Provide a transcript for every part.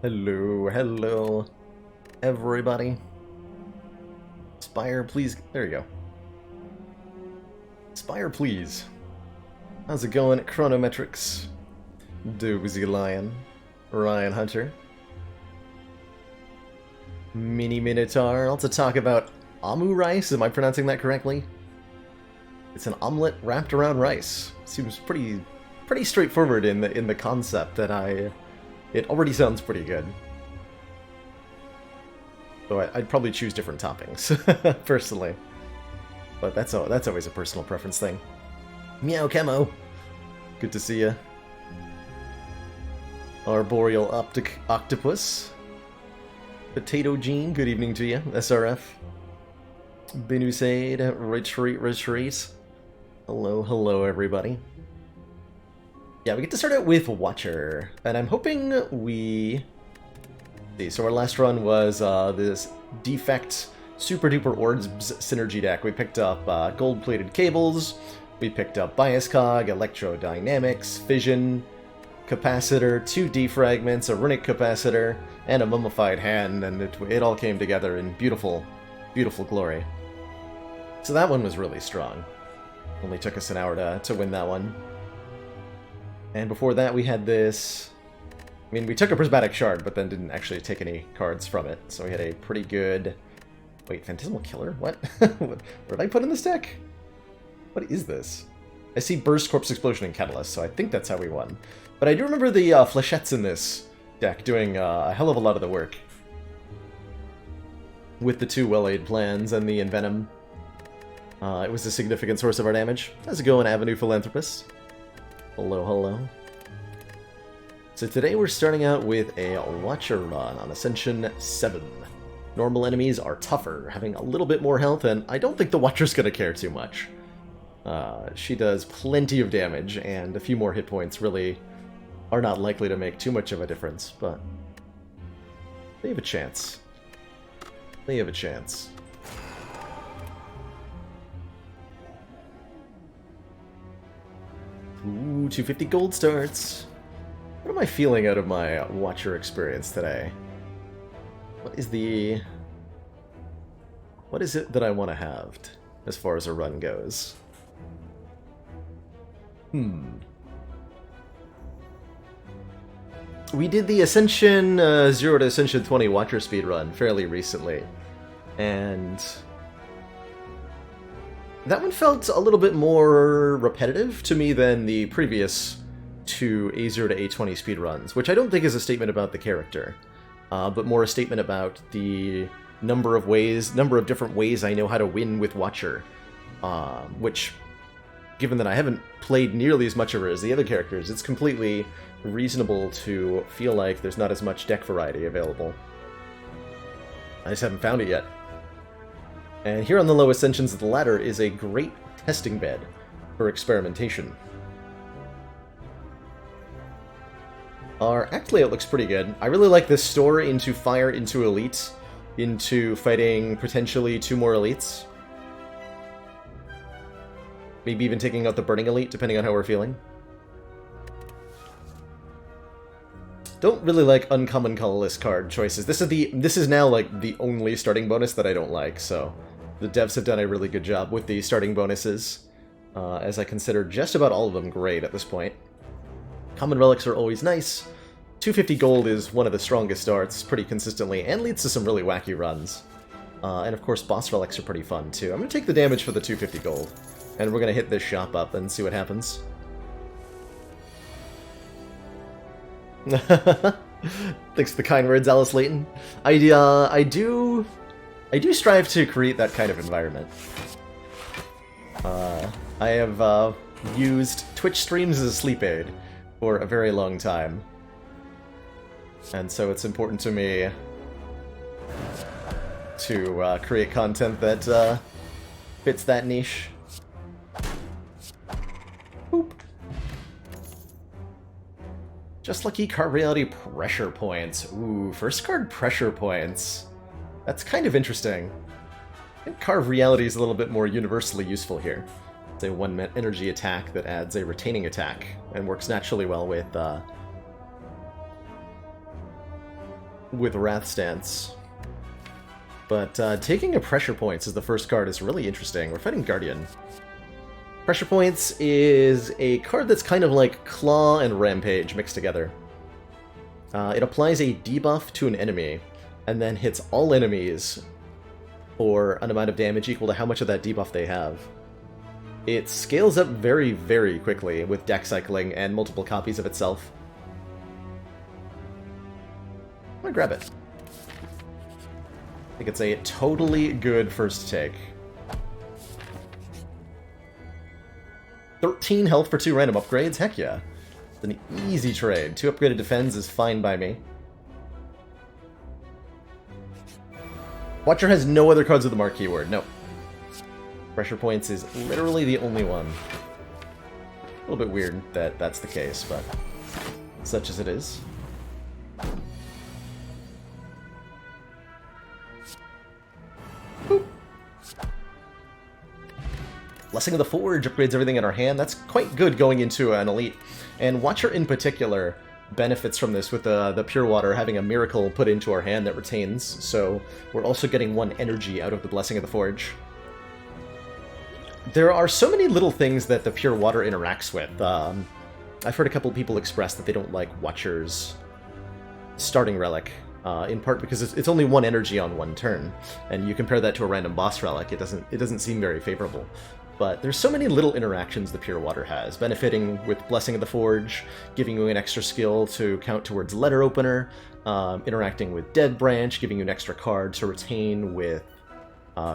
Hello, hello, everybody. Spire, please. There you go. Spire, please. How's it going, Chronometrics? Doozy Lion, Ryan Hunter, Mini Minotaur. Also talk about amu rice. Am I pronouncing that correctly? It's an omelet wrapped around rice. Seems pretty straightforward in the concept that it already sounds pretty good. So I'd probably choose different toppings, personally. But that's always a personal preference thing. Meow Chemo! Good to see ya. Arboreal Octopus. Potato Gene, good evening to you. SRF. Benusaid, retreat. Hello, everybody. Yeah, we get to start out with Watcher, and I'm hoping we... see, so our last run was this defect super duper orbs synergy deck. We picked up gold-plated cables, we picked up bias cog, electrodynamics, fission, capacitor, 2 defragments, a runic capacitor, and a mummified hand, and it all came together in beautiful, beautiful glory. So that one was really strong. Only took us an hour to win that one. And before that we had this... I mean, we took a Prismatic Shard, but then didn't actually take any cards from it. So we had a pretty good... Wait, Phantasmal Killer? What? What did I put in this deck? What is this? I see Burst, Corpse Explosion, and Catalyst, so I think that's how we won. But I do remember the Flechettes in this deck doing a hell of a lot of the work. With the 2 well-laid plans and the Envenom. It was a significant source of our damage. How's it going, Avenue Philanthropist? Hello. So today we're starting out with a Watcher run on Ascension 7. Normal enemies are tougher, having a little bit more health, and I don't think the Watcher's gonna care too much. She does plenty of damage, and a few more hit points really are not likely to make too much of a difference, but they have a chance. They have a chance. Ooh, 250 gold starts. What am I feeling out of my Watcher experience today? What is it that I want to have as far as a run goes? We did the Ascension 0 to Ascension 20 Watcher speed run fairly recently, and that one felt a little bit more repetitive to me than the previous 2 A0 to A20 speedruns, which I don't think is a statement about the character, but more a statement about the number of different ways I know how to win with Watcher, which, given that I haven't played nearly as much of her as the other characters, it's completely reasonable to feel like there's not as much deck variety available. I just haven't found it yet. And here on the low ascensions of the ladder is a great testing bed for experimentation. Our act layout looks pretty good. I really like this store into Fire, into Elite, into fighting potentially 2 more Elites. Maybe even taking out the Burning Elite, depending on how we're feeling. Don't really like uncommon colorless card choices. This is now like the only starting bonus that I don't like, so the devs have done a really good job with the starting bonuses, as I consider just about all of them great at this point. Common relics are always nice. 250 gold is one of the strongest starts pretty consistently, and leads to some really wacky runs. And of course, boss relics are pretty fun too. I'm going to take the damage for the 250 gold, and we're going to hit this shop up and see what happens. Thanks for the kind words, Alice Layton. I do strive to create that kind of environment. I have used Twitch streams as a sleep aid for a very long time, and so it's important to me to create content that fits that niche. Boop. Just lucky card reality pressure points. Ooh, first card pressure points. That's kind of interesting. I think Carve Reality is a little bit more universally useful here. It's a 1 energy attack that adds a retaining attack, and works naturally well with with Wrath Stance. But taking a Pressure Points as the first card is really interesting. We're fighting Guardian. Pressure Points is a card that's kind of like Claw and Rampage mixed together. It applies a debuff to an enemy, and then hits all enemies for an amount of damage equal to how much of that debuff they have. It scales up very, very quickly with deck cycling and multiple copies of itself. I'm gonna grab it. I think it's a totally good first take. 13 health for 2 random upgrades? Heck yeah. It's an easy trade. 2 upgraded defense is fine by me. Watcher has no other cards with the mark keyword. No. Pressure Points is literally the only one. A little bit weird that that's the case, but such as it is. Boop. Blessing of the Forge upgrades everything in our hand. That's quite good going into an elite. And Watcher in particular benefits from this with the Pure Water having a miracle put into our hand that retains. So we're also getting 1 energy out of the Blessing of the Forge. There are so many little things that the Pure Water interacts with. I've heard a couple people express that they don't like Watcher's starting relic, in part because it's only 1 energy on 1 turn, and you compare that to a random boss relic, it doesn't seem very favorable. But there's so many little interactions the Pure Water has, benefiting with Blessing of the Forge, giving you an extra skill to count towards Letter Opener, interacting with Dead Branch, giving you an extra card to retain with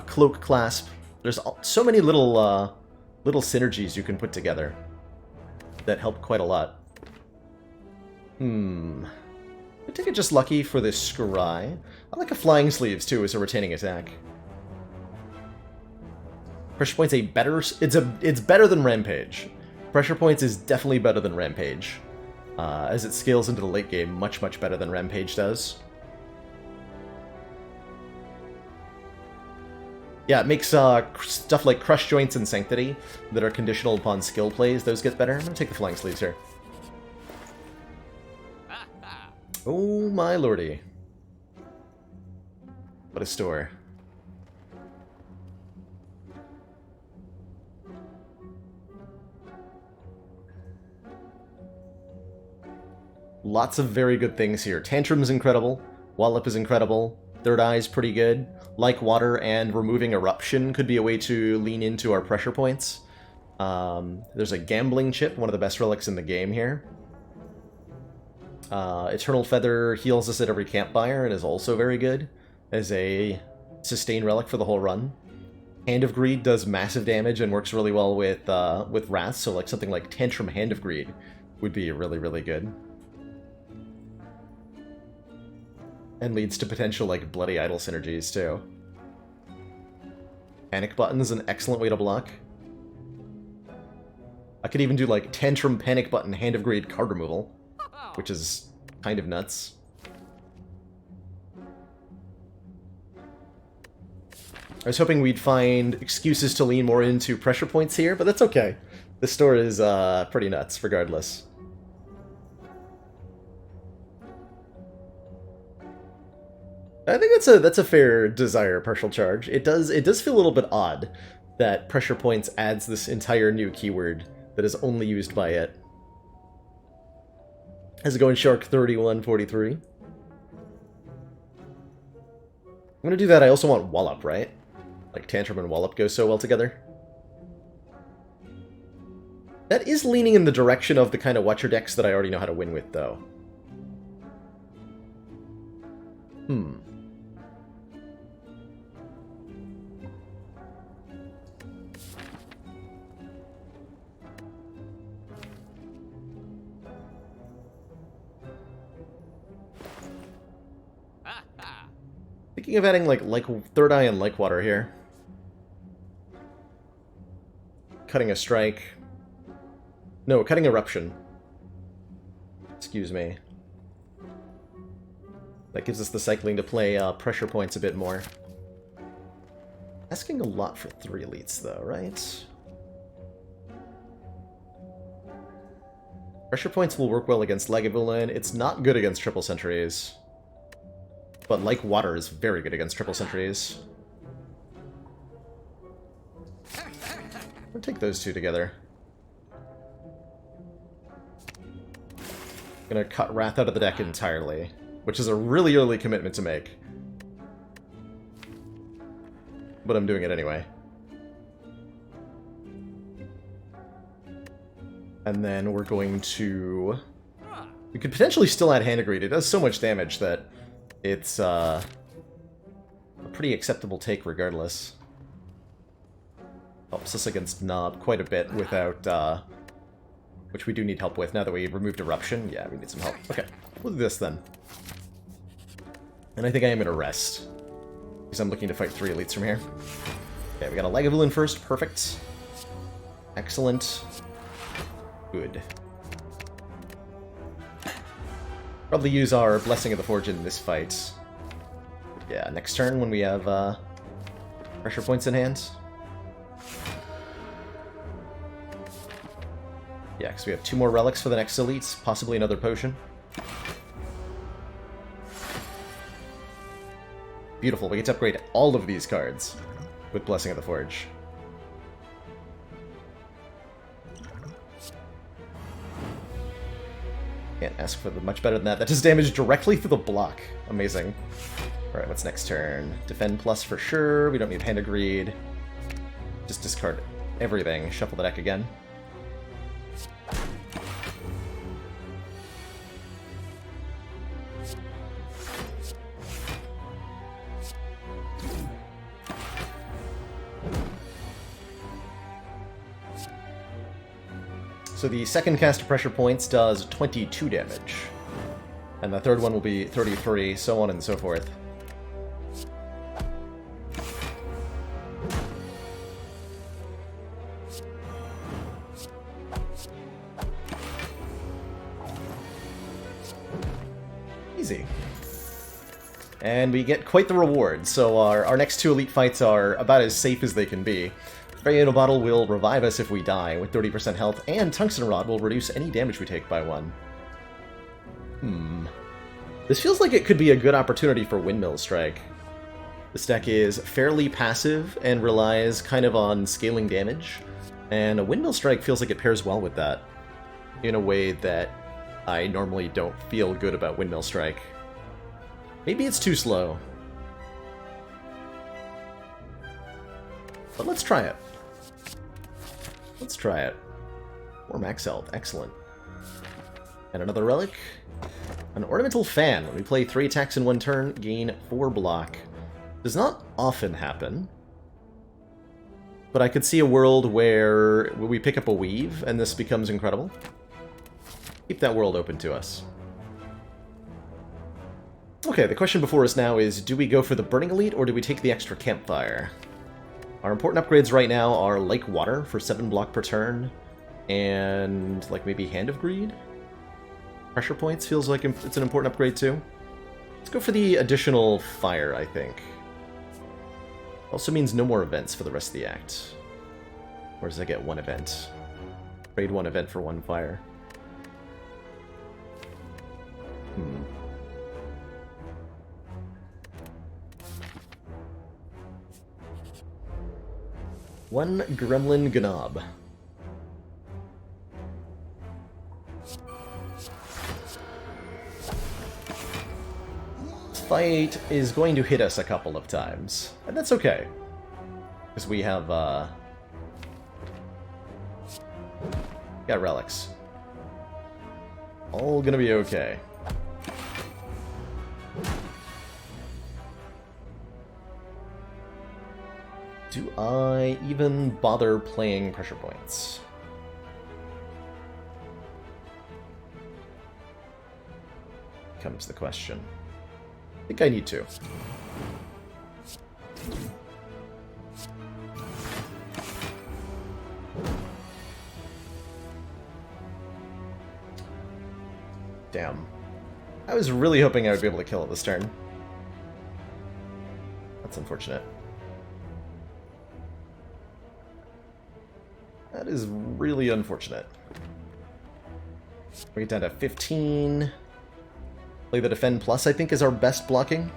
Cloak Clasp. There's so many little synergies you can put together that help quite a lot. I take it just lucky for this Scry. I like a Flying Sleeves too as a retaining attack. Pressure Points it's better than Rampage. Pressure Points is definitely better than Rampage, as it scales into the late game much better than Rampage does. Yeah, it makes stuff like Crush Joints and Sanctity that are conditional upon skill plays, those get better. I'm gonna take the Flying Sleeves here. Oh my lordy. What a store. Lots of very good things here. Tantrum's incredible. Wallop is incredible. Third Eye's pretty good. Like Water and removing Eruption could be a way to lean into our pressure points. There's a Gambling Chip, one of the best relics in the game here. Eternal Feather heals us at every campfire and is also very good as a sustain relic for the whole run. Hand of Greed does massive damage and works really well with Wrath, so like something like Tantrum Hand of Greed would be really good. And leads to potential like Bloody Idol synergies too. Panic Button is an excellent way to block. I could even do like Tantrum, Panic Button, Hand of Greed, card removal, which is kind of nuts. I was hoping we'd find excuses to lean more into pressure points here, but that's okay. The store is pretty nuts, regardless. I think that's a fair desire, Partial Charge. It does feel a little bit odd that pressure points adds this entire new keyword that is only used by it. How's it going, Shark 3143? I'm gonna do that. I also want Wallop, right? Like Tantrum and Wallop go so well together. That is leaning in the direction of the kind of Watcher decks that I already know how to win with, though. Thinking of adding like Third Eye and Like Water here. Cutting a Strike. No, Cutting Eruption. Excuse me. That gives us the cycling to play pressure points a bit more. Asking a lot for 3 elites though, right? Pressure points will work well against Lagavulin. It's not good against Triple Sentries. But like water is very good against triple sentries. We'll take those two together. Gonna cut Wrath out of the deck entirely, which is a really early commitment to make. But I'm doing it anyway. And then we're going to... We could potentially still add Hand of Greed. It does so much damage that it's a pretty acceptable take regardless. Helps us against Knob quite a bit without... which we do need help with now that we removed Eruption. Yeah, we need some help. Okay, we'll do this then. And I think I am going to rest, because I'm looking to fight 3 elites from here. Okay, we got a Lagavulin first. Perfect. Excellent. Good. Probably use our Blessing of the Forge in this fight. Yeah, next turn when we have pressure points in hand. Yeah, because we have 2 more relics for the next elites, possibly another potion. Beautiful, we get to upgrade all of these cards with Blessing of the Forge. Can't ask for much better than that. That does damage directly through the block. Amazing. Alright, what's next turn? Defend plus for sure. We don't need Hand of Greed. Just discard everything. Shuffle the deck again. So the second cast of Pressure Points does 22 damage. And the third one will be 33, so on and so forth. Easy. And we get quite the reward, so our next 2 elite fights are about as safe as they can be. Spire Bottle will revive us if we die with 30% health, and Tungsten Rod will reduce any damage we take by 1. This feels like it could be a good opportunity for Windmill Strike. This deck is fairly passive and relies kind of on scaling damage, and a Windmill Strike feels like it pairs well with that, in a way that I normally don't feel good about Windmill Strike. Maybe it's too slow. But let's try it. Let's try it. More max health. Excellent. And another relic. An Ornamental Fan. When we play 3 attacks in 1 turn, gain 4 block. Does not often happen. But I could see a world where we pick up a Weave and this becomes incredible. Keep that world open to us. Okay, the question before us now is, do we go for the Burning Elite or do we take the extra Campfire? Our important upgrades right now are Like Water for 7 block per turn, and like maybe Hand of Greed? Pressure Points feels like it's an important upgrade too. Let's go for the additional Fire, I think. Also means no more events for the rest of the act. Or does I get 1 event? Trade 1 event for 1 Fire. One Gremlin Gnob. This fight is going to hit us a couple of times, and that's okay. Because we have, got relics. All gonna be okay. Do I even bother playing Pressure Points? Comes the question. I think I need to. Damn. I was really hoping I would be able to kill it this turn. That's unfortunate. That is really unfortunate. We get down to 15. Play the Defend Plus, I think, is our best blocking.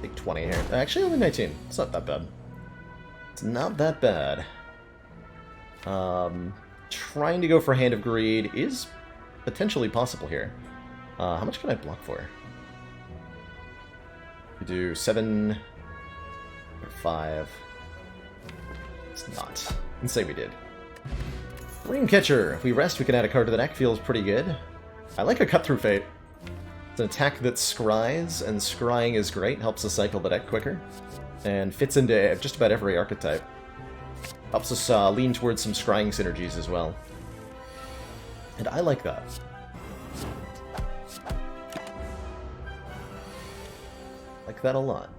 Take 20 here. Actually, only 19. It's not that bad. It's not that bad. Trying to go for Hand of Greed is potentially possible here. How much can I block for? We do 7 or 5. It's not. Let's say we did. Dreamcatcher. If we rest, we can add a card to the deck. Feels pretty good. I like a Cut Through Fate. It's an attack that scries, and scrying is great. Helps us cycle the deck quicker. And fits into just about every archetype. Helps us lean towards some scrying synergies as well. And I like that. Like that a lot.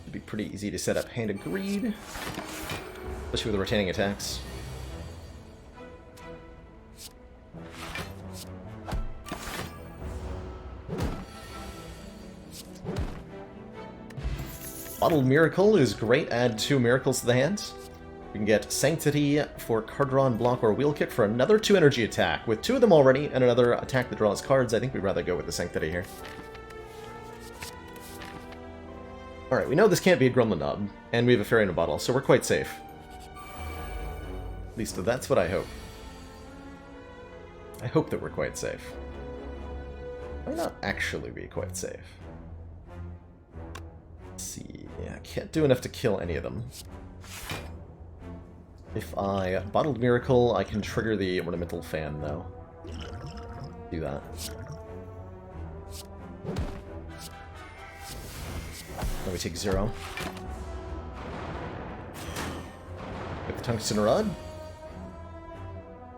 It'd be pretty easy to set up Hand of Greed, especially with the retaining attacks. Bottled Miracle is great. Add 2 miracles to the hand. We can get Sanctity for card draw and block or wheel kick for another 2 energy attack. With 2 of them already and another attack that draws cards, I think we'd rather go with the Sanctity here. Alright, we know this can't be a Gremlin Knob, and we have a Fairy in a Bottle, so we're quite safe. At least that's what I hope. I hope that we're quite safe. Why not actually be quite safe? Let's see. Yeah, I can't do enough to kill any of them. If I Bottled Miracle, I can trigger the Ornamental Fan, though. Do that. Then we take 0. With the Tungsten Rod.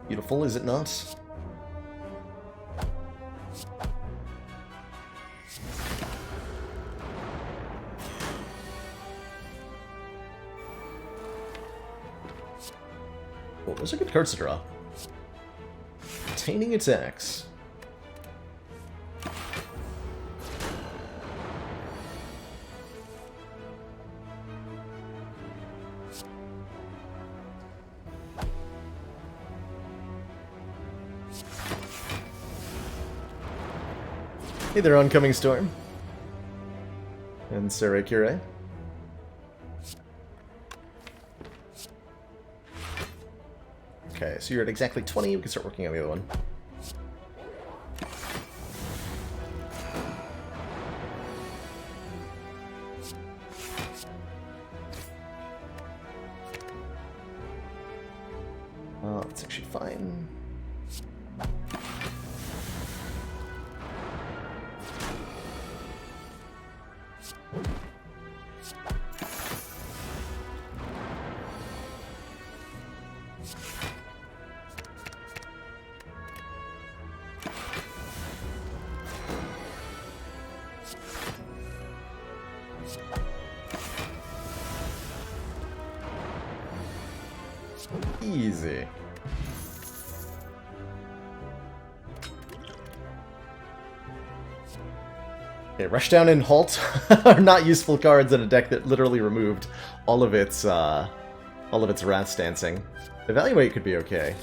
Beautiful, is it not? Oh, those are good cards to draw. Retaining attacks. Hey there, Oncoming Storm. And Sarah Kure. Okay, so you're at exactly 20, we can start working on the other one. That's actually fine. Easy. Okay, Rushdown and Halt are not useful cards in a deck that literally removed all of its Wrath Dancing. Evaluate could be okay.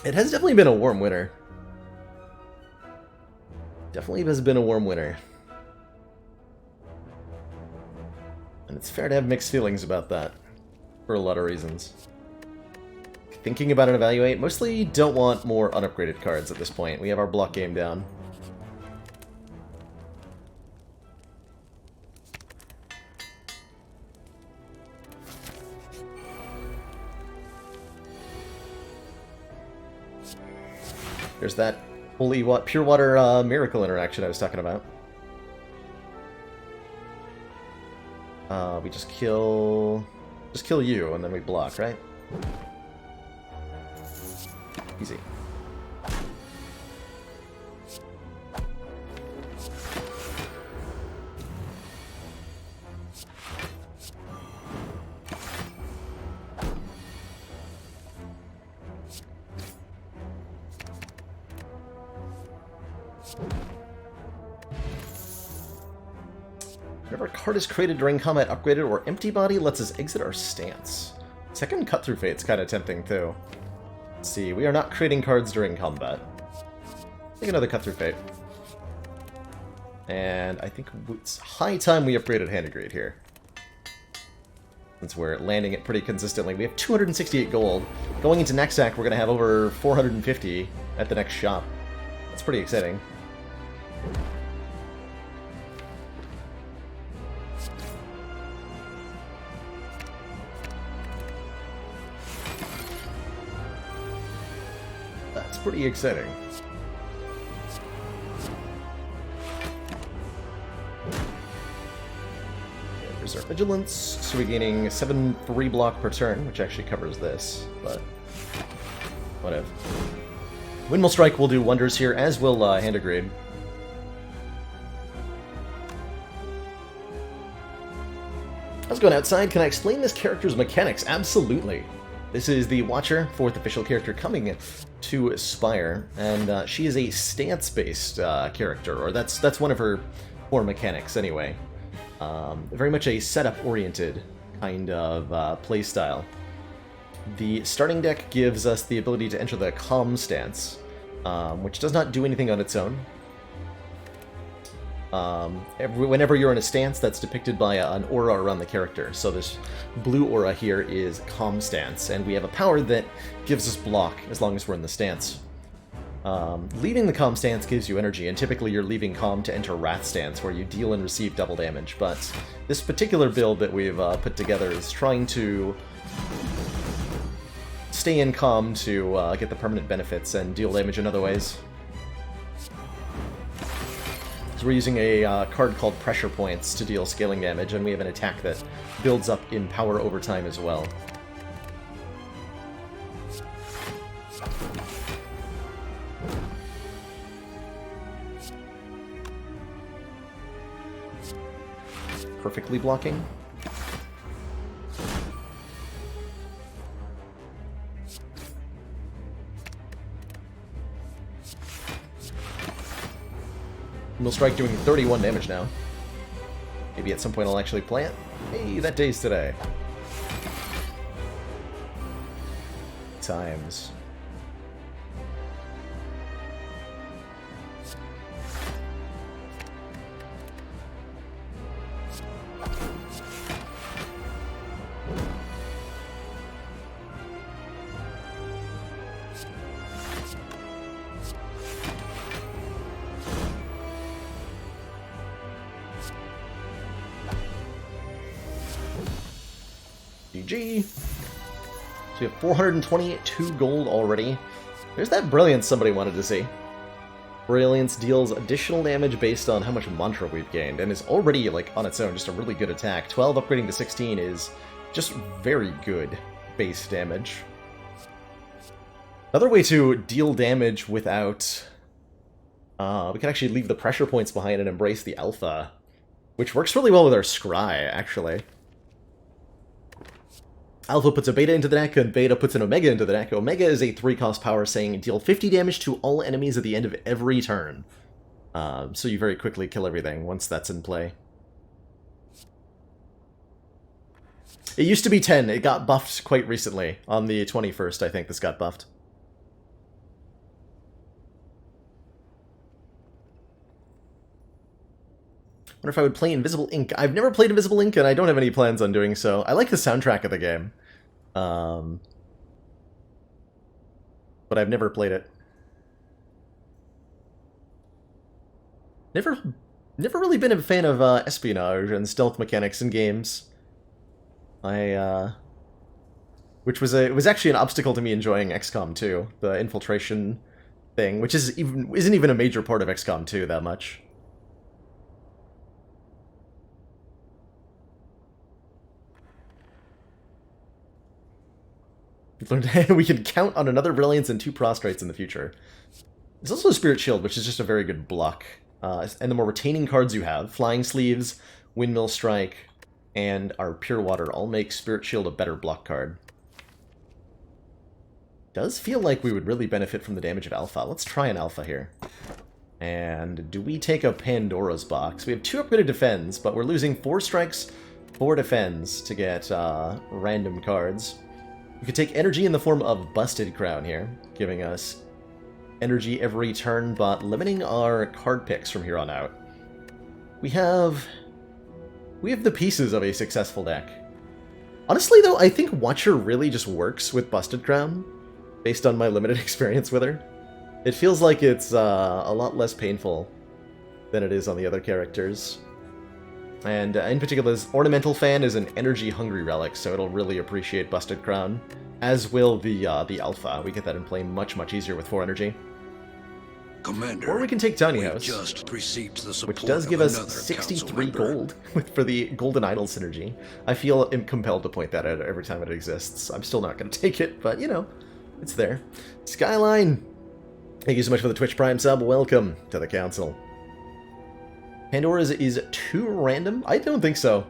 It has definitely been a warm winter. Definitely has been a warm winter. And it's fair to have mixed feelings about that, for a lot of reasons. Thinking about an Evaluate, mostly don't want more unupgraded cards at this point. We have our block game down. There's that holy pure water miracle interaction I was talking about. We just kill you, and then we block, right? Easy. Whenever a card is created during combat, upgraded, or empty body lets us exit our stance. Second Cut Through Fate's kind of tempting, too. Let's see, we are not creating cards during combat. Take another Cut Through Fate. And I think it's high time we upgraded Hand-to-Grade here. Since we're landing it pretty consistently. We have 268 gold. Going into next act, we're going to have over 450 at the next shop. That's pretty exciting. That's pretty exciting. Reserve Vigilance, so we're gaining 7 3-block per turn, which actually covers this, but whatever. Windmill Strike will do wonders here, as will Hand-to-Grade. How's it going outside? Can I explain this character's mechanics? Absolutely. This is the Watcher, 4th official character coming to Spire, and she is a stance-based character, or that's one of her core mechanics anyway. Very much a setup-oriented kind of playstyle. The starting deck gives us the ability to enter the Calm stance, which does not do anything on its own. Whenever you're in a stance, that's depicted by an aura around the character. So this blue aura here is Calm stance, and we have a power that gives us block as long as we're in the stance. Leaving the Calm stance gives you energy, and typically you're leaving Calm to enter Wrath stance, where you deal and receive double damage, but this particular build that we've put together is trying to stay in Calm to get the permanent benefits and deal damage in other ways. So we're using a card called Pressure Points to deal scaling damage, and we have an attack that builds up in power over time as well. Perfectly blocking. Windmill Strike doing 31 damage now. Maybe at some point I'll actually play it. Hey, that day's today. Times. GG. So we have 422 gold already. There's that Brilliance somebody wanted to see. Brilliance deals additional damage based on how much mantra we've gained, and is already, like, on its own, just a really good attack. 12 upgrading to 16 is just very good base damage. Another way to deal damage without... we can actually leave the pressure points behind and embrace the alpha, which works really well with our scry, actually. Alpha puts a beta into the deck, and beta puts an omega into the deck. Omega is a 3-cost power saying deal 50 damage to all enemies at the end of every turn. So you very quickly kill everything once that's in play. It used to be 10. It got buffed quite recently. On the 21st, I think this got buffed. Wonder if I would play Invisible Ink. I've never played Invisible Ink, and I don't have any plans on doing so. I like the soundtrack of the game. But I've never played it. Never really been a fan of espionage and stealth mechanics in games. Which was it was actually an obstacle to me enjoying XCOM 2, the infiltration thing, which isn't even a major part of XCOM 2 that much. We can count on another Brilliance and 2 Prostrates in the future. There's also a Spirit Shield, which is just a very good block. And the more retaining cards you have, Flying Sleeves, Windmill Strike, and our Pure Water all make Spirit Shield a better block card. Does feel like we would really benefit from the damage of Alpha. Let's try an Alpha here. And do we take a Pandora's box? We have 2 upgraded defends, but we're losing 4 strikes, 4 defends to get random cards. We could take energy in the form of Busted Crown here, giving us energy every turn, but limiting our card picks from here on out. We have the pieces of a successful deck. Honestly, though, I think Watcher really just works with Busted Crown, based on my limited experience with her. It feels like it's a lot less painful than it is on the other characters. And in particular, this Ornamental Fan is an energy-hungry relic, so it'll really appreciate Busted Crown, as will the Alpha. We get that in play much, much easier with 4 energy. Commander, or we can take Tiny House, just received the support which does give us of 63 gold for the Golden Idol synergy. I feel compelled to point that out every time it exists. I'm still not going to take it, but, you know, it's there. Skyline! Thank you so much for the Twitch Prime sub. Welcome to the Council. Pandora's is too random? I don't think so.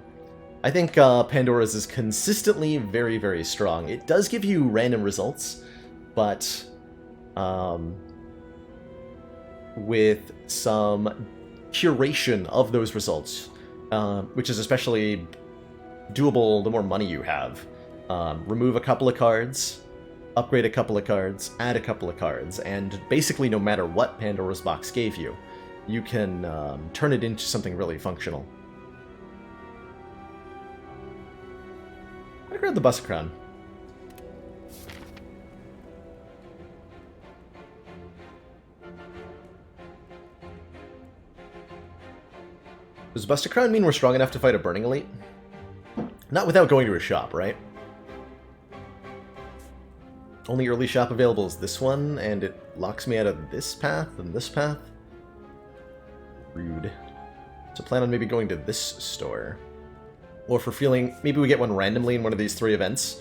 I think Pandora's is consistently very, very strong. It does give you random results, but with some curation of those results, which is especially doable the more money you have. Remove a couple of cards, upgrade a couple of cards, add a couple of cards, and basically no matter what Pandora's box gave you, you can turn it into something really functional. I'm gonna grab the Bus Crown. Does Buster Crown mean we're strong enough to fight a Burning Elite? Not without going to a shop, right? Only early shop available is this one, and it locks me out of this path and this path. Rude. So plan on maybe going to this store. Or for feeling, maybe we get one randomly in one of these 3 events.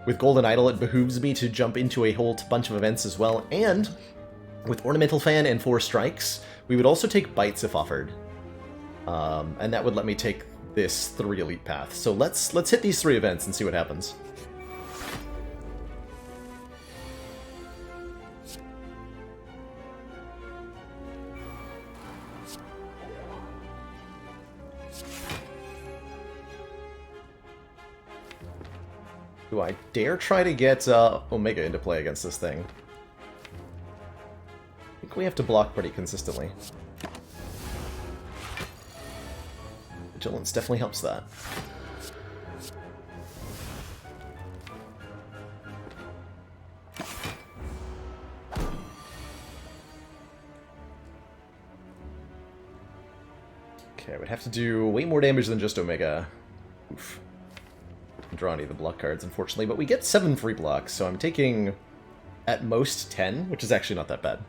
With Golden Idol, it behooves me to jump into a whole bunch of events as well, and with Ornamental Fan and 4 strikes, we would also take Bites if offered. And that would let me take this 3 elite path. So let's hit these 3 events and see what happens. Do I dare try to get Omega into play against this thing? I think we have to block pretty consistently. Vigilance definitely helps that. Okay, I would have to do way more damage than just Omega. Oof. Draw any of the block cards, unfortunately, but we get 7 free blocks, so I'm taking at most 10, which is actually not that bad.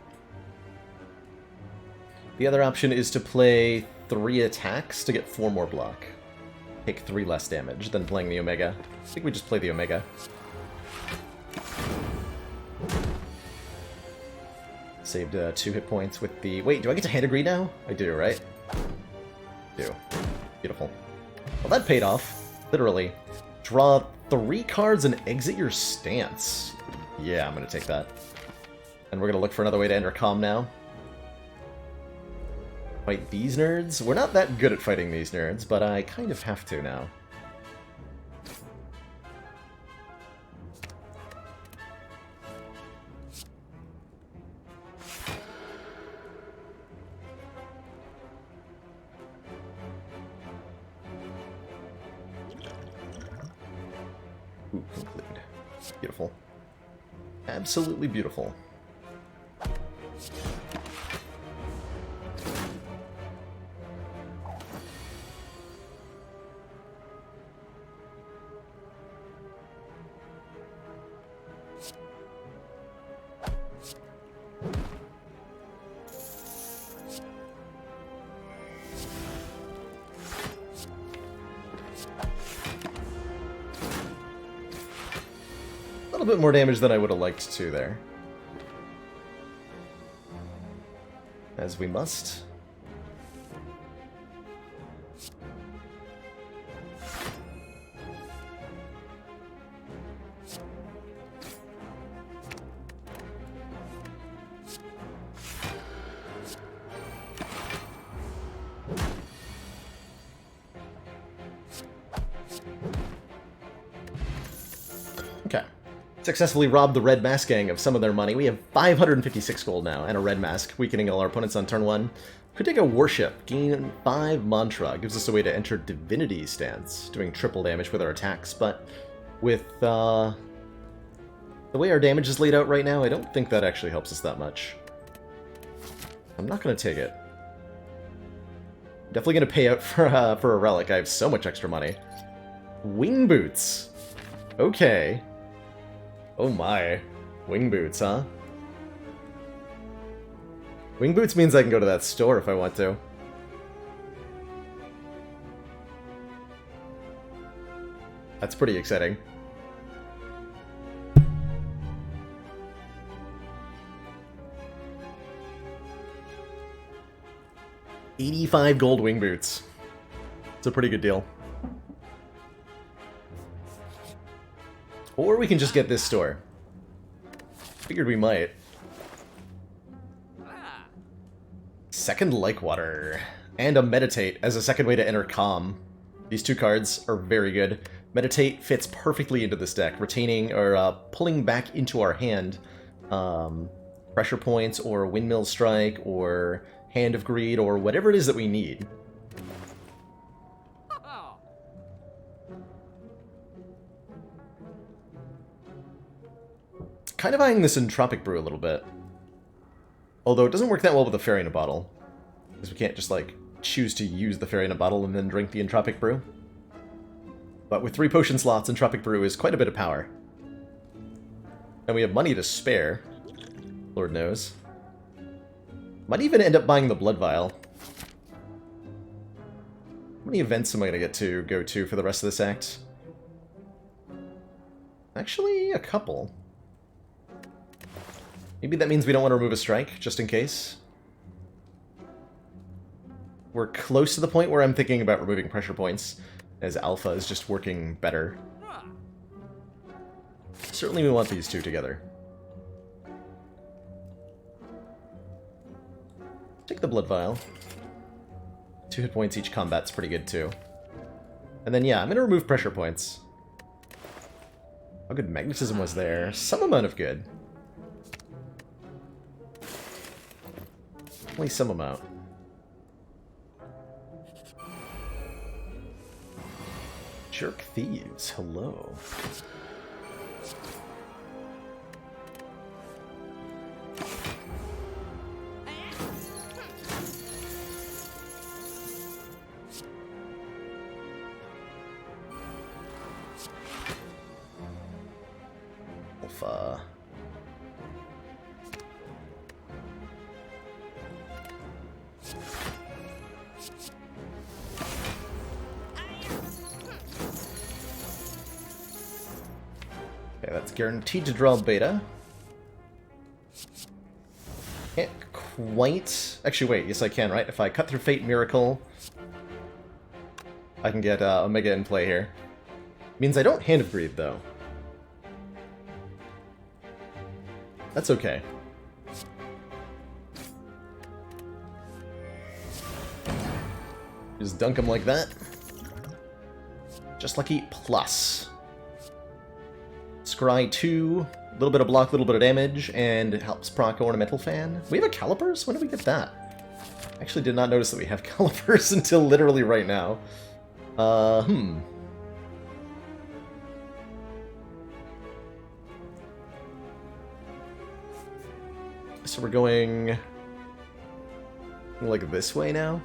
The other option is to play 3 attacks to get 4 more block. Take 3 less damage than playing the Omega. I think we just play the Omega. Saved 2 hit points with the... Wait, do I get to hand agree now? I do, right? Do. Beautiful. Well, that paid off. Literally. Draw 3 cards and exit your stance. Yeah, I'm going to take that. And we're going to look for another way to enter Calm now. Fight these nerds? We're not that good at fighting these nerds, but I kind of have to now. Ooh, conclude. Beautiful. Absolutely beautiful. A little bit more damage than I would have liked to there. As we must. Successfully robbed the Red Mask gang of some of their money. We have 556 gold now, and a Red Mask, weakening all our opponents on turn 1. Could take a Worship, gain 5 Mantra, gives us a way to enter Divinity stance, doing triple damage with our attacks, but with the way our damage is laid out right now, I don't think that actually helps us that much. I'm not going to take it. Definitely going to pay out for a relic. I have so much extra money. Wing Boots. Okay. Oh my. Wing Boots, huh? Wing Boots means I can go to that store if I want to. That's pretty exciting. $85 gold Wing Boots. It's a pretty good deal. Or we can just get this store. Figured we might. Second Water. And a Meditate as a second way to enter Calm. These two cards are very good. Meditate fits perfectly into this deck, retaining or pulling back into our hand pressure points or Windmill Strike or Hand of Greed or whatever it is that we need. Kind of eyeing this Entropic Brew a little bit. Although it doesn't work that well with the Fairy in a Bottle. Because we can't just, like, choose to use the Fairy in a Bottle and then drink the Entropic Brew. But with 3 potion slots, Entropic Brew is quite a bit of power. And we have money to spare. Lord knows. Might even end up buying the Blood Vial. How many events am I going to go to for the rest of this act? Actually, a couple. Maybe that means we don't want to remove a strike, just in case. We're close to the point where I'm thinking about removing pressure points, as Alpha is just working better. Certainly we want these two together. Take the Blood Vial. 2 hit points each combat's pretty good too. And then yeah, I'm gonna remove pressure points. How good Magnetism was there. Some amount of good. Only some amount. Jerk Thieves, hello. Alpha. Okay, that's guaranteed to draw beta. Can't quite... Actually, wait, yes I can, right? If I cut through Fate Miracle, I can get Omega in play here. Means I don't Hand of Greed, though. That's okay. Just dunk him like that. Just lucky plus. Scry 2, a little bit of block, a little bit of damage, and it helps proc Ornamental Fan. We have a Calipers? When did we get that? I actually did not notice that we have Calipers until literally right now. So we're going like this way now.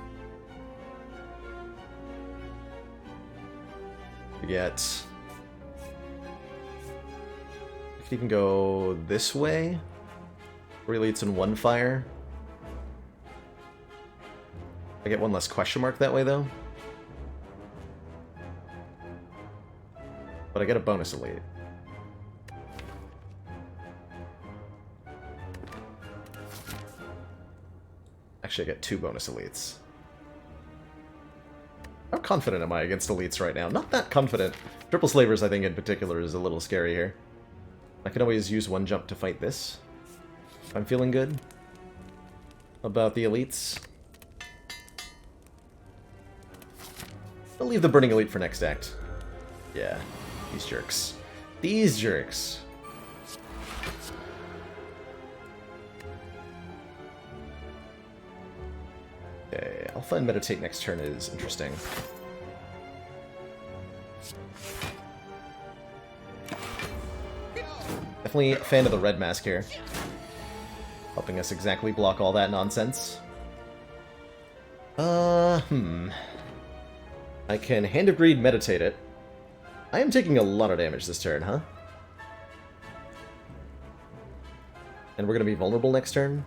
We get... We could even go this way. Really, it's in one fire. I get one less question mark that way, though. But I get a bonus elite. Actually, I get 2 bonus elites. How confident am I against elites right now? Not that confident. Triple Slavers, I think, in particular, is a little scary here. I can always use 1 jump to fight this. I'm feeling good about the elites. I'll leave the Burning Elite for next act. Yeah, these jerks. These jerks. Alpha and Meditate next turn is interesting. Definitely a fan of the red mask here. Helping us exactly block all that nonsense. I can Hand of Greed Meditate it. I am taking a lot of damage this turn, huh? And we're gonna be vulnerable next turn?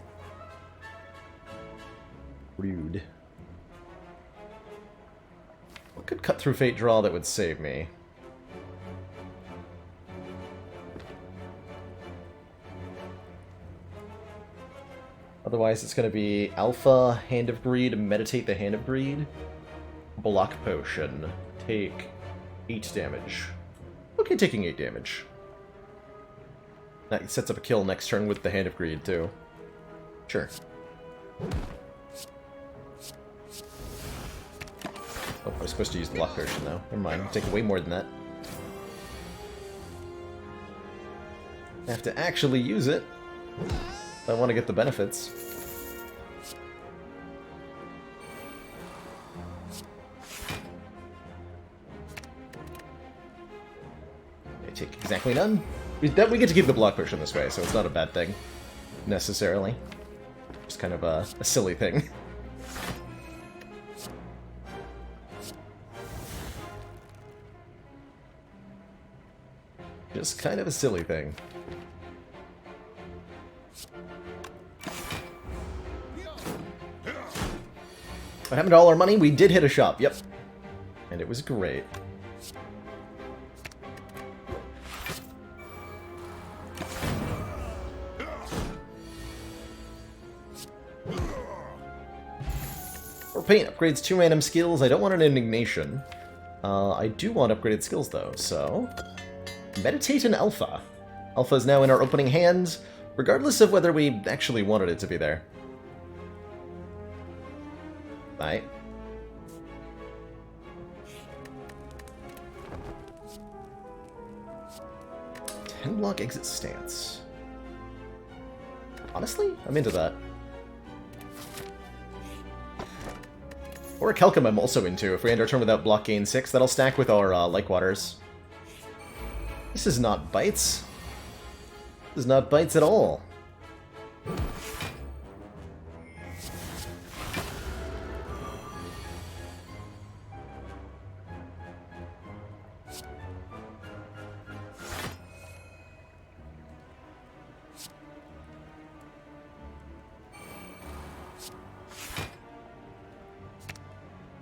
Rude. What could Cut Through Fate draw that would save me? Otherwise, it's going to be Alpha, Hand of Greed, Meditate the Hand of Greed, Block Potion, take 8 damage. Okay, taking 8 damage. That sets up a kill next turn with the Hand of Greed, too. Sure. Oh, I was supposed to use the Block Potion, though. Never mind, I'm taking way more than that. I have to actually use it. I want to get the benefits. I take exactly none. We get to keep the block potion this way, so it's not a bad thing, necessarily. Just kind of a silly thing. Just kind of a silly thing. What happened to all our money? We did hit a shop, yep. And it was great. Or paint upgrades 2 random skills. I don't want an indignation. I do want upgraded skills though, so... Meditate and Alpha. Alpha is now in our opening hands, regardless of whether we actually wanted it to be there. Right. Block exit stance. Honestly, I'm into that. Or a Kelcum I'm also into. If we end our turn without block gain 6, that'll stack with our Lake Waters. This is not bites. This is not bites at all.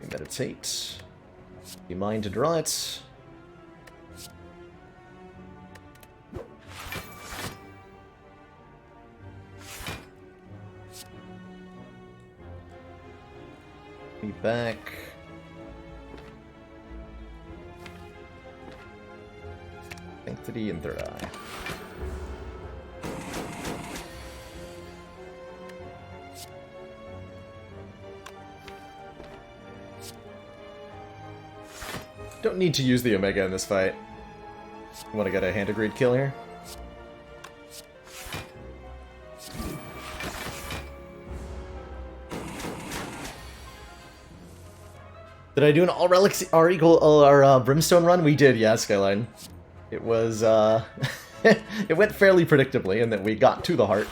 Meditate. Be mine to draw it. Be back. Sanctity and Third Eye. Don't need to use the Omega in this fight. Want to get a Hand of Greed kill here? Did I do an all relics R equal our Brimstone run? We did, yeah, Skyline. It was it went fairly predictably in that we got to the heart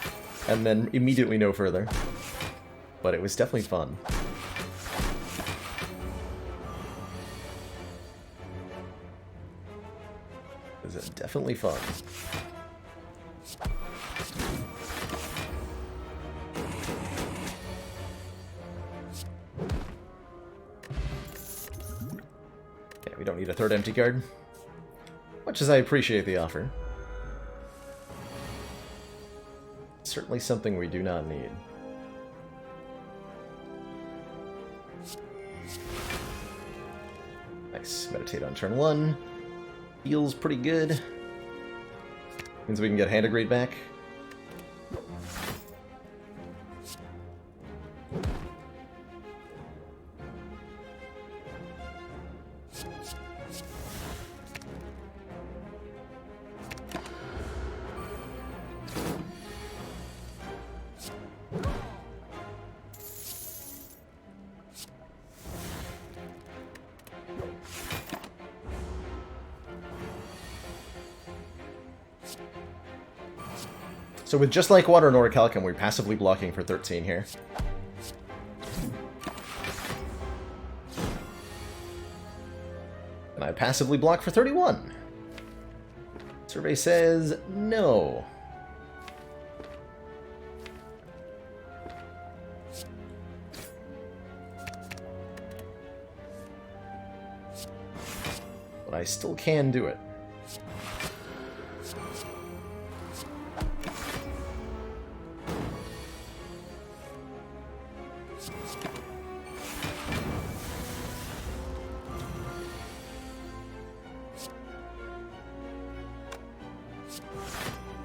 and then immediately no further. But it was definitely fun. It was definitely fun. Okay, we don't need a third empty card. Much as I appreciate the offer. Certainly something we do not need. Nice. Meditate on turn 1. Feels pretty good. Means we can get Hand of Greed back. So with just like Water and Orichalcum, we're passively blocking for 13 here. And I passively block for 31. Survey says no. But I still can do it.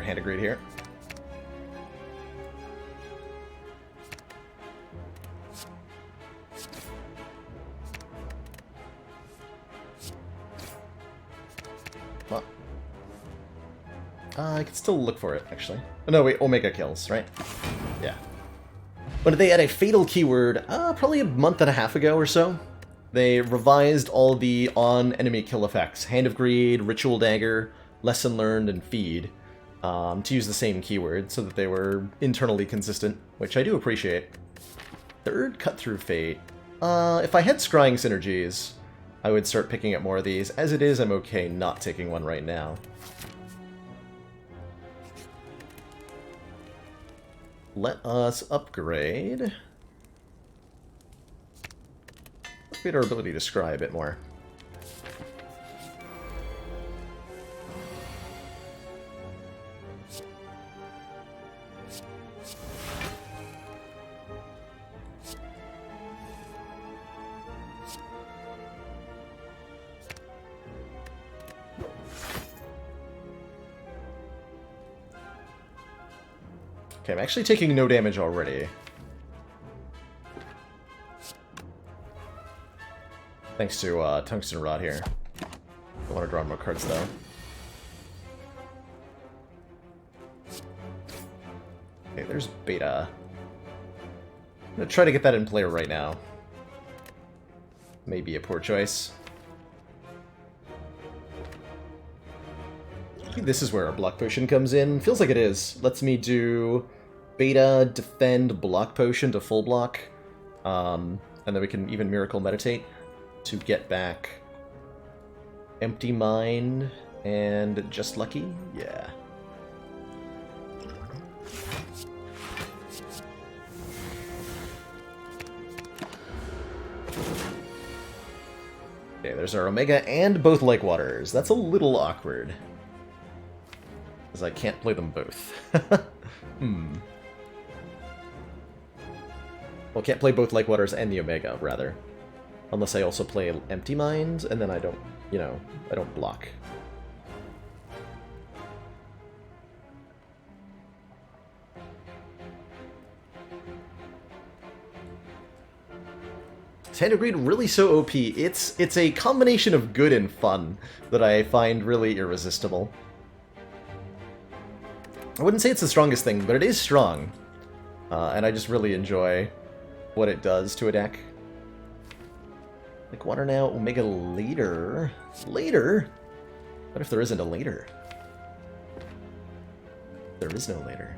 Hand agreed here. Well, I can still look for it, actually. Oh, no, wait, Omega kills, right? Yeah. When did they add a fatal keyword? Probably a month and a half ago or so. They revised all the on-enemy kill effects. Hand of Greed, Ritual Dagger, Lesson Learned, and Feed. To use the same keyword so that they were internally consistent, which I do appreciate. Third Cut-Through Fate. If I had Scrying Synergies, I would start picking up more of these. As it is, I'm okay not taking one right now. Let us upgrade. Upgrade our ability to scry a bit more. Okay, I'm actually taking no damage already. Thanks to Tungsten Rod here. I want to draw more cards, though. Okay, there's Beta. I'm going to try to get that in play right now. Maybe a poor choice. I think this is where our Block Potion comes in. Feels like it is. Lets me do Beta, Defend, Block Potion to full block. And then we can even Miracle Meditate to get back Empty Mind and Just Lucky. Yeah. Okay, there's our Omega and both Lake Waters. That's a little awkward, because I can't play them both. Well, can't play both Lake Waters and the Omega, rather. Unless I also play Empty Mind, and then I don't, you know, I don't block. Hand of Greed really so OP. It's a combination of good and fun that I find really irresistible. I wouldn't say it's the strongest thing, but it is strong. And I just really enjoy what it does to a deck. Like Water now, Omega later. Later? What if there isn't a later? There is no later.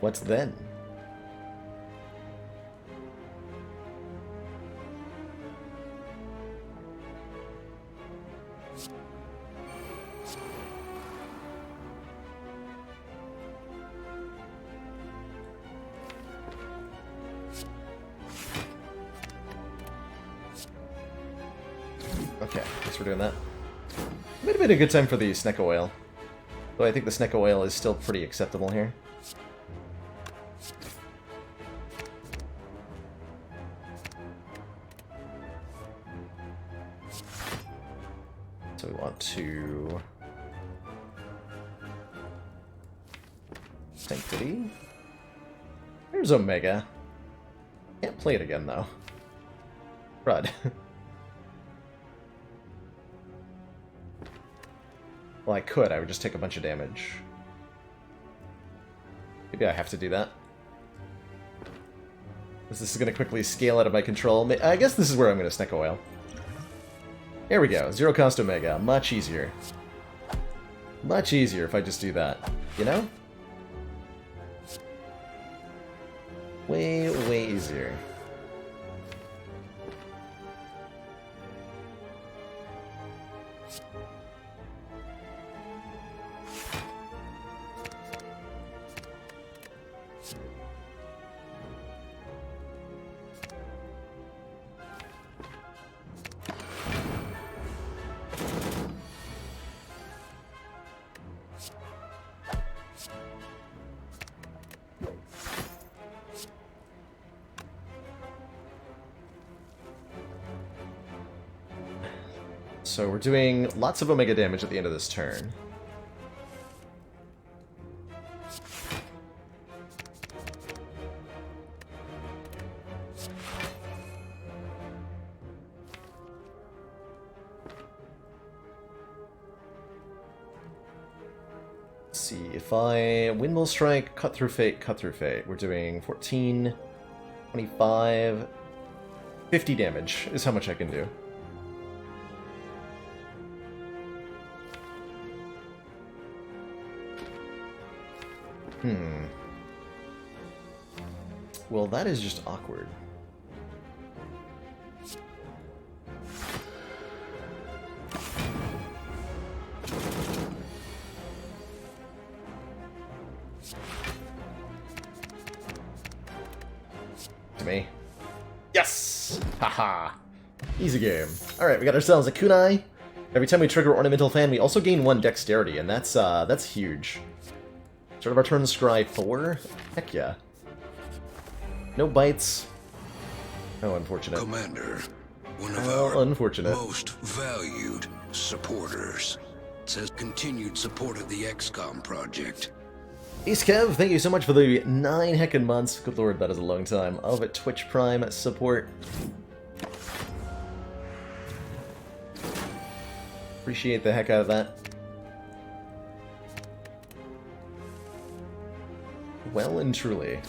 What's then? Okay, guess we're doing that. Might have been a good time for the Sneck Oil. Though I think the Sneck Oil is still pretty acceptable here. So we want to... Sanctity. There's Omega. Can't play it again, though. Crud. Well, I could. I would just take a bunch of damage. Maybe I have to do that. This is going to quickly scale out of my control. I guess this is where I'm going to Sneck Oil. There we go. Zero cost Omega. Much easier. Much easier if I just do that, you know? Way, way easier. So we're doing lots of Omega damage at the end of this turn. Let's see, if I Windmill Strike, Cut Through Fate, Cut Through Fate, we're doing 14, 25, 50 damage is how much I can do. Well, that is just awkward. To me. Yes! Haha! Easy game. Alright, we got ourselves a kunai. Every time we trigger Ornamental Fan, we also gain 1 dexterity, and that's huge. Start of our turn, scry 4. Heck yeah. No bites. Oh, unfortunate. Commander, one of our unfortunate. most valued supporters says continued support of the XCOM project. Ace Kev, thank you so much for the 9 heckin' months. Good lord, that is a long time. Of Twitch Prime support. Appreciate the heck out of that. Well and truly.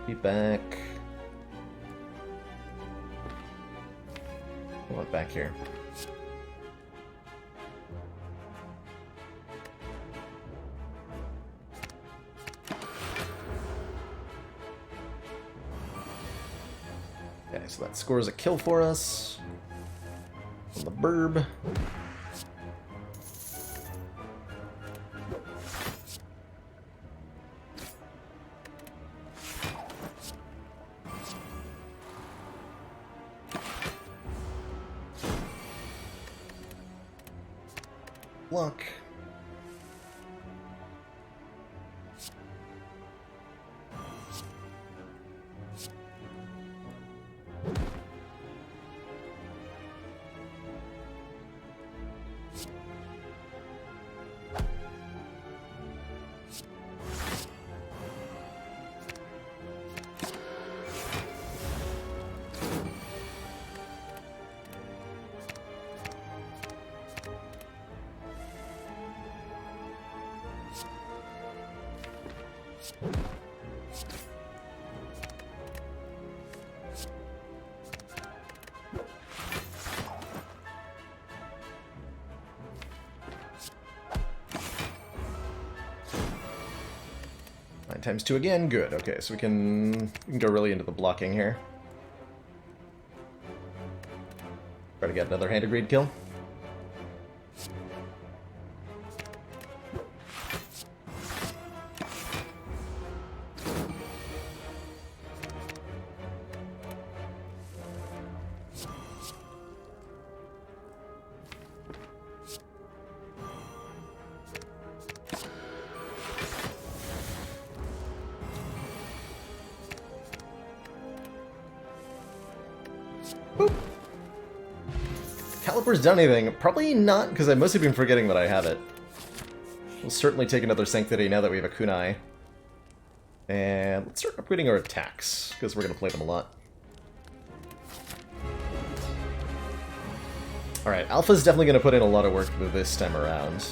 Be back. What back here? Okay, so that scores a kill for us on the burb. Luck. Times 2 again, good. Okay, so we can go really into the blocking here. Try to get another hand of greed kill. Boop. Caliper's done anything? Probably not, because I've mostly been forgetting that I have it. We'll certainly take another Sanctity now that we have a kunai. And let's start upgrading our attacks, because we're going to play them a lot. Alright, Alpha's definitely going to put in a lot of work this time around.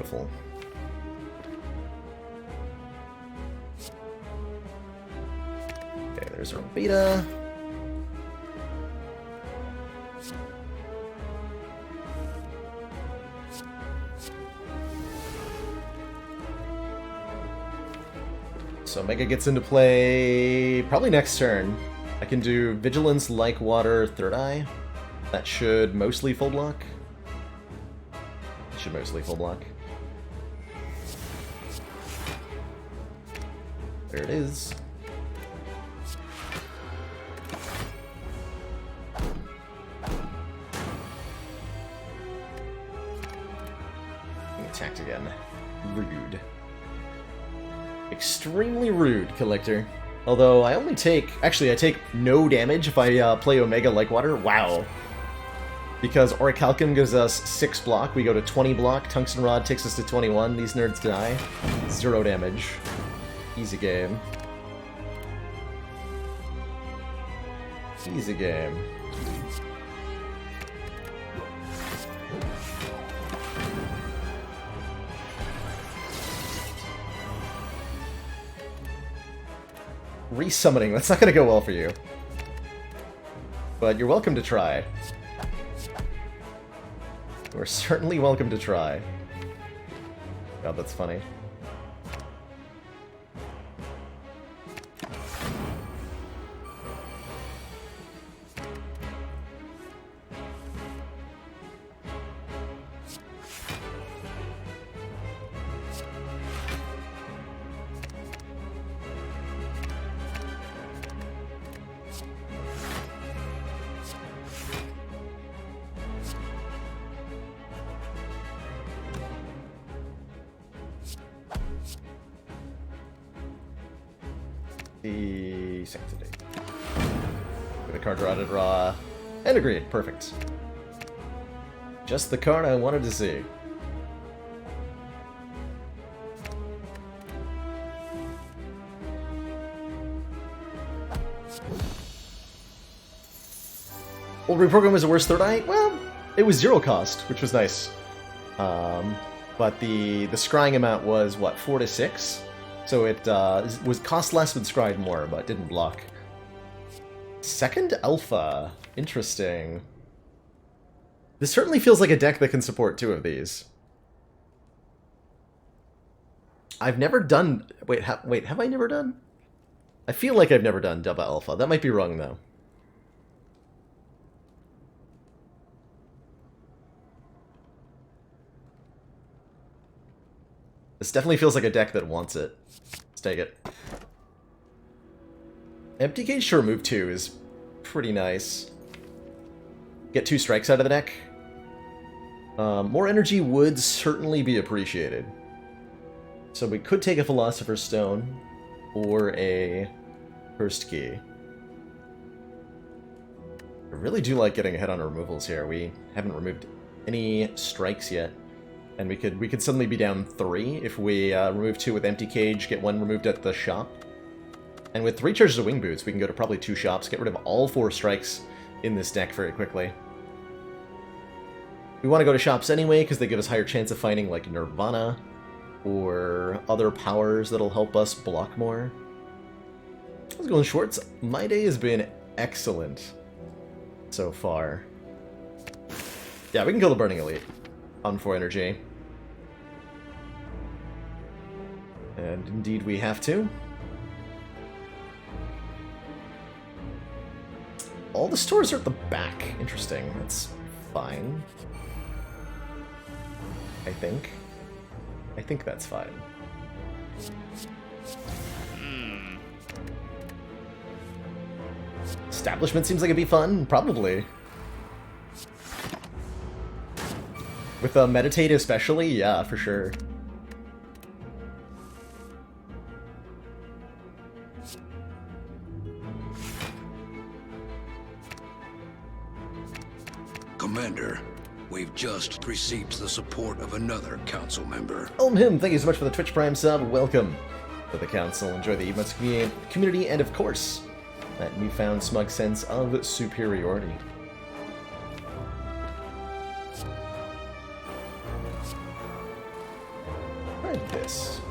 Beautiful. Okay, there's our beta. So Mega gets into play probably next turn. I can do Vigilance, Like Water, Third Eye. That should mostly full block. It should mostly full block. There it is. Being attacked again. Rude. Extremely rude, Collector. Although I only take... Actually, I take no damage if I play Omega Like Water. Wow. Because Orichalcum gives us 6 block, we go to 20 block, Tungsten Rod takes us to 21, these nerds die. 0 damage. Easy game. Easy game. Resummoning, that's not gonna go well for you. But you're welcome to try. You're certainly welcome to try. God, that's funny. The Sanctity. With a card draw to draw. And agreed. Perfect. Just the card I wanted to see. Well, reprogram was the worst Third Eye? Well, it was 0 cost, which was nice. But the scrying amount was, what, 4 to 6? So it was cost less but scryed more, but didn't block. Second Alpha. Interesting. This certainly feels like a deck that can support 2 of these. I've never done... Wait, have I never done? I feel like I've never done Double Alpha. That might be wrong, though. This definitely feels like a deck that wants it. Let's take it. Empty Cage to remove 2 is pretty nice. Get 2 strikes out of the deck. More energy would certainly be appreciated. So we could take a Philosopher's Stone or a Cursed Key. I really do like getting ahead on removals here. We haven't removed any strikes yet. And we could suddenly be down 3 if we remove 2 with Empty Cage, get 1 removed at the shop. And with 3 charges of Wing Boots, we can go to probably 2 shops, get rid of all 4 strikes in this deck very quickly. We want to go to shops anyway, because they give us higher chance of finding, like, Nirvana, or other powers that'll help us block more. How's it going, Schwartz? My day has been excellent so far. Yeah, we can kill the Burning Elite on 4 energy. And indeed we have to. All the stores are at the back. Interesting. That's fine. I think. I think that's fine. Establishment seems like it'd be fun. Probably. With Meditate especially? Yeah, for sure. Commander, we've just received the support of another council member. Him, thank you so much for the Twitch Prime sub. Welcome to the council. Enjoy the Emotes community and, of course, that newfound smug sense of superiority. try this.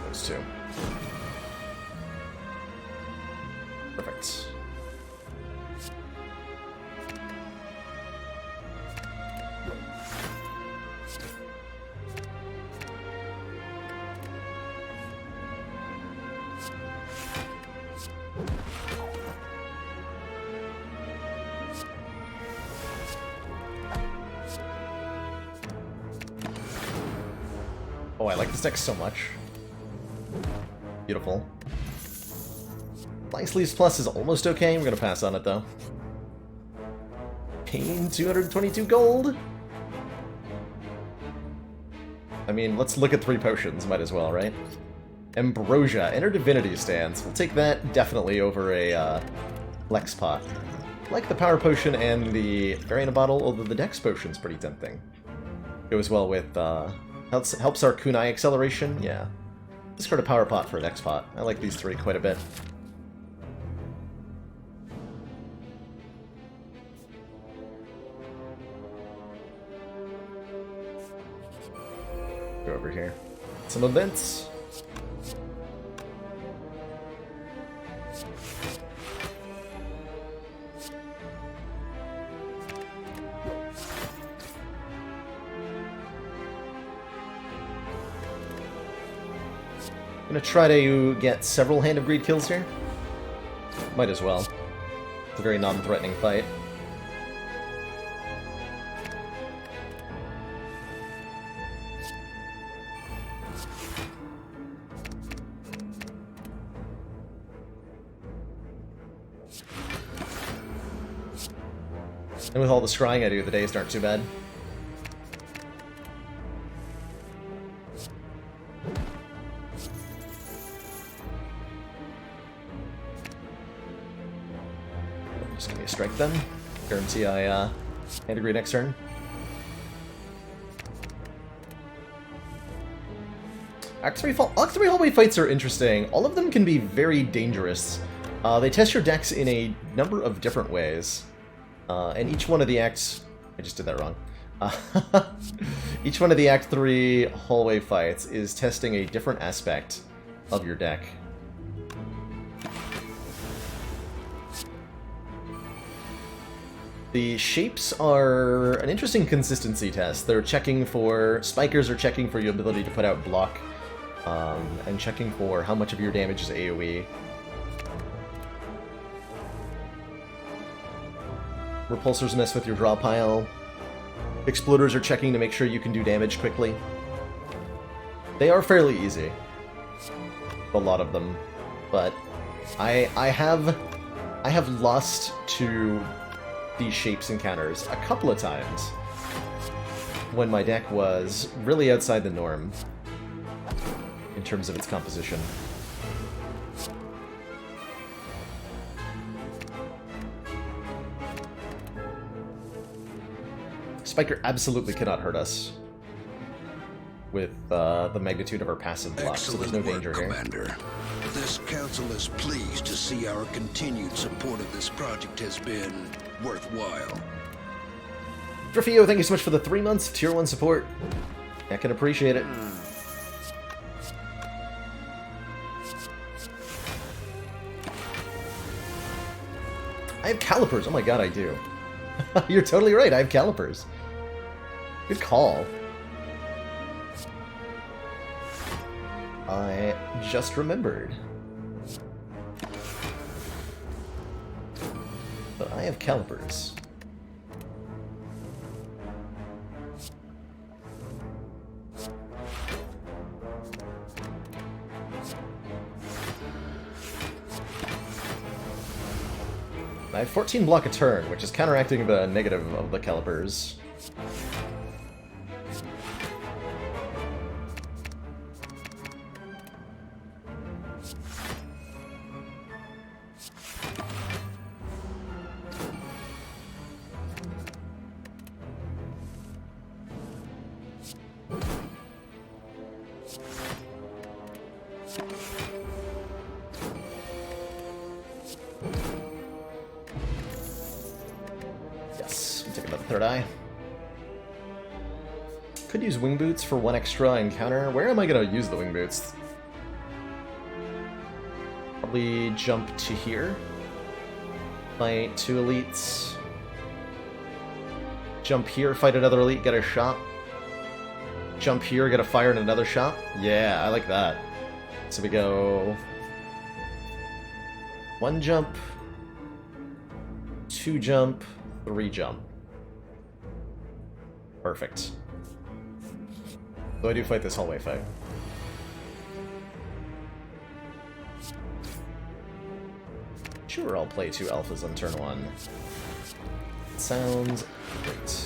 Those two. Perfect. Oh, I like this deck so much. Beautiful. Flying Sleeves Plus is almost okay. We're gonna pass on it though. Paying 222 gold? I mean, let's look at 3 potions, might as well, right? Ambrosia, Enter Divinity Stance. We'll take that definitely over a Lex Pot. I like the Power Potion and the Variant Bottle, although the Dex Potion's pretty tempting. Goes well with, helps our Kunai acceleration, yeah. Discard a Power Pot for an X Pot. I like these 3 quite a bit. Go over here. Some events. Gonna try to get several Hand of Greed kills here. Might as well. It's a very non-threatening fight. And with all the scrying I do, the days aren't too bad. Just give me a strike then. Guarantee I hand agree next turn. Act 3 hallway fights are interesting. All of them can be very dangerous. They test your decks in a number of different ways. And each one of the acts... I just did that wrong. Each one of the Act 3 hallway fights is testing a different aspect of your deck. The shapes are an interesting consistency test. They're checking for... Spikers are checking for your ability to put out block, and checking for how much of your damage is AoE. Repulsors mess with your draw pile. Exploders are checking to make sure you can do damage quickly. They are fairly easy. A lot of them. But I have lost to these shapes encounters a couple of times when my deck was really outside the norm in terms of its composition. Spiker absolutely cannot hurt us with the magnitude of our passive block, so there's no danger here. Commander. This council is pleased to see our continued support of this project has been worthwhile. Driffio, thank you so much for the 3 months of Tier 1 support. I can appreciate it. I have calipers. Oh my god, I do. You're totally right, I have calipers. Good call. I just remembered. But I have calipers. I have 14 block a turn, which is counteracting the negative of the calipers. Third eye. Could use wing boots for 1 extra encounter. Where am I going to use the wing boots? Probably jump to here. Fight 2 elites. Jump here, fight another elite, get a shot. Jump here, get a fire and another shot. Yeah, I like that. So we go 1 jump, 2 jump, 3 jump. Perfect. So I do fight this hallway fight. Sure, I'll play 2 alphas on turn 1. Sounds great.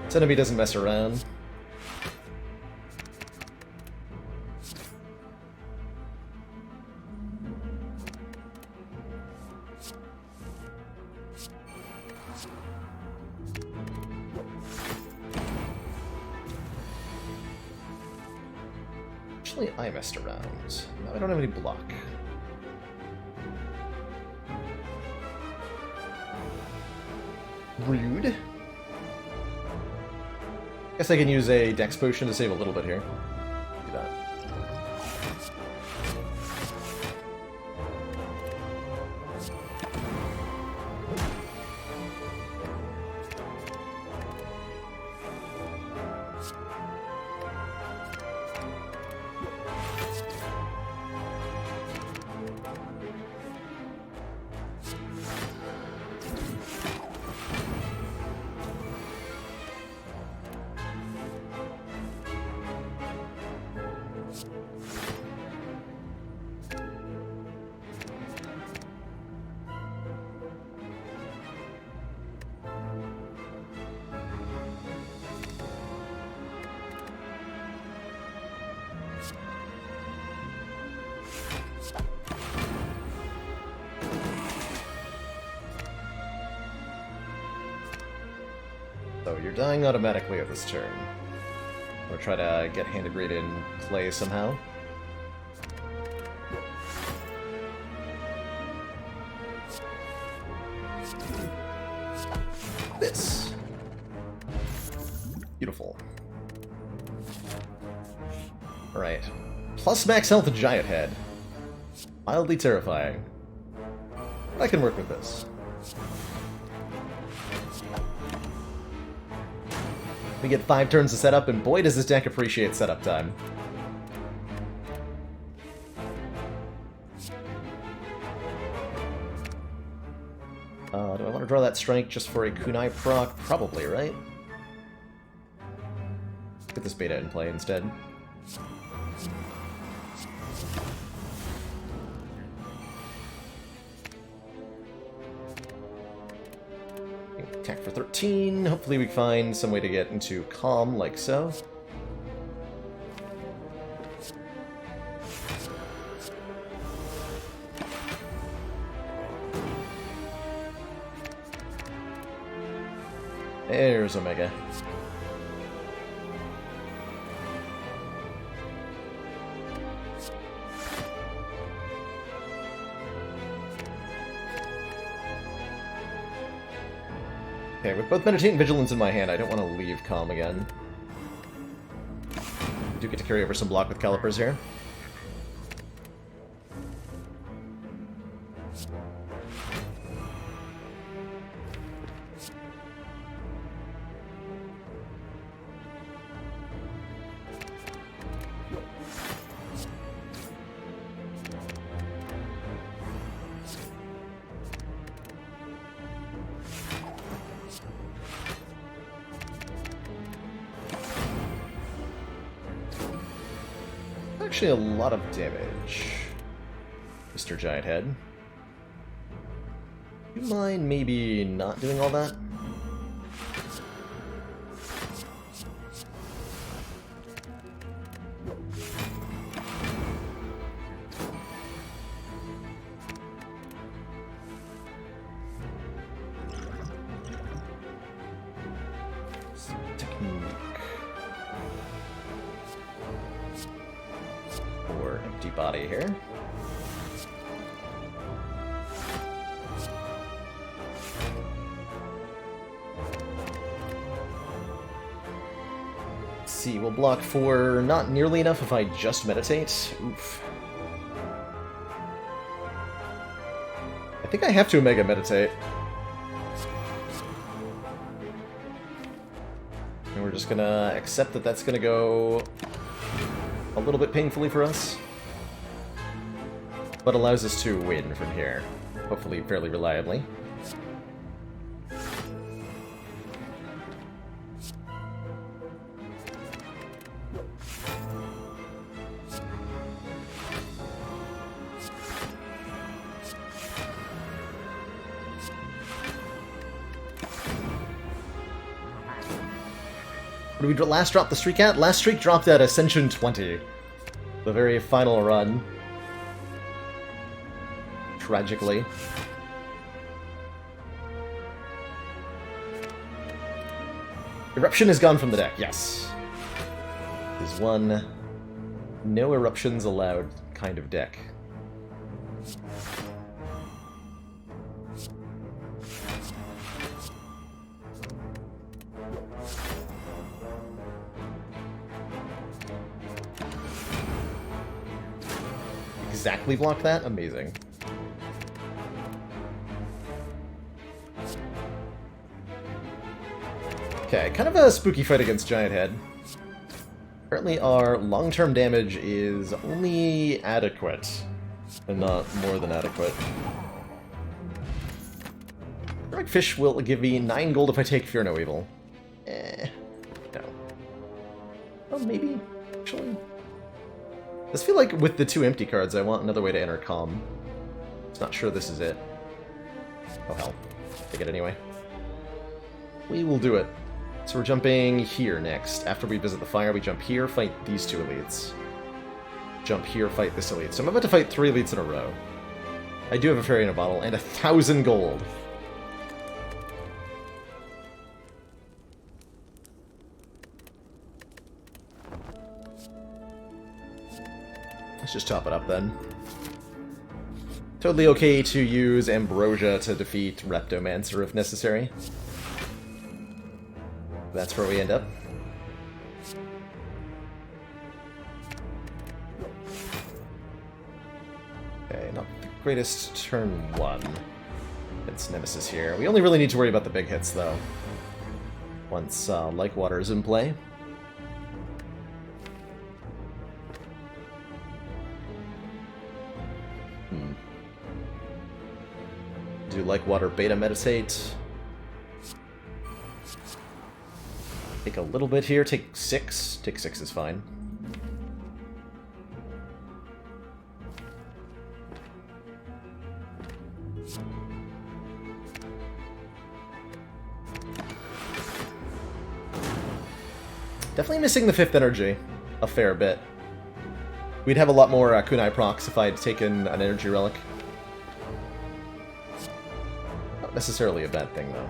This enemy doesn't mess around. Actually, I messed around. Now I don't have any block. Rude. Guess I can use a dex potion to save a little bit here. Do that. So you're dying automatically at this turn. I'm gonna try to get Handed Raid in play somehow. This. Beautiful. Alright. Plus max health Giant Head. Mildly terrifying. But I can work with this. We get 5 turns to set up, and boy does this deck appreciate setup time. Do I want to draw that strike just for a kunai proc? Probably, right? Let's get this beta in play instead. Attack for 13. Hopefully we can find some way to get into calm, like so. There's Omega. Okay, with both Meditate and Vigilance in my hand, I don't want to leave Calm again. We do get to carry over some block with Calipers here. actually a lot of damage, Mr. Giant Head. Do you mind maybe not doing all that? Body here. Let's see, we'll block for not nearly enough if I just meditate. Oof. I think I have to Omega Meditate. And we're just gonna accept that that's gonna go a little bit painfully for us, but allows us to win from here, hopefully fairly reliably. What did we last drop the streak at? Last streak dropped at Ascension 20. The very final run. Tragically. Eruption is gone from the deck, yes. This is one no eruptions allowed kind of deck. Exactly block that? Amazing. Okay, kind of a spooky fight against Giant Head. Apparently our long-term damage is only adequate, and not more than adequate. Heroic Fish will give me 9 gold if I take Fear No Evil. No. Oh, maybe, actually. I just feel like with the 2 empty cards, I want another way to enter Calm. Just not sure this is it. Oh hell. Take it anyway. We will do it. So we're jumping here next. After we visit the fire, we jump here, fight these 2 elites. Jump here, fight this elite. So I'm about to fight 3 elites in a row. I do have a fairy in a bottle, and 1,000 gold. Let's just top it up then. Totally okay to use Ambrosia to defeat Reptomancer if necessary. That's where we end up. Okay, not the greatest turn 1 against Nemesis here. We only really need to worry about the big hits, though, once Like Water is in play. Do Like Water Beta Meditate. Take a little bit here, take 6. Take 6 is fine. Definitely missing the 5th energy a fair bit. We'd have a lot more kunai procs if I'd taken an energy relic. Not necessarily a bad thing, though.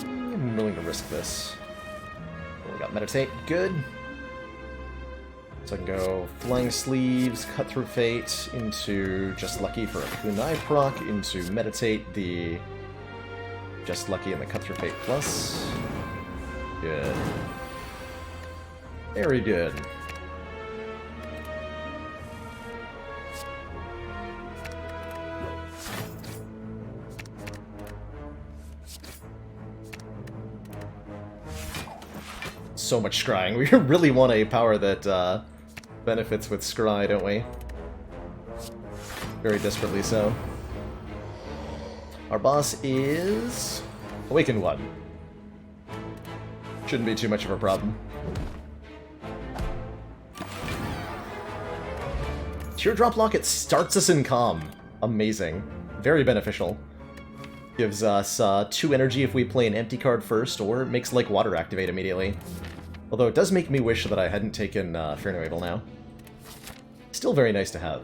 I'm willing to risk this. We got Meditate, good. So I can go Flying Sleeves, Cut Through Fate, into Just Lucky for a Kunai proc, into Meditate, the Just Lucky and the Cut Through Fate plus. Good. Very good. So much scrying. We really want a power that benefits with scry, don't we? Very desperately so. Our boss is Awakened One. Shouldn't be too much of a problem. Teardrop Locket starts us in calm. Amazing. Very beneficial. Gives us 2 energy if we play an empty card first, or makes Lake Water activate immediately. Although it does make me wish that I hadn't taken Fear No Evil now. Still very nice to have.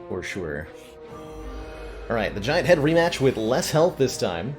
For sure. Alright, the Giant Head rematch with less health this time.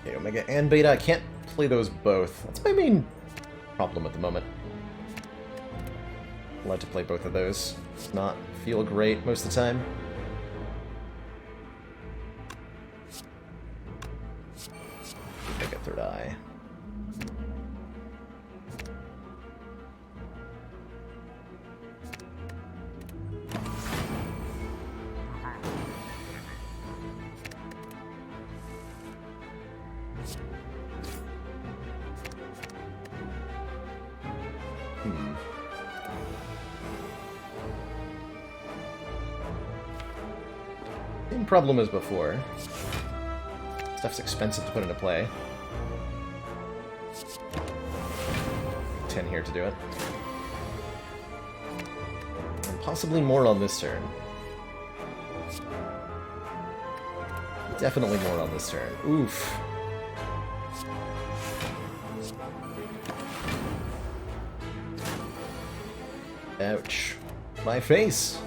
Okay, Omega and Beta, I can't play those both. That's my main problem at the moment. Allowed to play both of those. Does not feel great most of the time. Make a third eye. Same problem as before. Stuff's expensive to put into play. 10 here to do it. And possibly more on this turn. Definitely more on this turn. Oof. Ouch. My face!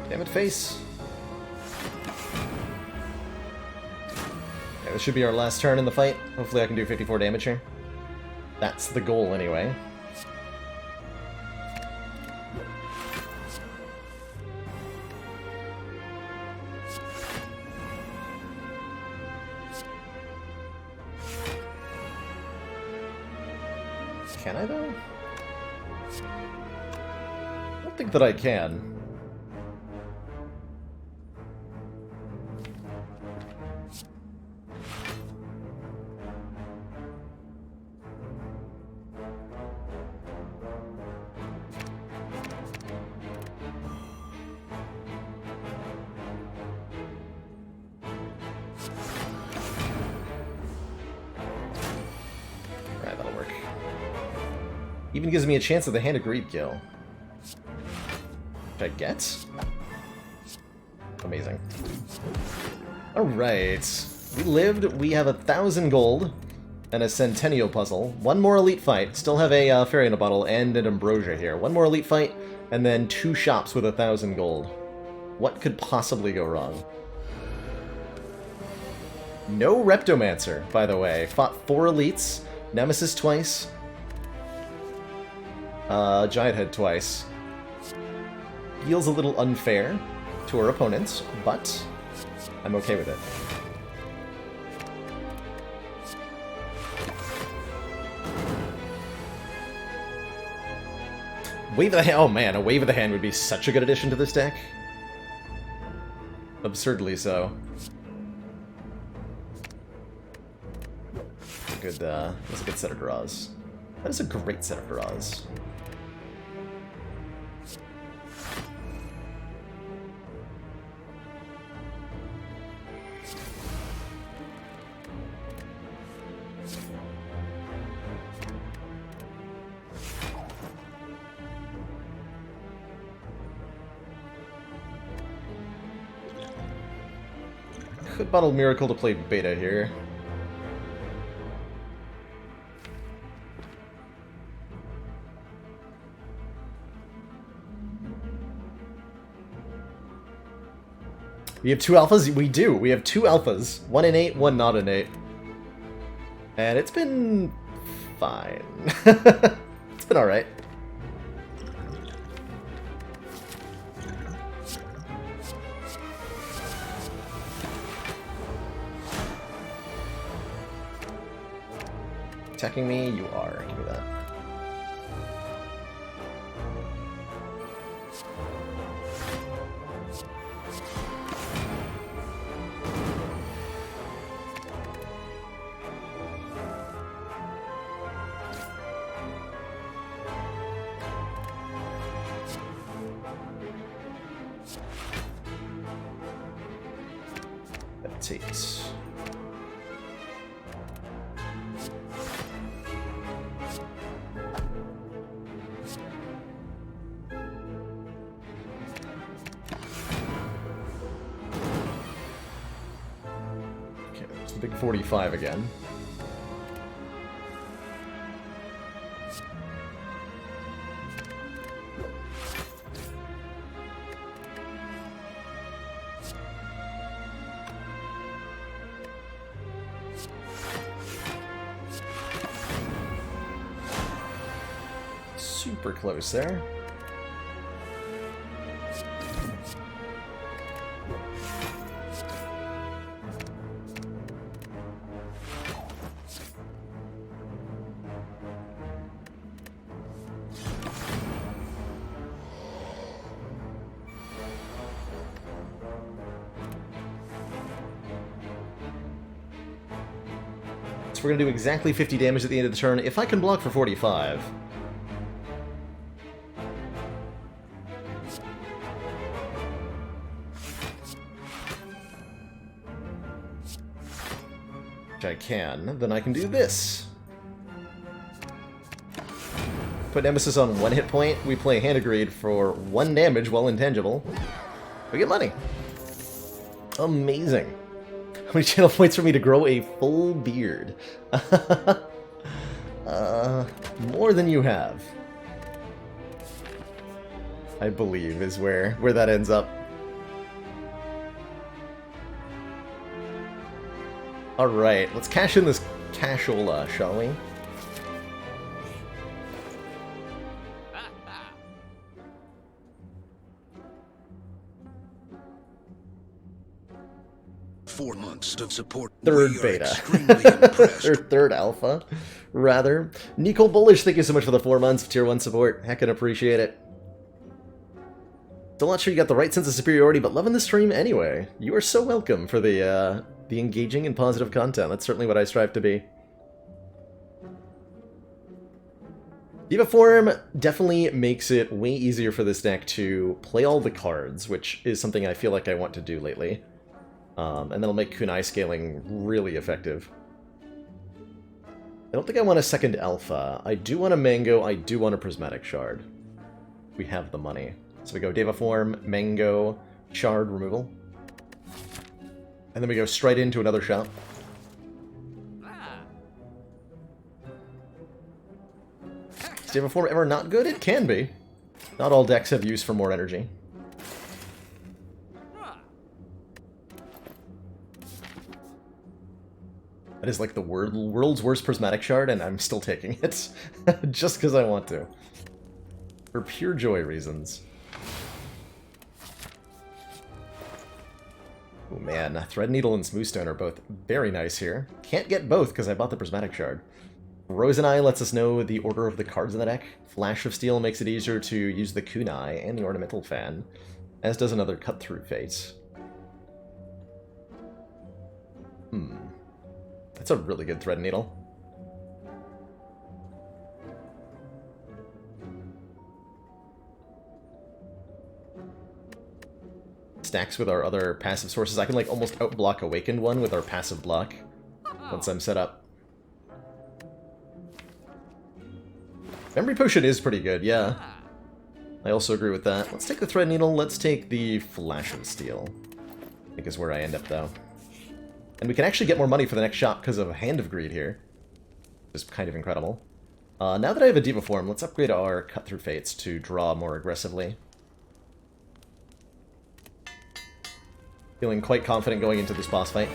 Damn it, face. Okay, this should be our last turn in the fight. Hopefully I can do 54 damage here. That's the goal, anyway. Can I, though? I don't think that I can. Even gives me a chance at the Hand of Greed kill. Which I get? Amazing. Alright. We lived, we have 1,000 gold, and a Centennial puzzle. One more Elite Fight. Still have a Fairy in a Bottle and an Ambrosia here. One more Elite Fight, and then 2 shops with 1,000 gold. What could possibly go wrong? No Reptomancer, by the way. Fought 4 Elites, Nemesis twice, Giant Head twice. Feels a little unfair to our opponents, but I'm okay with it. Wave of the Hand. Oh man, a Wave of the Hand would be such a good addition to this deck. Absurdly so. That's a good set of draws. That is a great set of draws. Could bottle Miracle to play beta here. We have two alphas? We do. We have two alphas. One innate, one not innate. And it's been fine. It's been alright. Attacking me? You are. Give me that. That takes. Big 45 again. Super close there. So we're going to do exactly 50 damage at the end of the turn, if I can block for 45. Which I can. Then I can do this. Put Nemesis on 1 hit point, we play Hand Agreed for 1 damage while intangible. We get money. Amazing. How many channel points for me to grow a full beard? More than you have. I believe is where that ends up. Alright, let's cash in this cashola, shall we? Of support. Third beta. Or third alpha, rather. Nico Bullish, thank you so much for the 4 months of tier 1 support. Heckin' appreciate it. Still not sure you got the right sense of superiority, but loving the stream anyway. You are so welcome for the engaging and positive content. That's certainly what I strive to be. Diva Form definitely makes it way easier for this deck to play all the cards, which is something I feel like I want to do lately. And that'll make kunai scaling really effective. I don't think I want a second alpha. I do want a mango, I do want a prismatic shard. We have the money. So we go Deva Form, mango, shard removal. And then we go straight into another shop. Is Deva Form ever not good? It can be. Not all decks have use for more energy. That is like the world's worst prismatic shard, and I'm still taking it. Just because I want to. For pure joy reasons. Oh man, Threadneedle and Smoothstone are both very nice here. Can't get both because I bought the Prismatic Shard. Rose and Eye lets us know the order of the cards in the deck. Flash of Steel makes it easier to use the Kunai and the Ornamental Fan, as does another Cut-Through Fate. That's a really good Threadneedle. Stacks with our other passive sources. I can like almost outblock Awakened One with our passive block once I'm set up. Memory Potion is pretty good, yeah. I also agree with that. Let's take the Threadneedle, let's take the Flash of Steel. I think is where I end up though. And we can actually get more money for the next shot because of Hand of Greed here. Which is kind of incredible. Now that I have a Diva form, let's upgrade our Cut-Through Fates to draw more aggressively. Feeling quite confident going into this boss fight.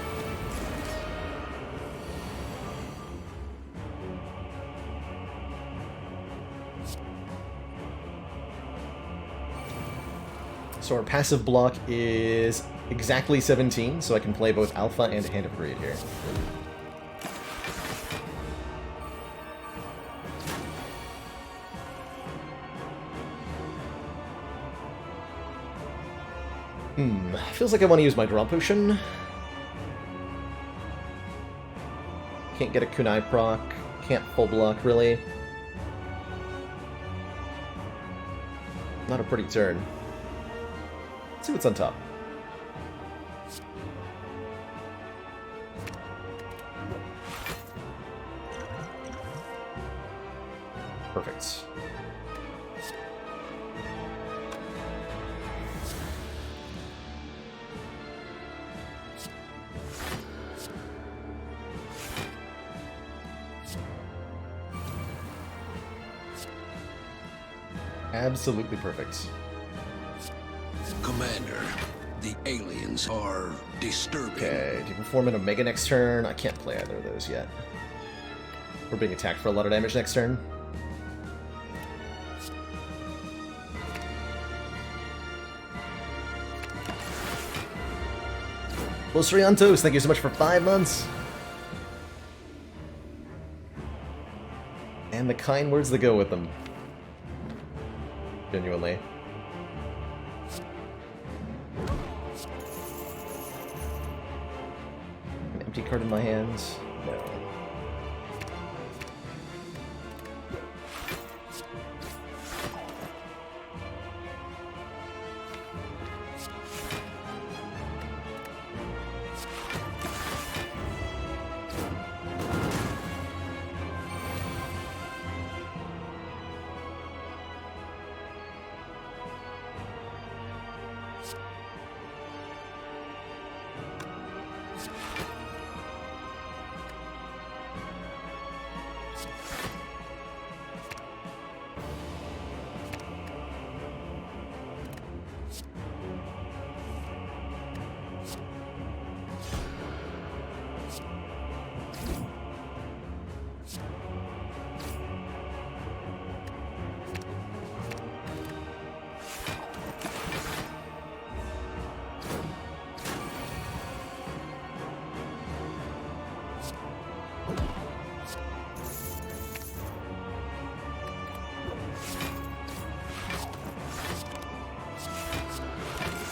So our passive block is exactly 17, so I can play both Alpha and Hand of Greed here. Feels like I want to use my Draw Potion. Can't get a Kunai proc. Can't full block, really. Not a pretty turn. Let's see what's on top. Perfect. Absolutely perfect. Commander, the aliens are disturbing. Okay, do you perform an Omega next turn? I can't play either of those yet. We're being attacked for a lot of damage next turn. Los Riantos, thank you so much for 5 months. And the kind words that go with them. Genuinely. An empty card in my hands? No.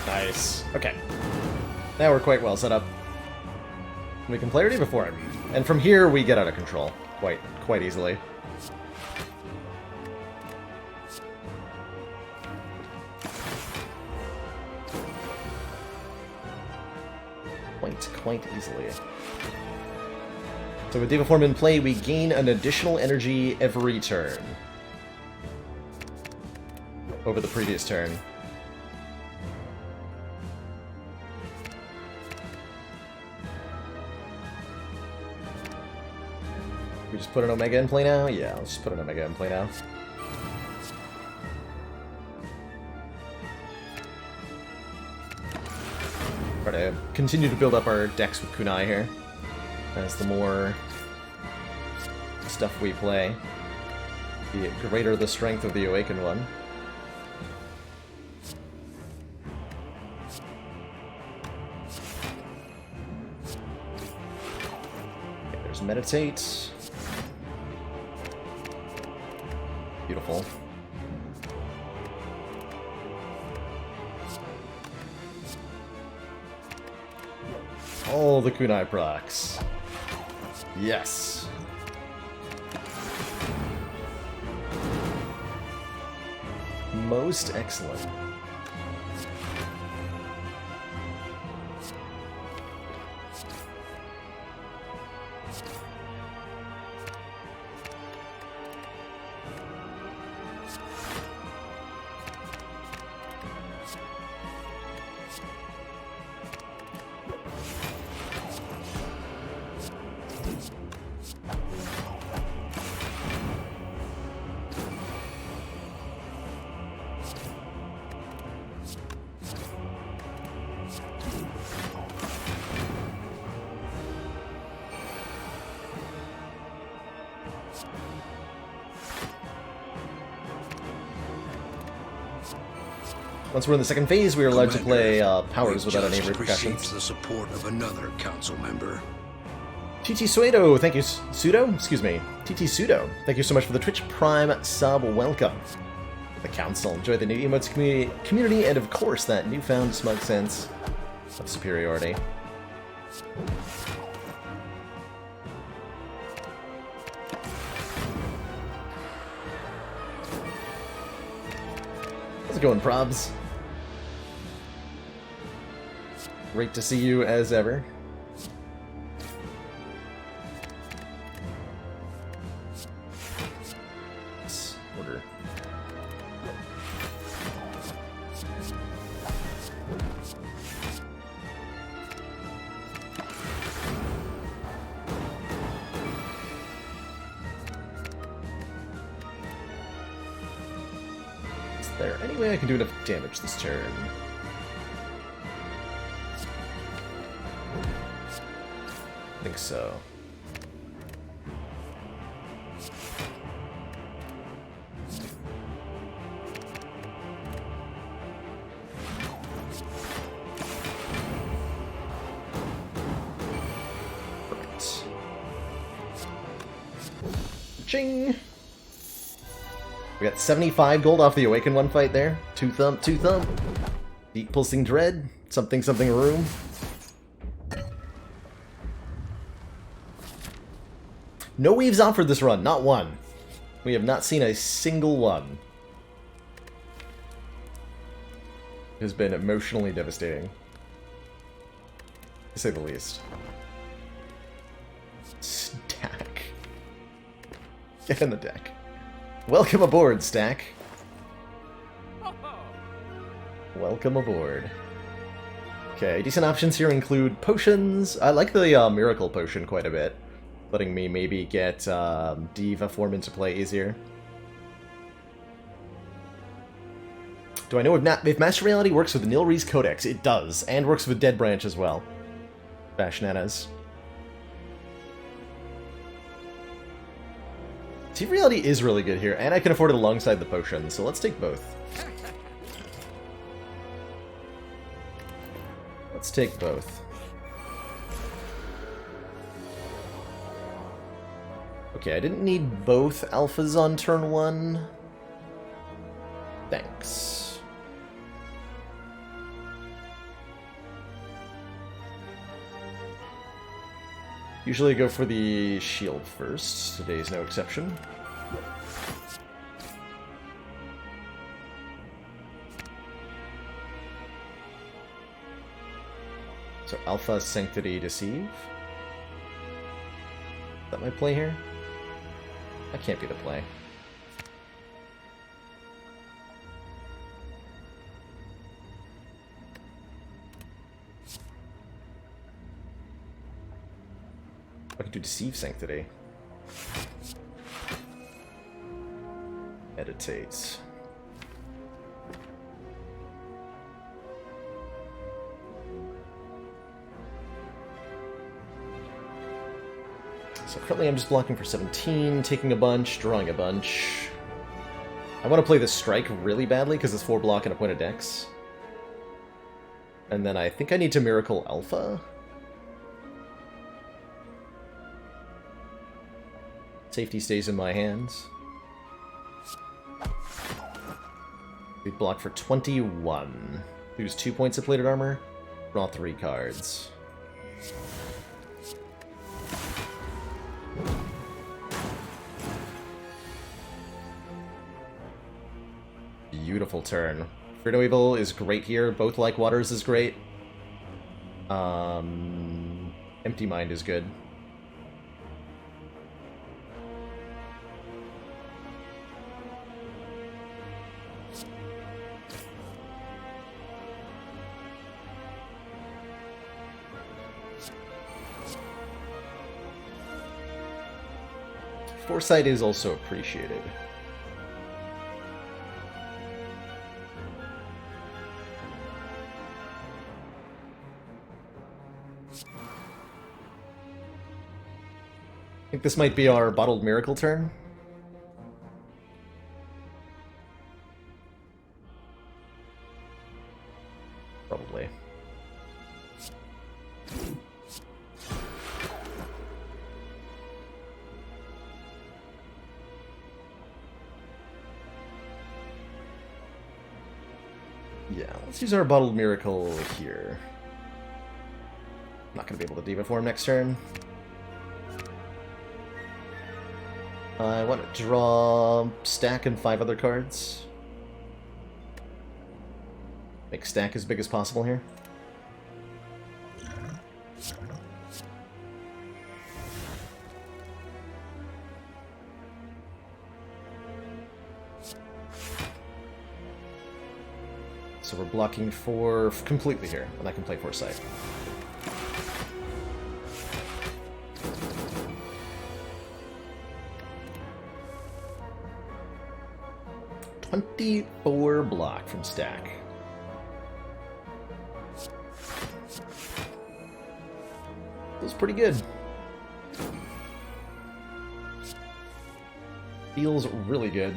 Nice. Okay. Now we're quite well set up. We can play ready before him. And from here, we get out of control. Quite easily. Quite easily. So with Diva Form in play, we gain an additional energy every turn. Over the previous turn. We just put an Omega in play now? Yeah, let's just put an Omega in play now. Try to continue to build up our decks with Kunai here. As the more stuff we play, the greater the strength of the Awakened One. meditate. Beautiful. All the kunai procs. Yes. Most excellent. Once we're in the second phase, we are allowed to play powers without any repercussions. The support of another council member. TT Suedo, thank you, Pseudo? Excuse me. TT Pseudo, thank you so much for the Twitch Prime sub. Welcome. The council. Enjoy the new emotes community, and of course, that newfound smug sense of superiority. How's it going, Probs? Great to see you as ever. Order. Is there any way I can do enough damage this turn? I think so. Perfect. Ching! We got 75 gold off the Awaken one fight there. Two thump, two thump. Deep Pulsing Dread. Something, something room. No weaves offered this run, not one. We have not seen a single one. It has been emotionally devastating, to say the least. Stack. Get in the deck. Welcome aboard, Stack. Welcome aboard. Okay, decent options here include potions. I like the Miracle Potion quite a bit. Letting me maybe get Diva form into play easier. Do I know if Master Reality works with Nilri's Codex? It does, and works with Dead Branch as well. Bashnanas. Team Reality is really good here, and I can afford it alongside the potion, so let's take both. Let's take both. Okay, I didn't need both alphas on turn 1. Thanks. Usually I go for the shield first. Today's no exception. So Alpha Sanctity Deceive. Is that my play here? That can't be the play. I can do Deceive Sanctity. Meditate. So currently I'm just blocking for 17, taking a bunch, drawing a bunch. I want to play this Strike really badly because it's 4 block and a point of dex. And then I think I need to Miracle Alpha. Safety stays in my hands. We block for 21. Lose 2 points of plated armor. Draw 3 cards. Beautiful turn. Fear No Evil is great here. Both Like Waters is great. Empty Mind is good. Foresight is also appreciated. I think this might be our Bottled Miracle turn. Probably. Yeah, let's use our Bottled Miracle here. Not going to be able to Diva Form next turn. I want to draw stack and 5 other cards. Make stack as big as possible here. So we're blocking for completely here, and I can play Foresight. .24 block from stack. Feels pretty good. Feels really good.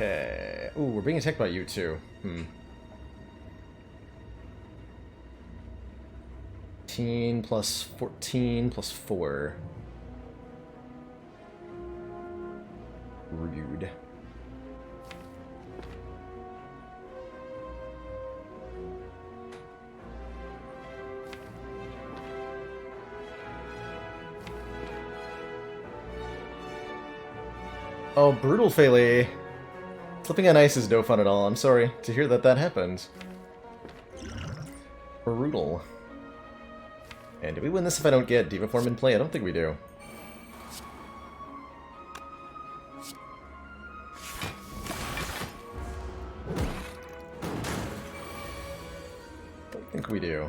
Okay. Ooh, we're being attacked by you too. 14 plus 14 plus 4. Rude. Oh, Brutal Fele. Slipping on ice is no fun at all. I'm sorry to hear that that happened. Brutal. And do we win this if I don't get Diva Form in play? I don't think we do. I don't think we do.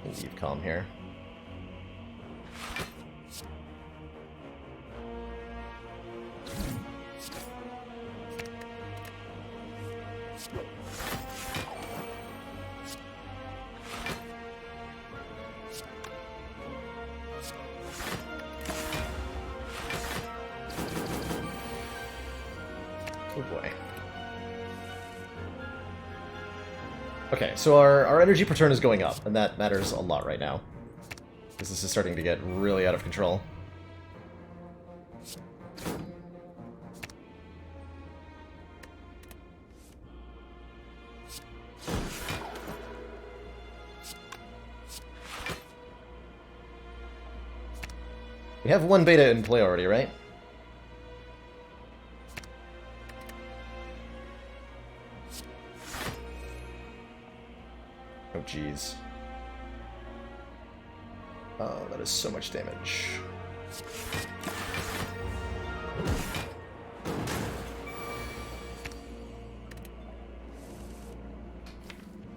Leave calm here. Oh boy. Okay, so our energy per turn is going up, and that matters a lot right now. Because this is starting to get really out of control. We have one beta in play already, right? Oh, jeez. Oh, that is so much damage.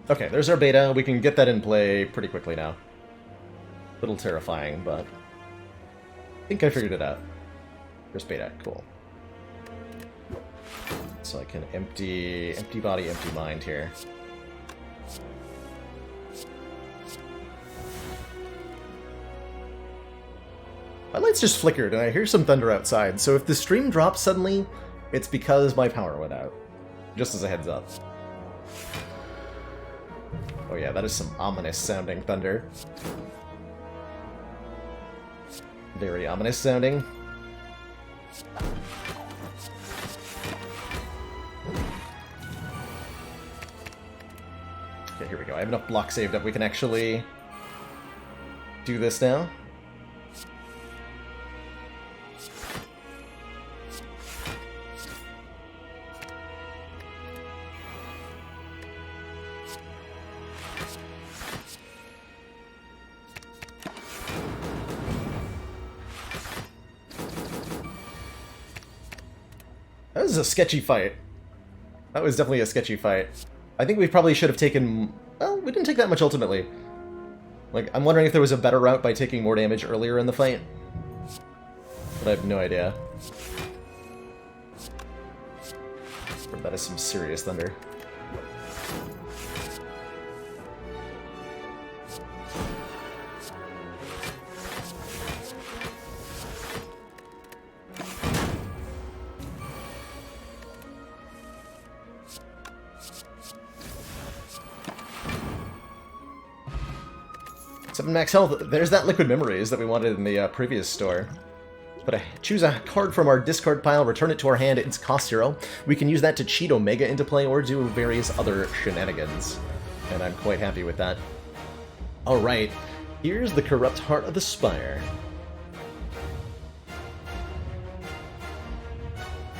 Okay, there's our beta. We can get that in play pretty quickly now. A little terrifying, but I think I figured it out. There's beta. Cool. So I can empty body, empty mind here. My lights just flickered, and I hear some thunder outside, so if the stream drops suddenly, it's because my power went out. Just as a heads up. Oh yeah, that is some ominous-sounding thunder. Very ominous sounding. Okay, here we go. I have enough blocks saved up. We can actually do this now. That was a sketchy fight. That was definitely a sketchy fight. I think we probably should have taken... Well, we didn't take that much ultimately. Like, I'm wondering if there was a better route by taking more damage earlier in the fight. But I have no idea. That is some serious thunder. Max health. There's that liquid memories that we wanted in the previous store. But choose a card from our discard pile, return it to our hand, it's cost 0. We can use that to cheat Omega into play or do various other shenanigans. And I'm quite happy with that. Alright, here's the Corrupt Heart of the Spire.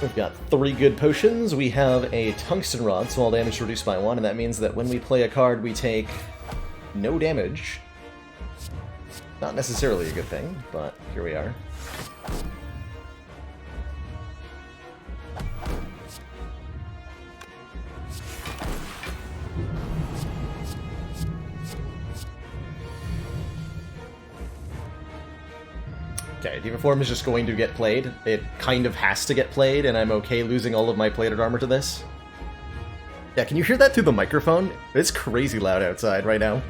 We've got 3 good potions. We have a Tungsten Rod, so all damage reduced by 1, and that means that when we play a card, we take no damage. Not necessarily a good thing, but here we are. Okay, Diva Form is just going to get played. It kind of has to get played, and I'm okay losing all of my plated armor to this. Yeah, can you hear that through the microphone? It's crazy loud outside right now.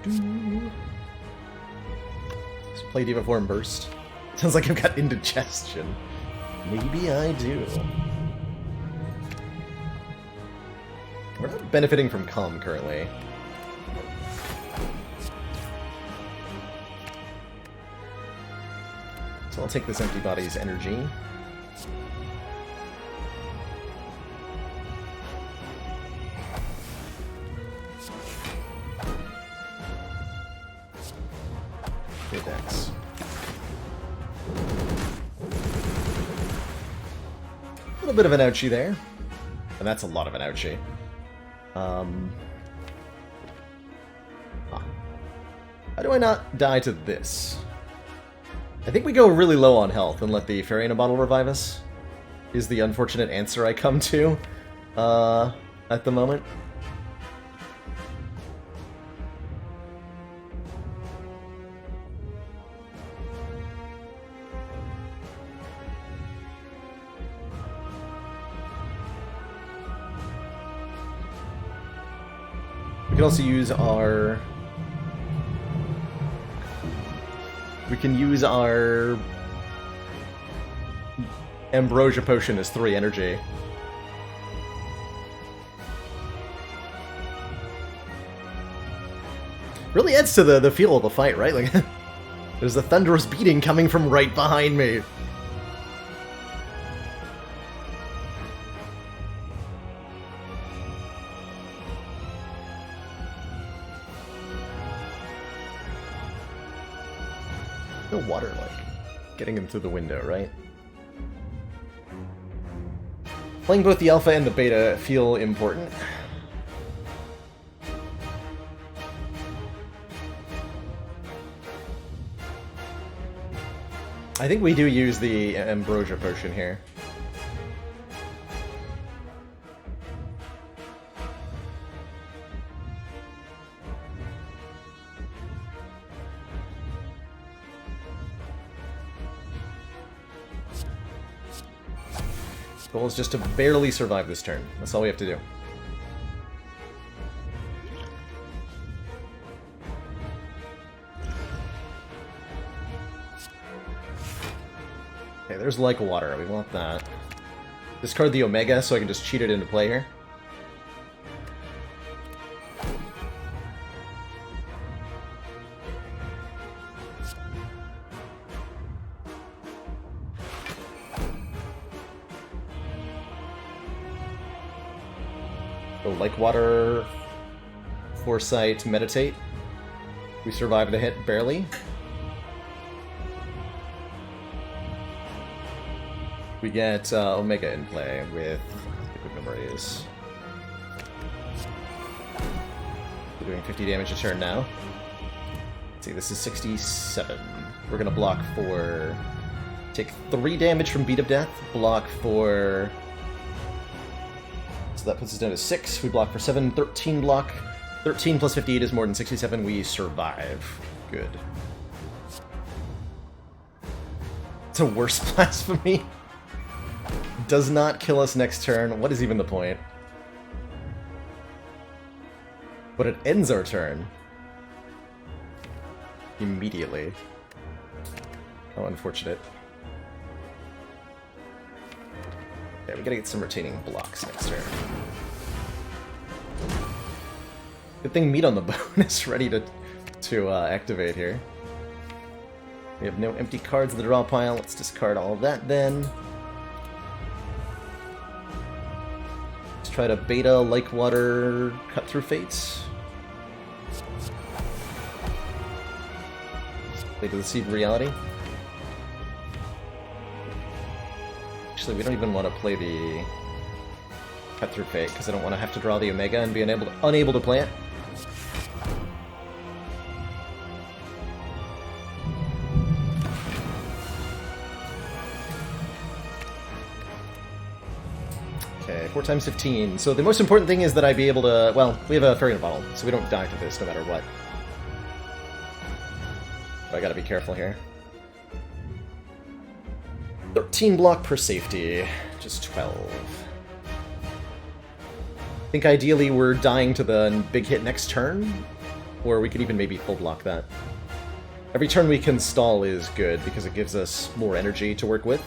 Let's play Diva Form Burst. Sounds like I've got indigestion. Maybe I do. We're not benefiting from Calm currently. So I'll take this Empty Body's energy. Dex. A little bit of an ouchie there. And that's a lot of an ouchie. How do I not die to this? I think we go really low on health and let the Fairy in a Bottle revive us. Is the unfortunate answer I come to at the moment. We can also use our... We can use our... Ambrosia Potion as 3 energy. Really adds to the feel of the fight, right? Like, there's a thunderous beating coming from right behind me. No water, like, getting him through the window, right? Playing both the alpha and the beta feel important. I think we do use the Ambrosia Potion here. Goal is just to barely survive this turn. That's all we have to do. Okay, there's like water. We want that. Discard the Omega so I can just cheat it into play here. Go like water, Foresight, Meditate. We survive the hit barely. We get Omega in play with Liquid Memories. We're doing 50 damage a turn now. Let's see, this is 67. We're gonna block for... Take 3 damage from Beat of Death, block for... So that puts us down to 6. We block for 7, 13 block. 13 plus 58 is more than 67. We survive. Good. It's a worse blasphemy. Does not kill us next turn. What is even the point? But it ends our turn. Immediately. How unfortunate. Yeah, we gotta get some retaining blocks next turn. Good thing Meat on the Bone is ready to activate here. We have no empty cards in the draw pile. Let's discard all of that then. Let's try to beta like water cut through fates. Play to the seed of reality. Actually, we don't even want to play the cut through fate because I don't want to have to draw the Omega and be unable to play it. Okay, 4 times 15. So the most important thing is that I be able to... Well, we have a Fairy in a Bottle, so we don't die to this no matter what. But I gotta be careful here. 13 block per safety. Just 12. I think ideally we're dying to the big hit next turn, or we could even maybe full block that. Every turn we can stall is good because it gives us more energy to work with.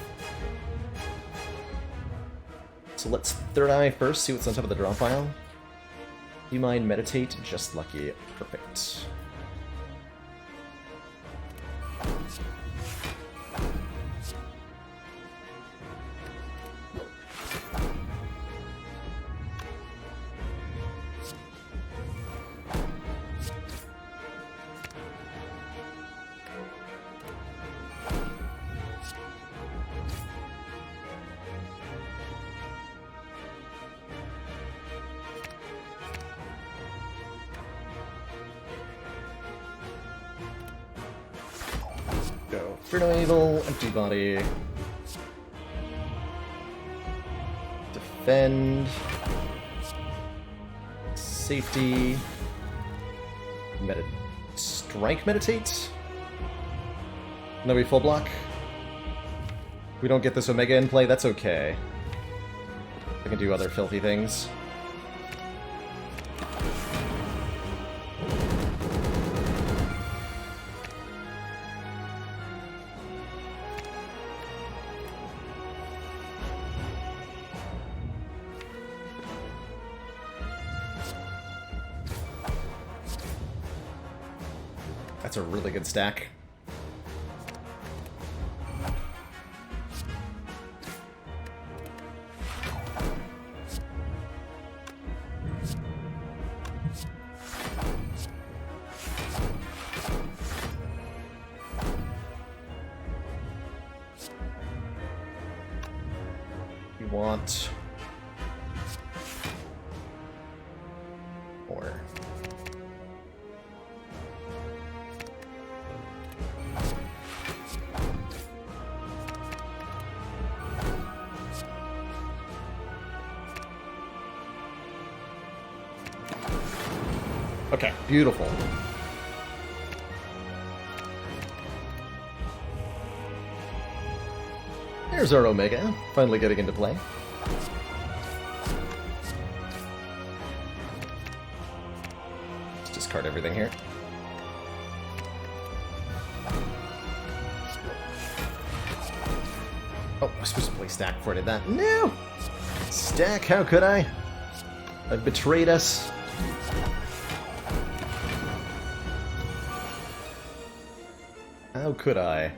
So let's third eye first, see what's on top of the draw pile. Do you mind Meditate? Just lucky. Perfect. Inferno Evil, Empty Body. Defend. Safety. Strike Meditate? No, we full block. We don't get this Omega in play, that's okay. I can do other filthy things. That's a really good stack. We want more. Okay, beautiful. There's our Omega, finally getting into play. Let's discard everything here. Oh, I was supposed to play Stack before I did that. No! Stack, how could I? I've betrayed us. How could I?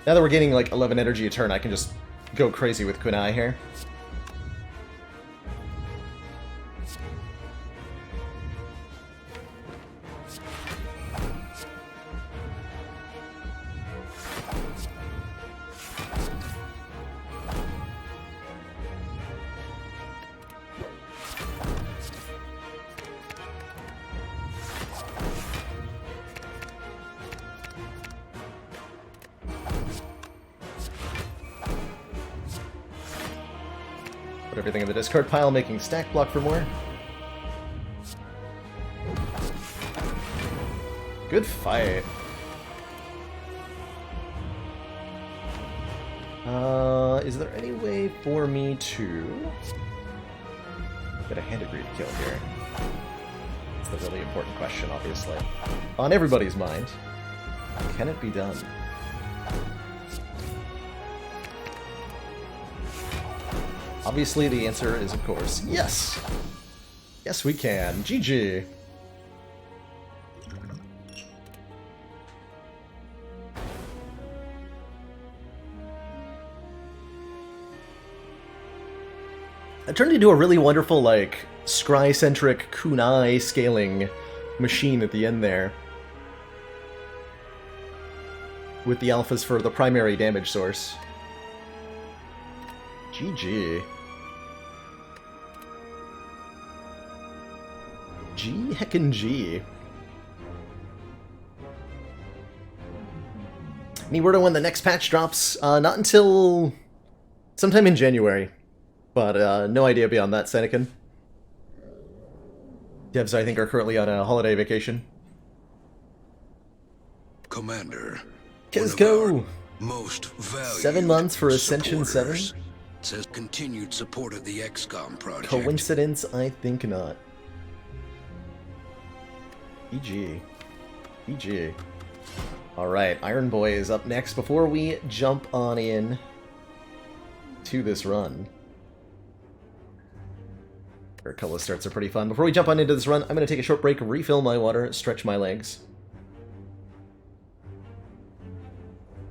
Now that we're gaining like 11 energy a turn, I can just go crazy with Kunai here. Put everything in the discard pile, making stack block for more. Good fight. Is there any way for me to get a hand degree to kill here? That's the really important question, obviously. On everybody's mind. Can it be done? Obviously, the answer is, of course, yes! Yes, we can. GG! It turned into a really wonderful, like, scry-centric kunai scaling machine at the end there. With the alphas for the primary damage source. GG. G heckin' G. Any word on when the next patch drops? Not until sometime in January. But no idea beyond that, Senecan. Devs, I think, are currently on a holiday vacation. Commander. Kizco! Most valued 7 months for Ascension 7? Says continued support of the XCOM project. Coincidence? I think not. EG. EG. Alright, Iron Boy is up next. Before we jump on in to this run, a couple of starts are pretty fun. Before we jump on into this run, I'm going to take a short break, refill my water, stretch my legs.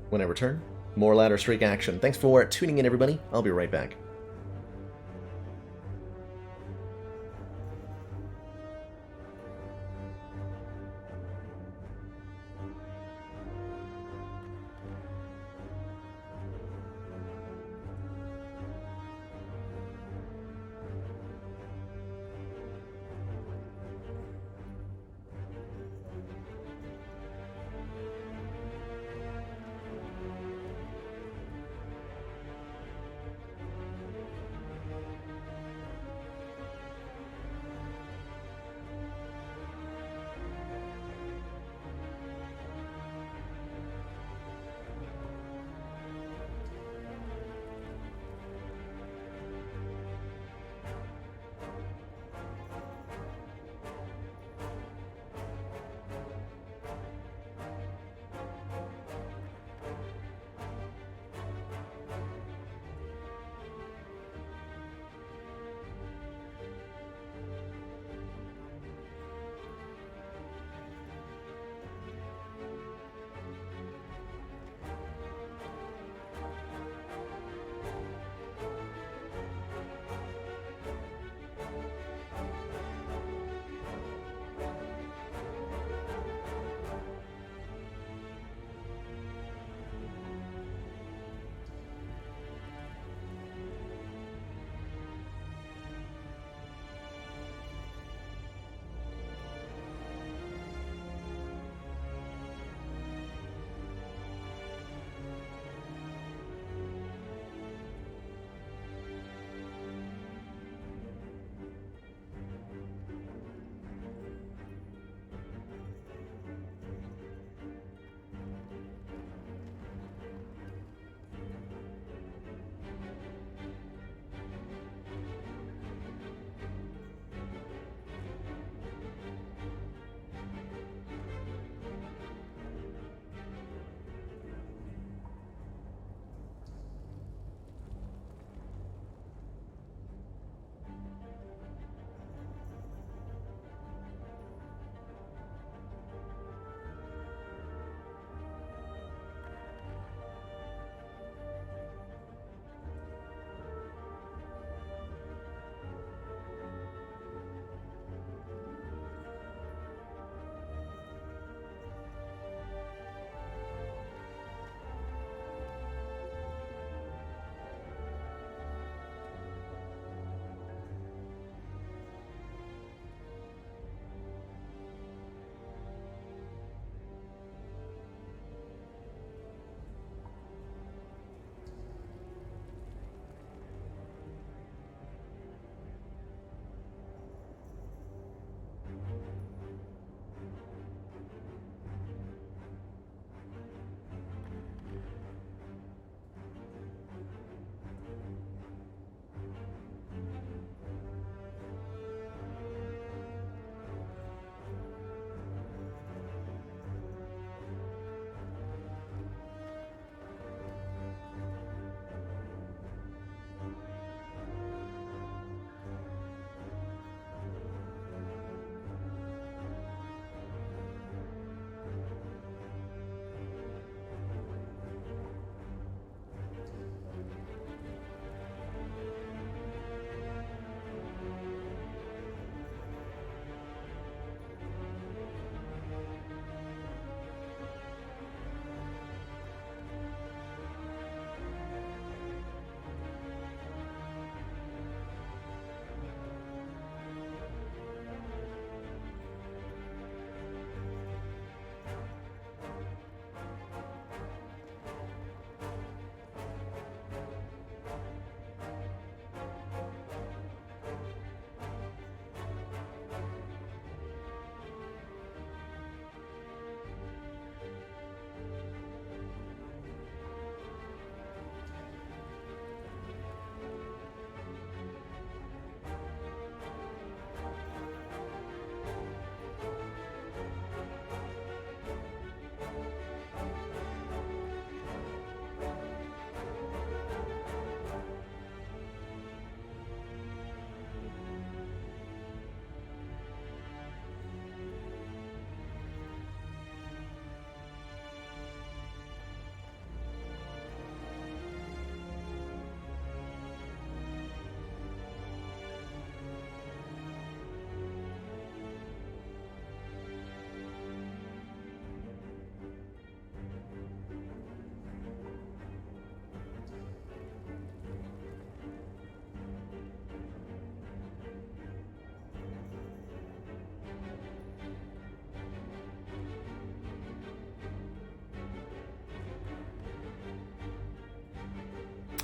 When I return, more ladder streak action. Thanks for tuning in, everybody. I'll be right back.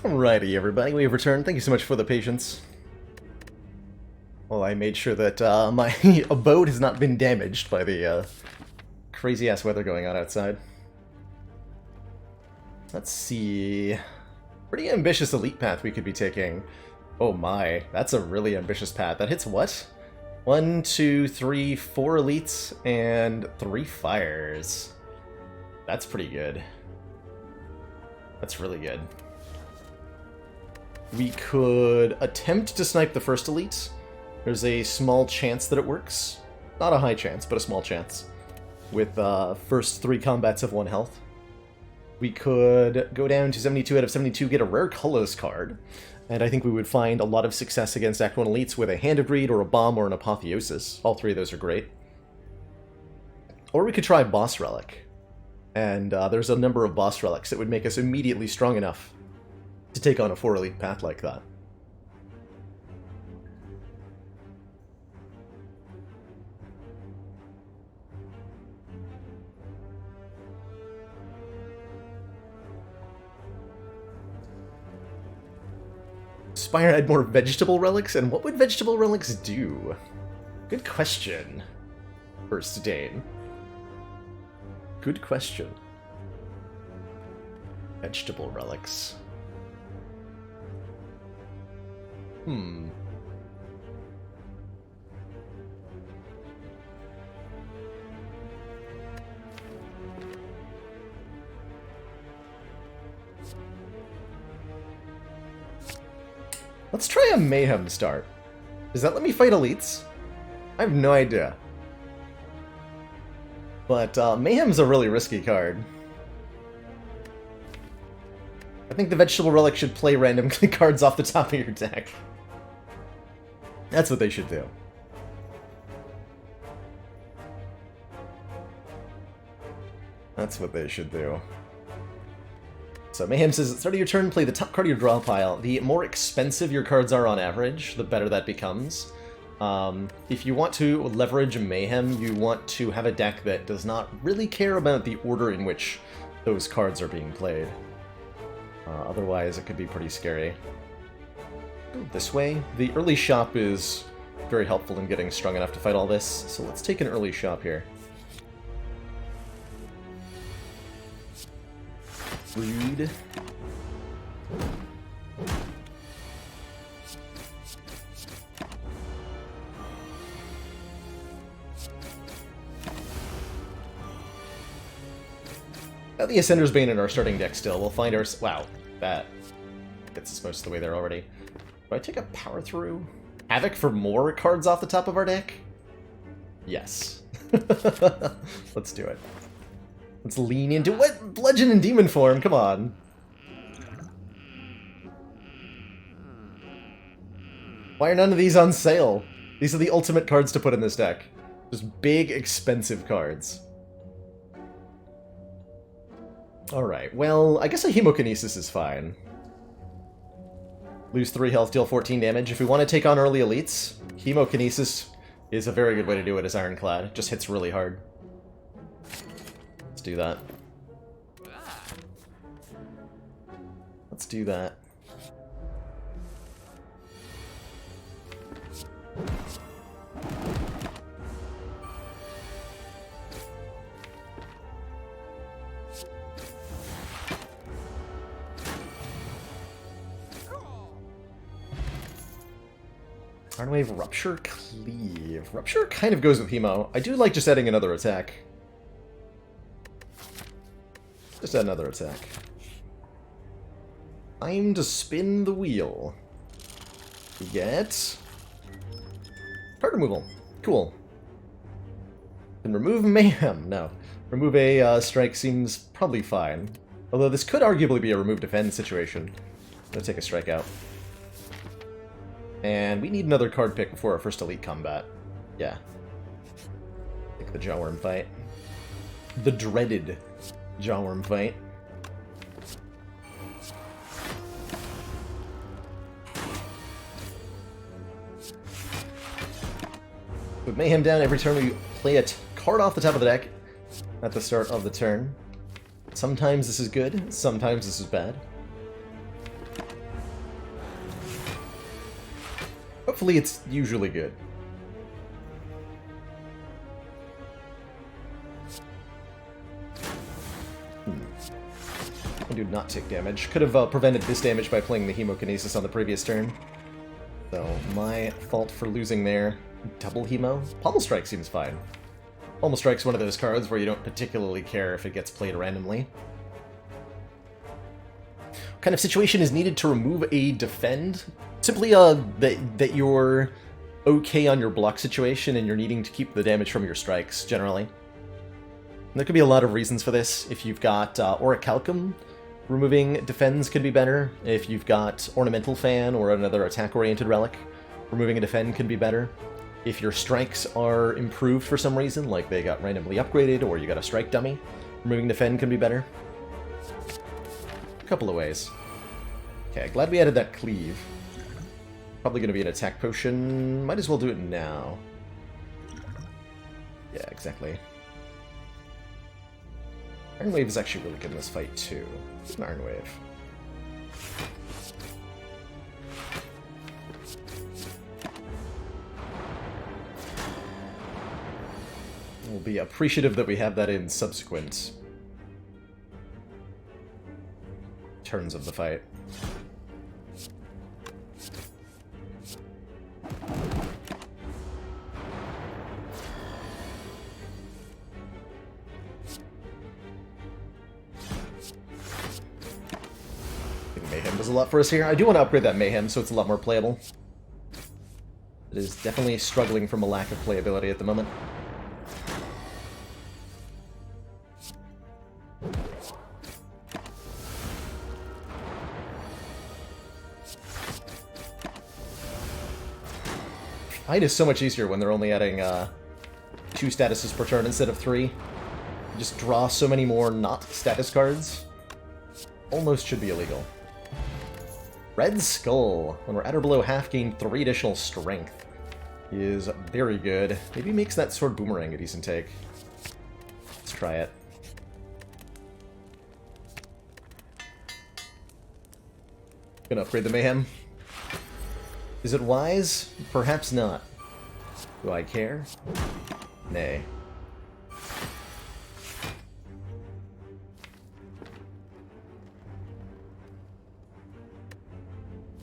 Alrighty, everybody, we have returned. Thank you so much for the patience. Well, I made sure that my abode has not been damaged by the crazy-ass weather going on outside. Let's see... Pretty ambitious elite path we could be taking. Oh my, that's a really ambitious path. That hits what? 1, 2, 3, 4 elites and 3 fires. That's pretty good. That's really good. We could attempt to snipe the first elite. There's a small chance that it works. Not a high chance, but a small chance. With first 3 combats of 1 health. We could go down to 72 out of 72, get a rare colors card. And I think we would find a lot of success against Act 1 elites with a Hand of Greed or a Bomb or an Apotheosis. All 3 of those are great. Or we could try Boss Relic. And there's a number of Boss Relics that would make us immediately strong enough to take on a 4 elite path like that. Spire had more vegetable relics, and what would vegetable relics do? Good question, First Dane. Good question. Vegetable relics. Let's try a Mayhem start. Does that let me fight elites? I have no idea. But Mayhem's a really risky card. I think the Vegetable Relic should play random cards off the top of your deck. That's what they should do. That's what they should do. So Mayhem says, at the start of your turn, play the top card of your draw pile. The more expensive your cards are on average, the better that becomes. If you want to leverage Mayhem, you want to have a deck that does not really care about the order in which those cards are being played. Otherwise, it could be pretty scary. Go this way. The early shop is very helpful in getting strong enough to fight all this, so let's take an early shop here. Rude. Got the Ascender's Bane in our starting deck still. We'll find our... Wow, that gets us most of the way there already. Do I take a Power Through? Havoc for more cards off the top of our deck? Yes. Let's do it. Let's lean into what? Bludgeon and Demon form, come on. Why are none of these on sale? These are the ultimate cards to put in this deck. Just big, expensive cards. Alright, well, I guess a Hemokinesis is fine. Lose 3 health, deal 14 damage. If we want to take on early elites, Hemokinesis is a very good way to do it as Ironclad. It just hits really hard. Let's do that. Let's do that. Ironwave, Rupture, Cleave. Rupture kind of goes with Hemo. I do like just adding another attack. Just add another attack. Time to spin the wheel. We get... card removal. Cool. And remove Mayhem. No. Remove a strike seems probably fine. Although this could arguably be a remove defend situation. I'm gonna take a strike out. And we need another card pick before our first elite combat. Yeah. Pick the Jawworm fight. The dreaded Jawworm fight. With Mayhem down, every turn we play a card off the top of the deck at the start of the turn. Sometimes this is good, sometimes this is bad. hopefully it's usually good. I do not take damage. Could have prevented this damage by playing the Hemokinesis on the previous turn. So, my fault for losing there. Double Hemo? Pommel Strike seems fine. Pommel Strike's one of those cards where you don't particularly care if it gets played randomly. What kind of situation is needed to remove a defend? Simply that you're okay on your block situation and you're needing to keep the damage from your strikes, generally. And there could be a lot of reasons for this. If you've got Orichalcum, removing defends could be better. If you've got Ornamental Fan or another attack-oriented relic, removing a defend can be better. If your strikes are improved for some reason, like they got randomly upgraded or you got a strike dummy, removing defend can be better. A couple of ways. Okay, glad we added that cleave. Probably going to be an attack potion. Might as well do it now. Yeah, exactly. Iron Wave is actually really good in this fight, too. It's an Iron Wave. We'll be appreciative that we have that in subsequent turns of the fight. Mayhem does a lot for us here. I do want to upgrade that Mayhem so it's a lot more playable. It is definitely struggling from a lack of playability at the moment. Fight is so much easier when they're only adding 2 statuses per turn instead of 3. You just draw so many more not status cards. Almost should be illegal. Red Skull. When we're at or below half, gain 3 additional strength. Is very good. Maybe makes that sword boomerang a decent take. Let's try it. Gonna upgrade the Mayhem. Is it wise? Perhaps not. Do I care? Nay.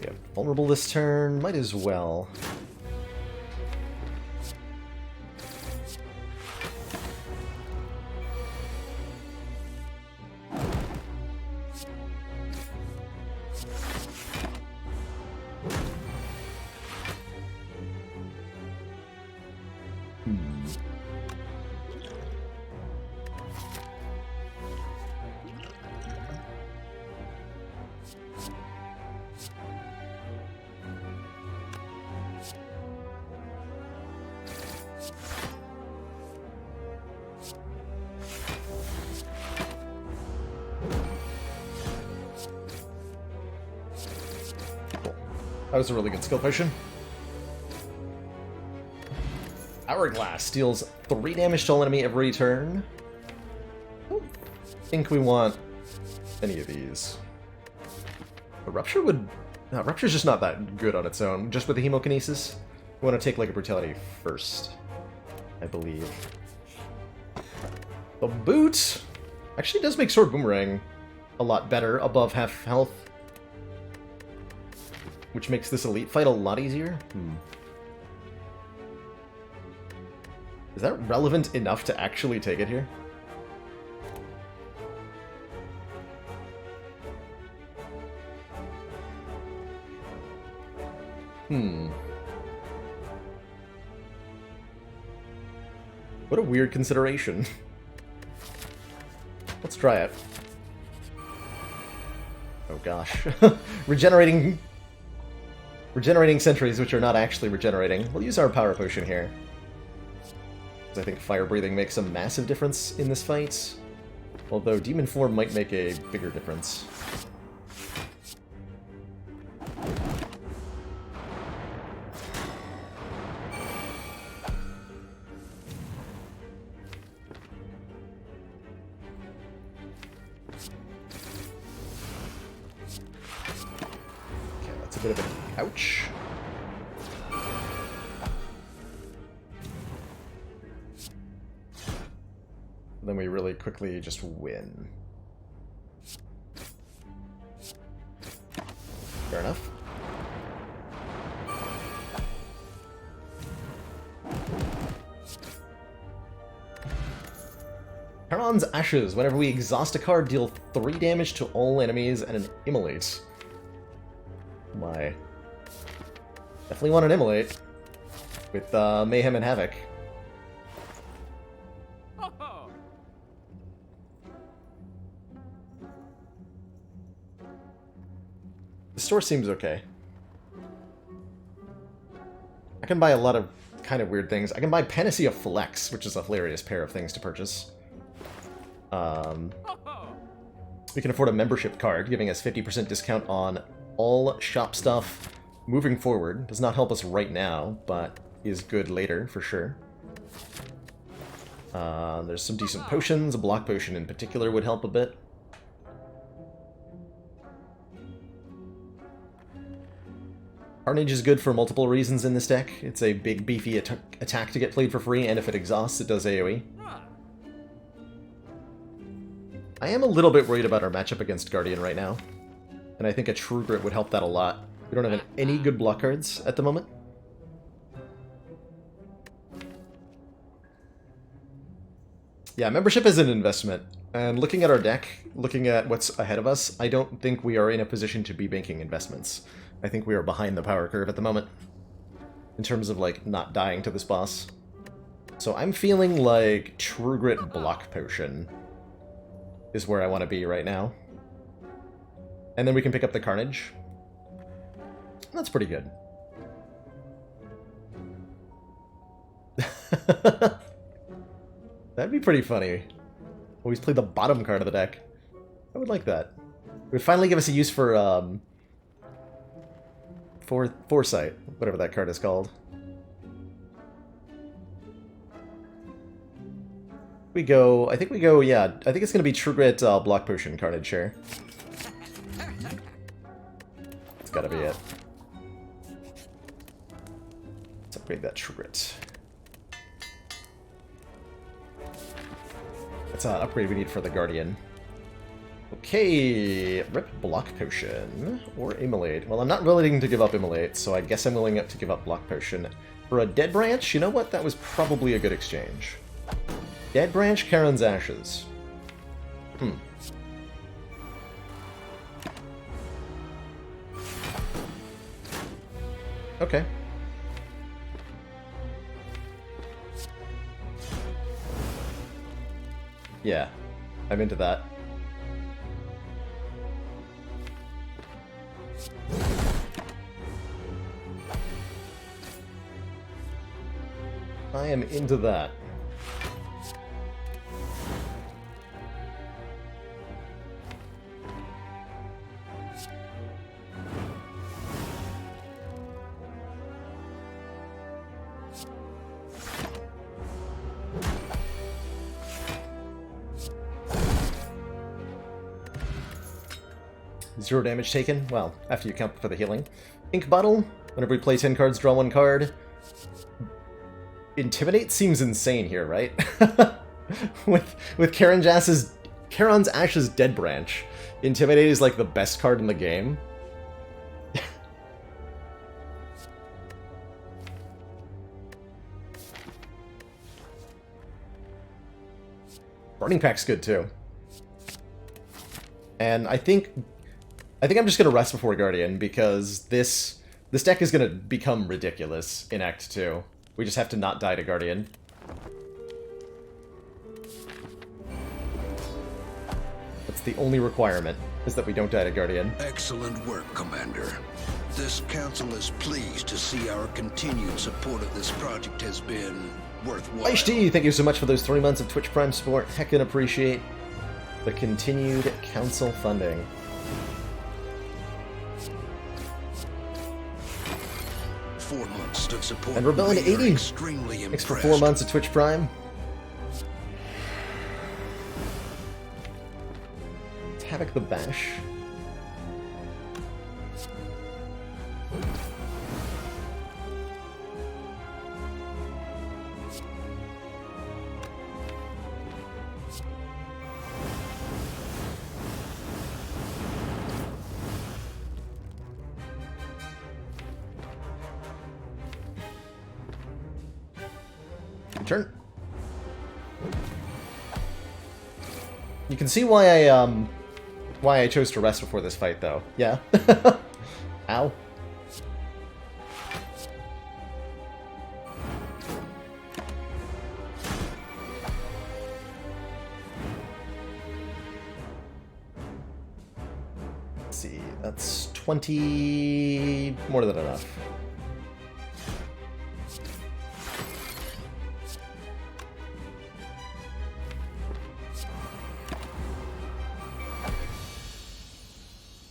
Yeah, vulnerable this turn. Might as well. That was a really good skill potion. Hourglass deals 3 damage to all enemy every turn. I don't think we want any of these. But Rupture would... No, Rupture's just not that good on its own. Just with the Hemokinesis, we want to take like a Brutality first, I believe. The boot actually does make Sword Boomerang a lot better, above half health. Which makes this elite fight a lot easier? Is that relevant enough to actually take it here? What a weird consideration. Let's try it. Oh gosh. Regenerating sentries which are not actually regenerating. We'll use our power potion here. Because I think fire breathing makes a massive difference in this fight. Although demon form might make a bigger difference. Okay, that's a bit of an ouch. then we really quickly just win. Fair enough. Charon's Ashes. Whenever we exhaust a card, deal 3 damage to all enemies and an immolate. My. Definitely want an immolate. With Mayhem and Havoc. The store seems okay. I can buy a lot of kind of weird things. I can buy Panacea Flex, which is a hilarious pair of things to purchase. We can afford a membership card, giving us 50% discount on all shop stuff moving forward. Does not help us right now, but is good later, for sure. There's some decent potions. A block potion in particular would help a bit. Carnage is good for multiple reasons in this deck. It's a big, beefy attack to get played for free, and if it exhausts, it does AoE. I am a little bit worried about our matchup against Guardian right now, and I think a True Grit would help that a lot. We don't have any good block cards at the moment. Yeah, membership is an investment, and looking at our deck, looking at what's ahead of us, I don't think we are in a position to be making investments. I think we are behind the power curve at the moment, in terms of, like, not dying to this boss. So I'm feeling like True Grit Block Potion is where I want to be right now. And then we can pick up the Carnage. That's pretty good. That'd be pretty funny. Always play the bottom card of the deck. I would like that. It would finally give us a use for, Foresight, whatever that card is called. We go, I think we go, yeah, I think it's going to be True Grit Block Potion Carnage here. It's gotta be it. Let's upgrade that True Grit. That's an upgrade we need for the Guardian. Okay, Rip Block Potion, or Immolate. Well, I'm not willing to give up Immolate, so I guess I'm willing to give up Block Potion. For a Dead Branch, you know what? That was probably a good exchange. Dead Branch, Charon's Ashes. Okay. Yeah, I'm into that. I am into that. Zero damage taken? Well, after you count for the healing. Ink Bottle. Whenever we play 10 cards, draw 1 card. Intimidate seems insane here, right? with Charon's Ashes Dead Branch. Intimidate is like the best card in the game. Burning Pack's good too. And I think I'm just gonna rest before Guardian, because this deck is gonna become ridiculous in Act 2. We just have to not die to Guardian. That's the only requirement, is that we don't die to Guardian. Excellent work, Commander. This council is pleased to see our continued support of this project has been worthwhile. HD, thank you so much for those 3 months of Twitch Prime support. Heckin' appreciate the continued council funding. Support. And Rebellion 80, thanks for 4 months of Twitch Prime. Havoc the Bash. Turn. You can see why I chose to rest before this fight, though. Yeah. Ow. Let's see, that's 20... more than enough.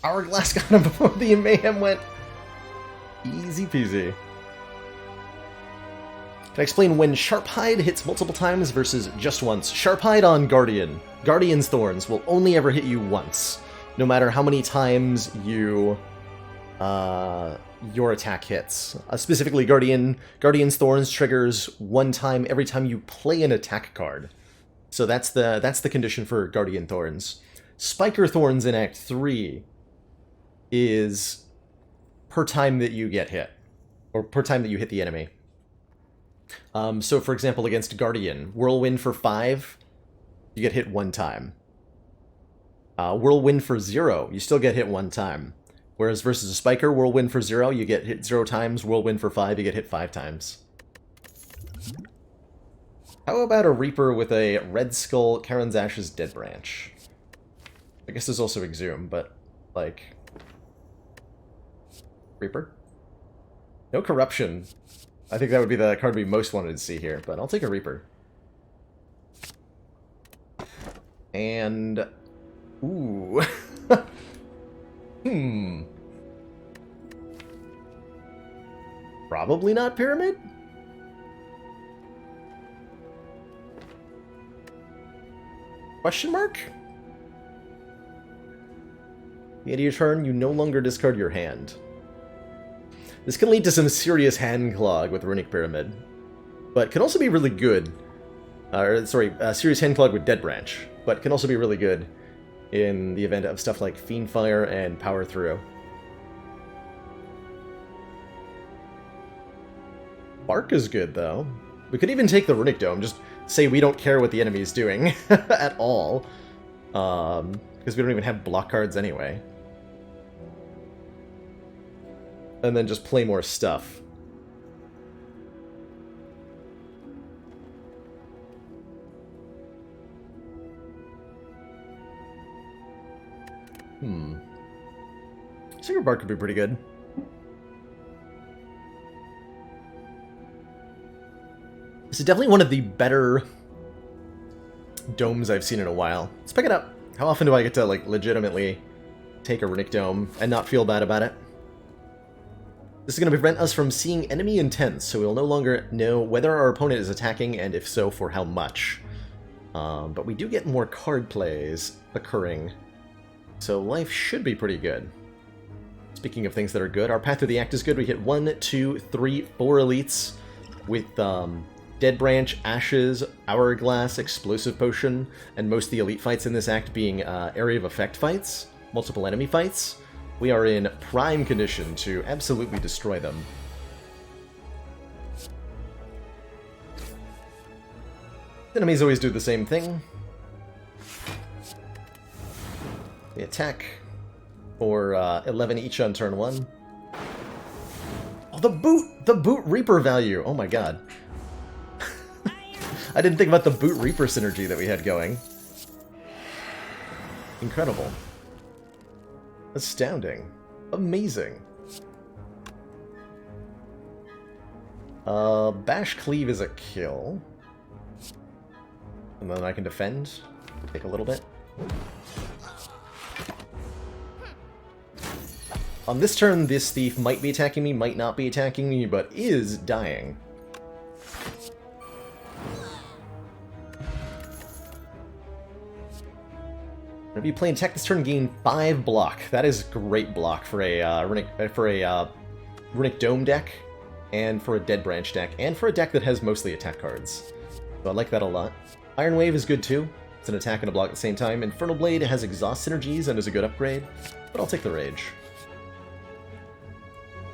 Hourglass got him before the mayhem went. Easy peasy. Can I explain when Sharphide hits multiple times versus just once? Sharphide on Guardian. Guardian's Thorns will only ever hit you once, no matter how many times your attack hits. Specifically, Guardian's Thorns triggers one time every time you play an attack card. So that's the condition for Guardian Thorns. Spiker Thorns in Act 3 is per time that you get hit, or per time that you hit the enemy. So, for example, against Guardian, Whirlwind for 5, you get hit 1 time. Whirlwind for 0, you still get hit 1 time. Whereas versus a Spiker, Whirlwind for 0, you get hit 0 times. Whirlwind for 5, you get hit 5 times. How about a Reaper with a Red Skull, Karen's Ashes, Dead Branch? I guess there's also Exhume, but, like... Reaper? No Corruption. I think that would be the card we most wanted to see here, but I'll take a Reaper. And... ooh. Probably not Pyramid? Question mark? At the end of your turn, you no longer discard your hand. This can lead to some serious hand clog with Runic Pyramid, but can also be really good. Serious hand clog with Dead Branch, but can also be really good in the event of stuff like Fiendfire and Power Through. Bark is good, though. We could even take the Runic Dome, just say we don't care what the enemy is doing at all, because we don't even have block cards anyway. And then just play more stuff. Secret Bark could be pretty good. This is definitely one of the better domes I've seen in a while. Let's pick it up. How often do I get to, like, legitimately take a Runic Dome and not feel bad about it? This is going to prevent us from seeing enemy intents, so we'll no longer know whether our opponent is attacking, and if so, for how much. But we do get more card plays occurring, so life should be pretty good. Speaking of things that are good, our Path Through the Act is good. We hit 1, 2, 3, 4 elites with Dead Branch, Ashes, Hourglass, Explosive Potion, and most of the elite fights in this act being Area of Effect fights, multiple enemy fights. We are in prime condition to absolutely destroy them. Enemies always do the same thing. They attack for 11 each on turn 1. Oh, the boot Reaper value! Oh my god. I didn't think about the boot Reaper synergy that we had going. Incredible. Astounding. Amazing. Bash Cleave is a kill. And then I can defend. Take a little bit. On this turn, this thief might be attacking me, might not be attacking me, but is dying. If you play attack this turn, gain 5 block. That is great block for a Runic Dome deck, and for a Dead Branch deck, and for a deck that has mostly attack cards. So I like that a lot. Iron Wave is good too. It's an attack and a block at the same time. Infernal Blade has exhaust synergies and is a good upgrade, but I'll take the Rage.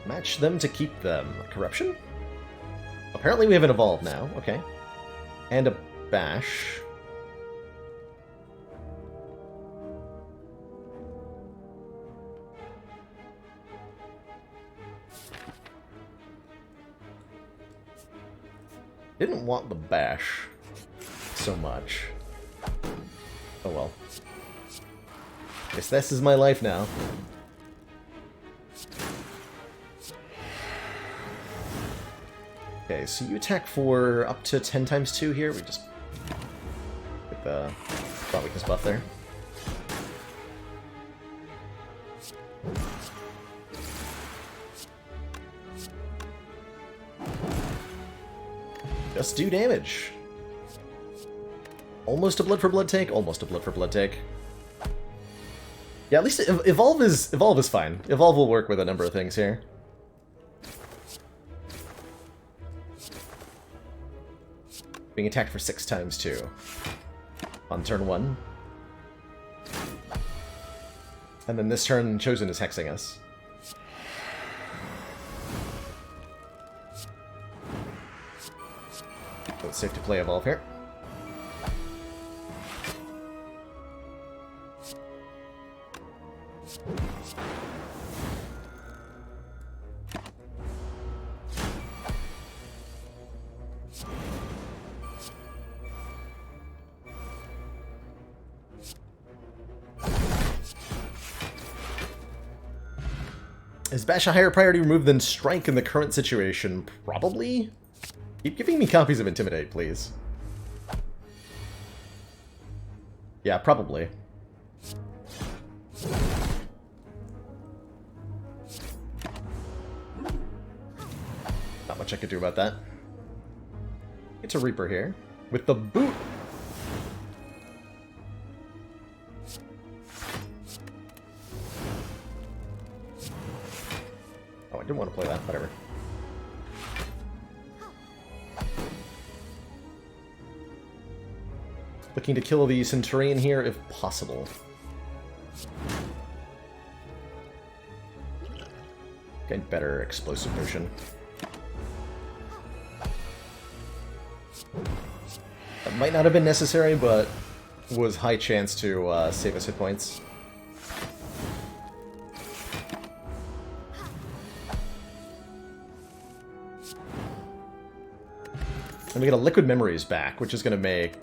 Match them to keep them. Corruption? Apparently we have an Evolve now. Okay. And a bash. Didn't want the bash so much. Oh well. Guess this is my life now. Okay, so you attack for up to 10 times 2 here. We just get the spot weakness buff there. Just do damage. Almost a blood for blood take, almost a blood for blood take. Yeah, at least evolve is fine. Evolve will work with a number of things here. Being attacked for 6 times too. On turn 1. And then this turn, Chosen is hexing us. So it's safe to play Evolve here. Is Bash a higher priority remove than Strike in the current situation? Probably? Keep giving me copies of Intimidate, please. Yeah, probably. Not much I could do about that. It's a Reaper here. With the boot! Oh, I didn't want to play that. Whatever. Looking to kill the Centurion here, if possible. Getting better explosive motion. That might not have been necessary, but was high chance to save us hit points. And we get a Liquid Memories back, which is going to make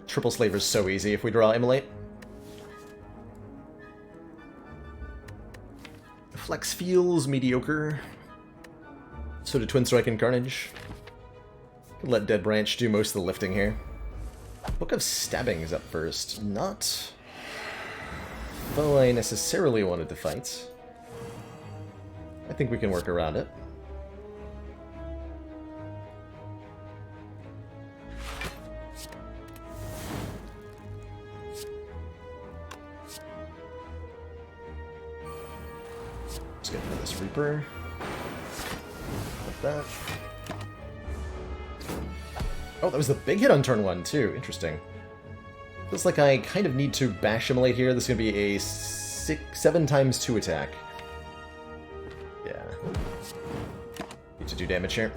Triple Slavers so easy if we draw Immolate. Flex feels mediocre. So do Twin Strike and Carnage. Could let Dead Branch do most of the lifting here. Book of Stabbing is up first. Not foe I necessarily wanted to fight. I think we can work around it. Let's get rid of this Reaper. Like that. Oh, that was the big hit on turn 1, too. Interesting. Looks like I kind of need to bash Immolate here. This is going to be a 7 times 2 attack. Yeah. Need to do damage here.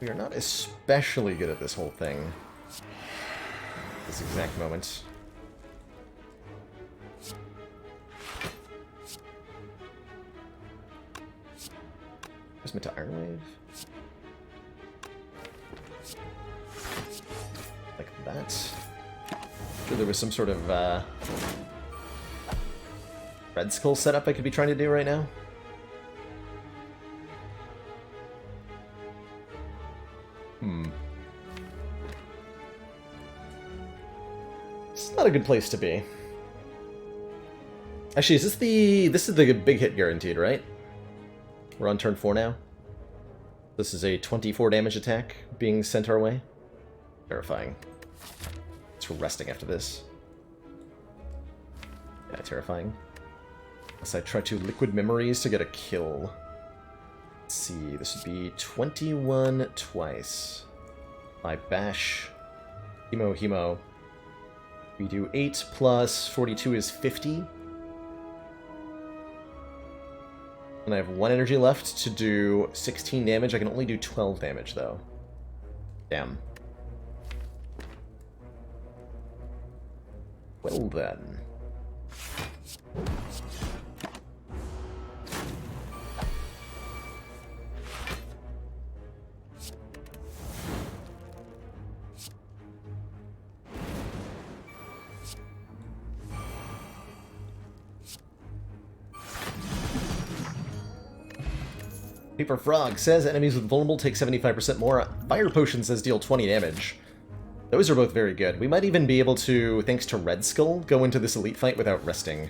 We are not especially good at this whole thing. This exact moment. Meant to Iron Wave. Like that. Sure, there was some sort of Red Skull setup I could be trying to do right now. It's not a good place to be. Actually, is this is the big hit guaranteed, right? We're on turn 4 now. This is a 24 damage attack being sent our way. Terrifying. It's resting after this. Yeah, terrifying. Unless I try to Liquid Memories to get a kill. Let's see, this would be 21 twice. I bash. Hemo. We do 8 plus 42 is 50. And I have 1 energy left to do 16 damage. I can only do 12 damage, though. Damn. Well, then. Paper Frog says enemies with vulnerable take 75% more. Fire Potion says deal 20 damage. Those are both very good. We might even be able to, thanks to Red Skull, go into this elite fight without resting.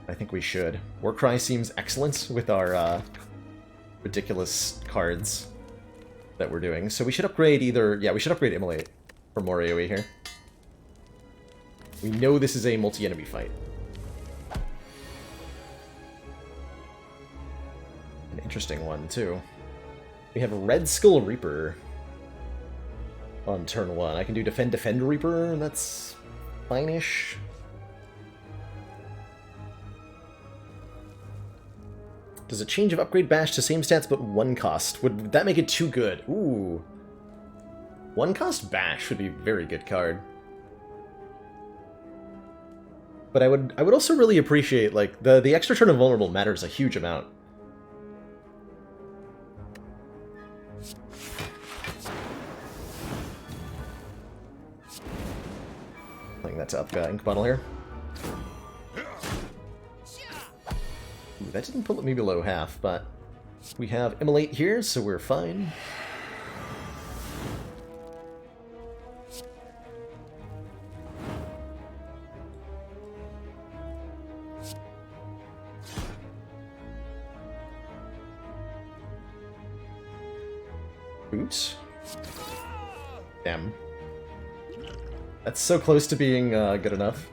I think we should. Warcry seems excellent with our ridiculous cards that we're doing. So we should upgrade either... Yeah, we should upgrade Immolate for more AoE here. We know this is a multi-enemy fight. An interesting one, too. We have a Red Skull Reaper on turn 1. I can do Defend Reaper, and that's fine-ish. Does a change of upgrade bash to same stats but 1 cost? Would that make it too good? Ooh. 1 cost bash would be a very good card. But I would also really appreciate, like, the extra turn of vulnerable matters a huge amount. Playing that to up Ink Bottle here. Ooh, that didn't put me below half, but we have Immolate here, so we're fine. Boot. Damn. That's so close to being good enough.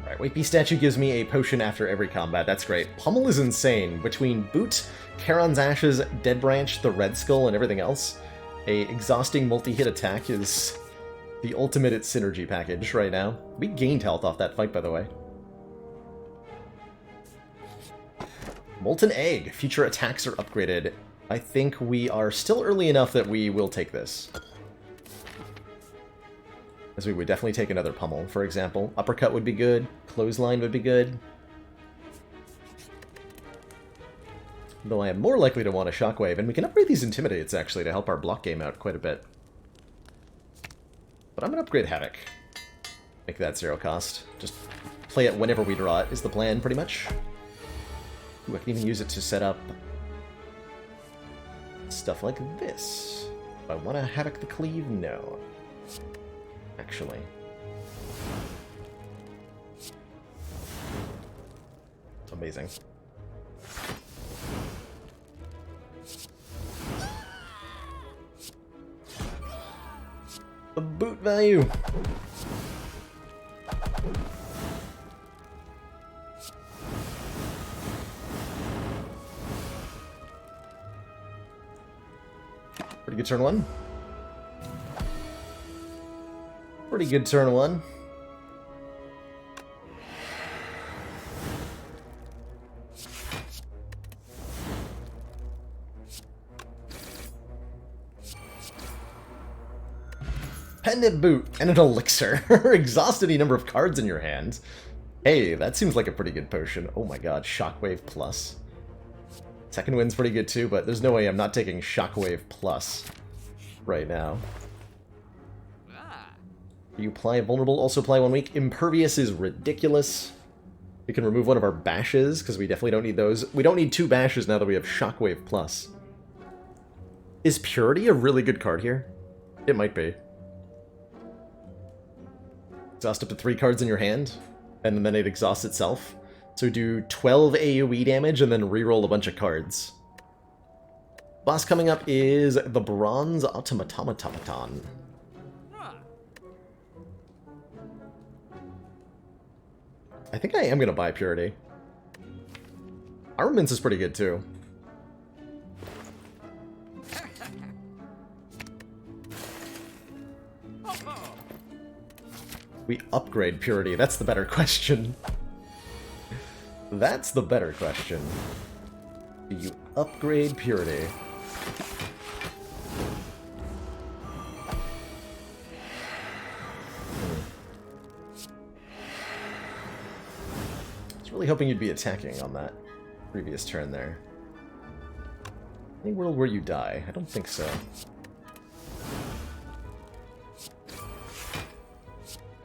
Alright, Wake Beast Statue gives me a potion after every combat. That's great. Pummel is insane. Between Boot, Charon's Ashes, Dead Branch, the Red Skull, and everything else, a exhausting multi-hit attack is the ultimate synergy package right now. We gained health off that fight, by the way. Molten Egg. Future attacks are upgraded. I think we are still early enough that we will take this. As we would definitely take another Pummel, for example. Uppercut would be good. Clothesline would be good. Though I am more likely to want a Shockwave, and we can upgrade these Intimidates, actually, to help our block game out quite a bit. But I'm going to upgrade Havoc. Make that 0 cost. Just play it whenever we draw it, is the plan, pretty much. Ooh, I can even use it to set up stuff like this. Do I want to Havoc the Cleave? No. Actually. Amazing. The boot value! Pretty good turn 1. Pretty good turn 1. Pendant Boot and an Elixir. Exhaust any number of cards in your hand. Hey, that seems like a pretty good potion. Oh my god, Shockwave Plus. Second Wind's pretty good too, but there's no way I'm not taking Shockwave Plus right now. You apply vulnerable, also apply 1 week. Impervious is ridiculous. We can remove one of our bashes, because we definitely don't need those. We don't need 2 bashes now that we have Shockwave Plus. Is Purity a really good card here? It might be. Exhaust up to 3 cards in your hand, and then it exhausts itself. So do 12 AoE damage and then reroll a bunch of cards. Boss coming up is the Bronze Automaton. I think I am going to buy Purity. Armaments is pretty good too. We upgrade Purity, that's the better question. That's the better question. Do you upgrade Purity? I was really hoping you'd be attacking on that previous turn there. Any world where you die? I don't think so.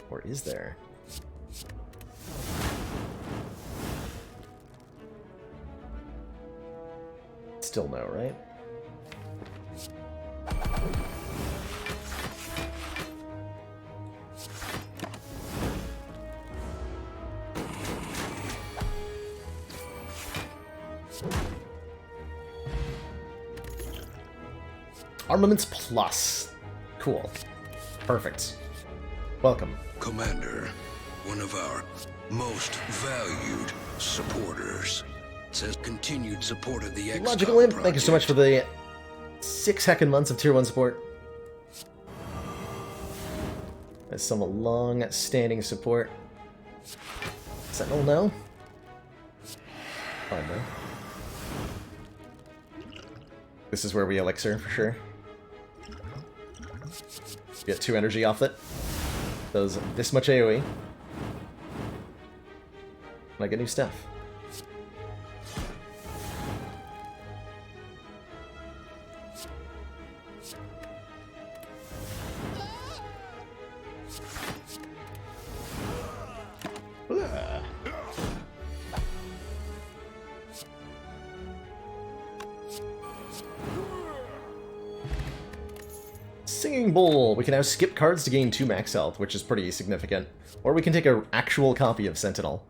Or is there? Still no, right? Armaments plus. Cool. Perfect. Welcome. Commander, one of our most valued supporters, says continued support of the Logical Imp, thank you so much for the 6 heckin' months of Tier 1 support. That's some long-standing support. Sentinel, no? Fine, though. This is where we elixir, for sure. Get 2 energy off it. Does this much AoE. And I get new stuff. Singing Bowl. We can now skip cards to gain 2 max health, which is pretty significant. Or we can take an actual copy of Sentinel.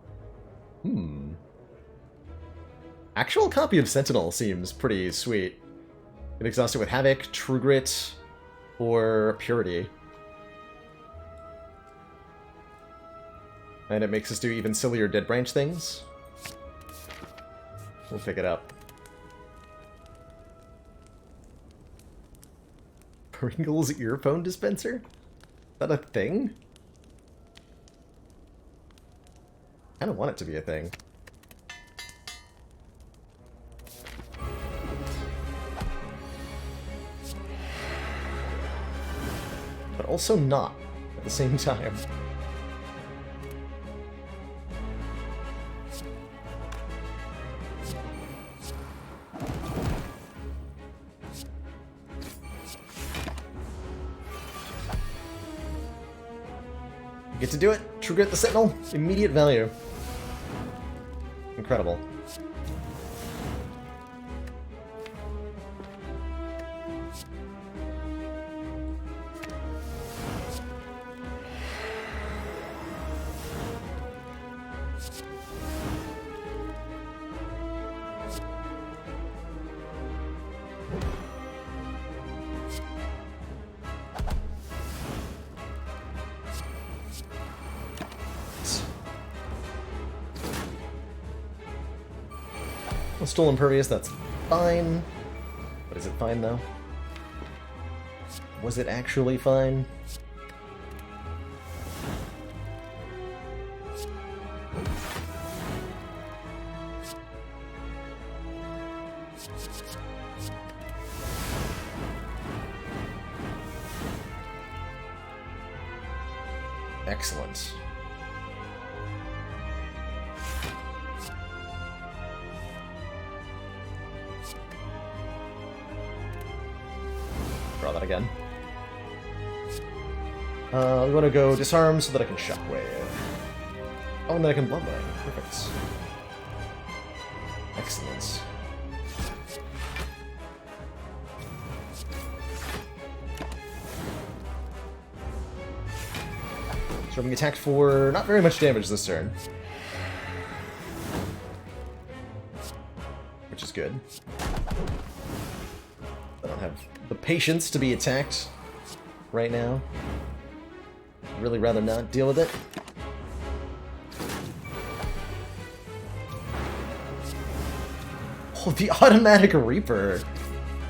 Actual copy of Sentinel seems pretty sweet. Get exhausted with Havoc, True Grit, or Purity. And it makes us do even sillier Dead Branch things. We'll pick it up. Pringles earphone dispenser? Is that a thing? I don't want it to be a thing. But also not at the same time. Get to do it. True Grit the Sentinel. Immediate value. Incredible. Still impervious, that's fine. But is it fine, though? Was it actually fine? Excellent. Draw that again. We want to go disarm so that I can shockwave. Oh, and then I can bloodline. Perfect. Excellent. So I'm being attacked for not very much damage this turn. Which is good. I don't have the patience to be attacked right now. I'd really rather not deal with it. Oh, the automatic Reaper!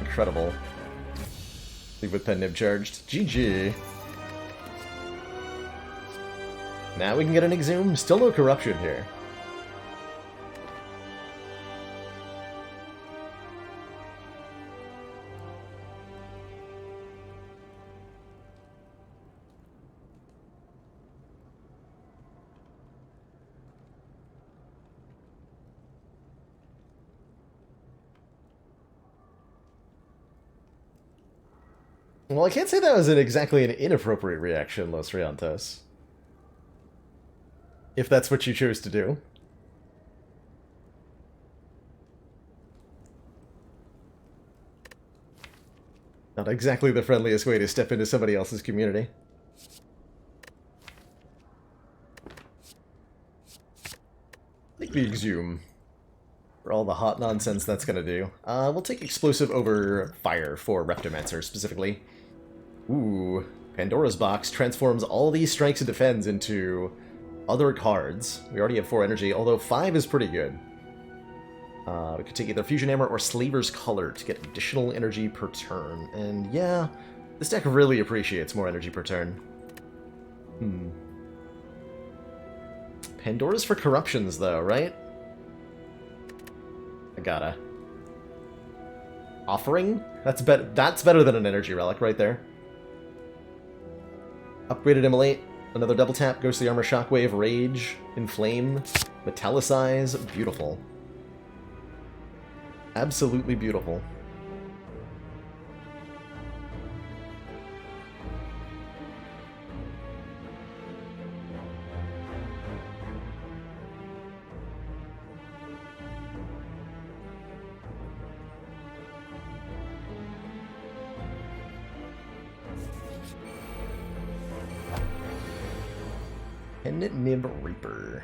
Incredible. Leave with pen nib charged. GG. Now we can get an Exhume. Still no corruption here. Well, I can't say that was exactly an inappropriate reaction, Los Riantos. If that's what you chose to do. Not exactly the friendliest way to step into somebody else's community. Take the exhume. For all the hot nonsense that's gonna do. We'll take explosive over fire for Reptomancer specifically. Ooh, Pandora's Box transforms all these strikes and defends into other cards. We already have 4 energy, although 5 is pretty good. We could take either Fusion Hammer or Slaver's Color to get additional energy per turn. And yeah, this deck really appreciates more energy per turn. Pandora's for corruptions, though, right? I gotta. Offering? That's better than an energy relic right there. Upgraded Immolate. Another double tap. Ghostly Armor, Shockwave, Rage, Inflame, Metallicize. Beautiful. Absolutely beautiful. Nib Reaper.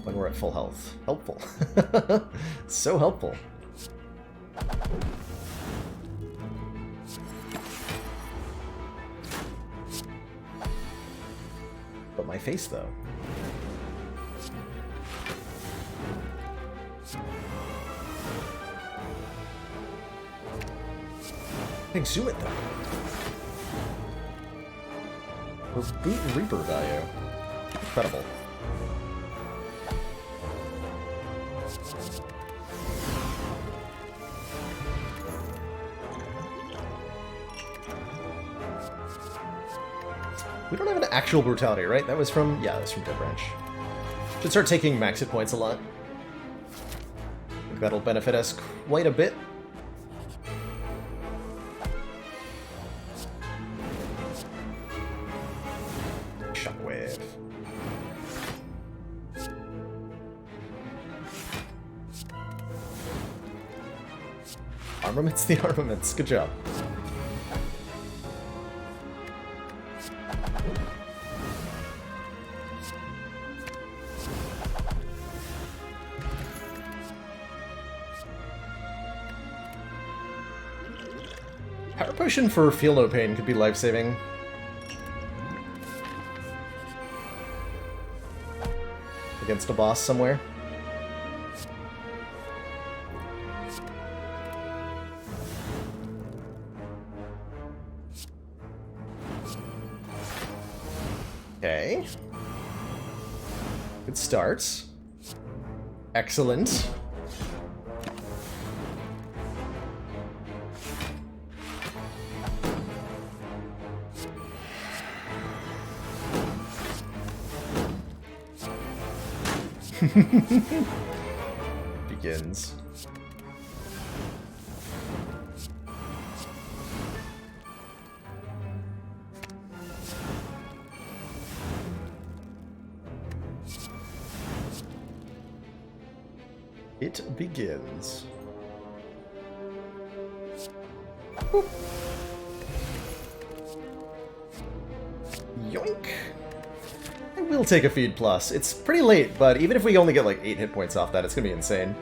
When we're at full health. Helpful. So helpful. But my face, though. Exhume it, though. For boot Reaper value. Incredible. We don't have an actual brutality, right? That was from... yeah, that was from Dead Branch. Should start taking max hit points a lot. I think that'll benefit us quite a bit. Shockwave. Armaments the armaments. Good job. Power Potion for Feel No Pain could be life-saving. Against a boss somewhere. Okay. Good start. Excellent. Begins. It begins. Boop. Yoink. I will take a Feed Plus. It's pretty late, but even if we only get like 8 hit points off that, it's gonna be insane.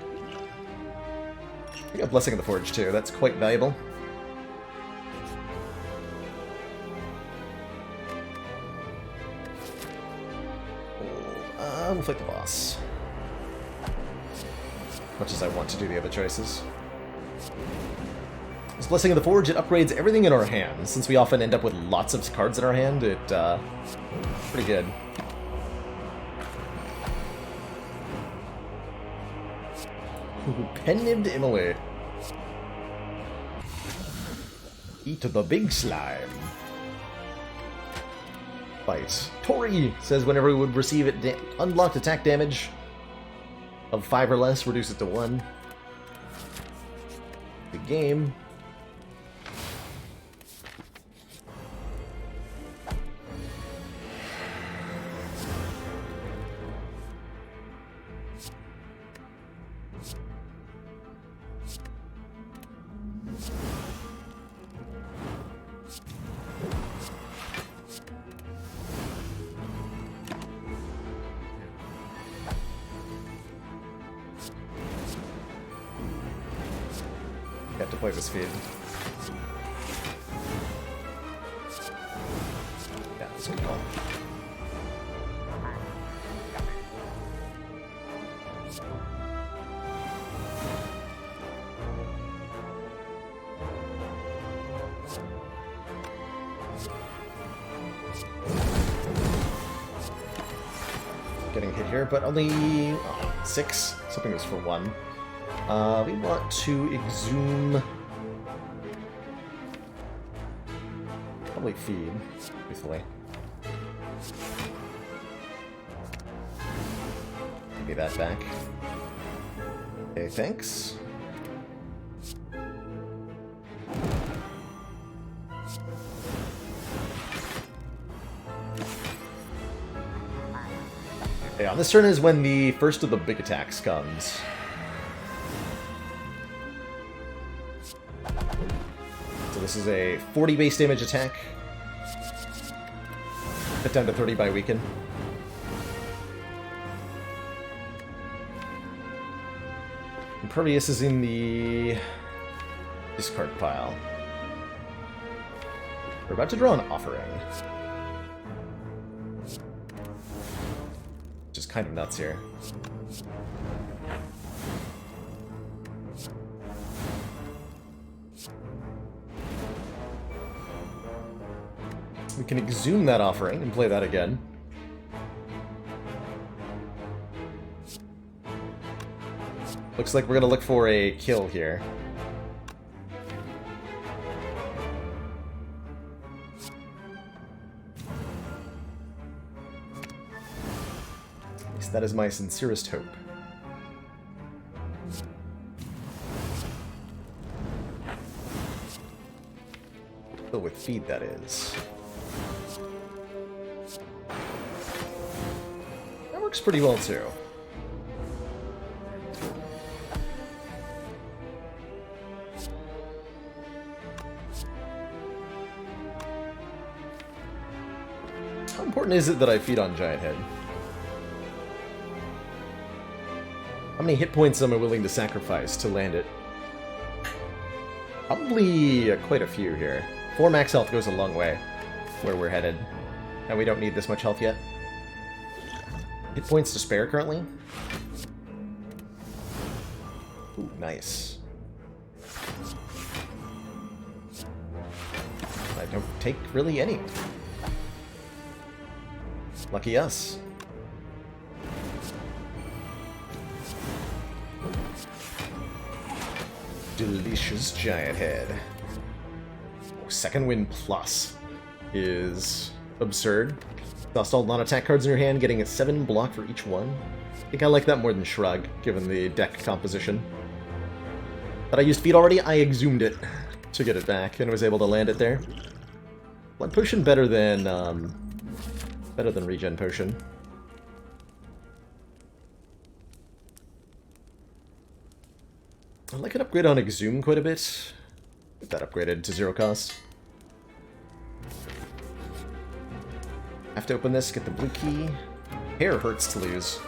I got Blessing of the Forge too. That's quite valuable. We'll fight the boss. Much as I want to do the other choices. This Blessing of the Forge, it upgrades everything in our hand. Since we often end up with lots of cards in our hand, pretty good. Pen-nibbed Immolate. Eat the big slime. Fight. Tori says whenever we would receive it unlocked attack damage of 5 or less, reduce it to 1. the game. Got to play with speed. Yeah, that's a good call. Getting hit here, but only 6. Something was for 1. We want to exhume. Probably feed, truthfully. Give me that back. Okay, thanks. Okay, on this turn is when the first of the big attacks comes. So this is a 40 base damage attack. Cut down to 30 by weaken. Impervious is in the discard pile. We're about to draw an offering. Just kind of nuts here. We can exhume that offering and play that again. Looks like we're gonna look for a kill here. At least that is my sincerest hope. Still with feed, that is. That works pretty well too. How important is it that I feed on Giant Head? How many hit points am I willing to sacrifice to land it? Probably quite a few here. 4 max health goes a long way where we're headed. And we don't need this much health yet. Hit points to spare currently. Ooh, nice. I don't take really any. Lucky us. Delicious Giant Head. Oh, second wind plus is absurd. Dust all non-attack cards in your hand, getting a 7 block for each one. I think I like that more than Shrug, given the deck composition. But I used feed already, I exhumed it to get it back, and was able to land it there. Blood Potion better than Regen Potion. I like an upgrade on Exhume quite a bit. Get that upgraded to 0 cost. Have to open this, get the blue key. Pair hurts to lose.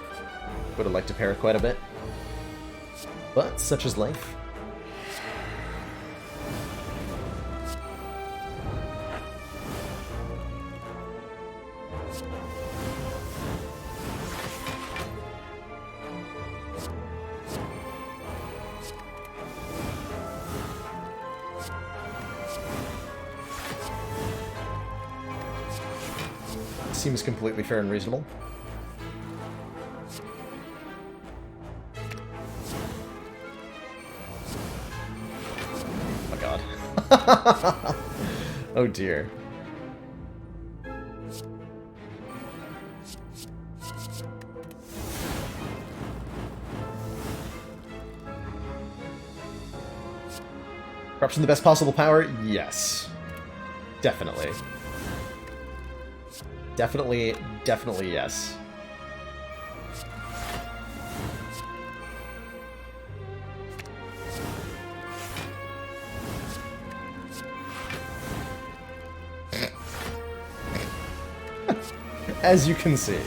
Would have liked to pair it quite a bit. But such is life. Seems completely fair and reasonable. Oh my god. Oh dear. Corruption the best possible power? Yes. Definitely. Definitely yes. As you can see.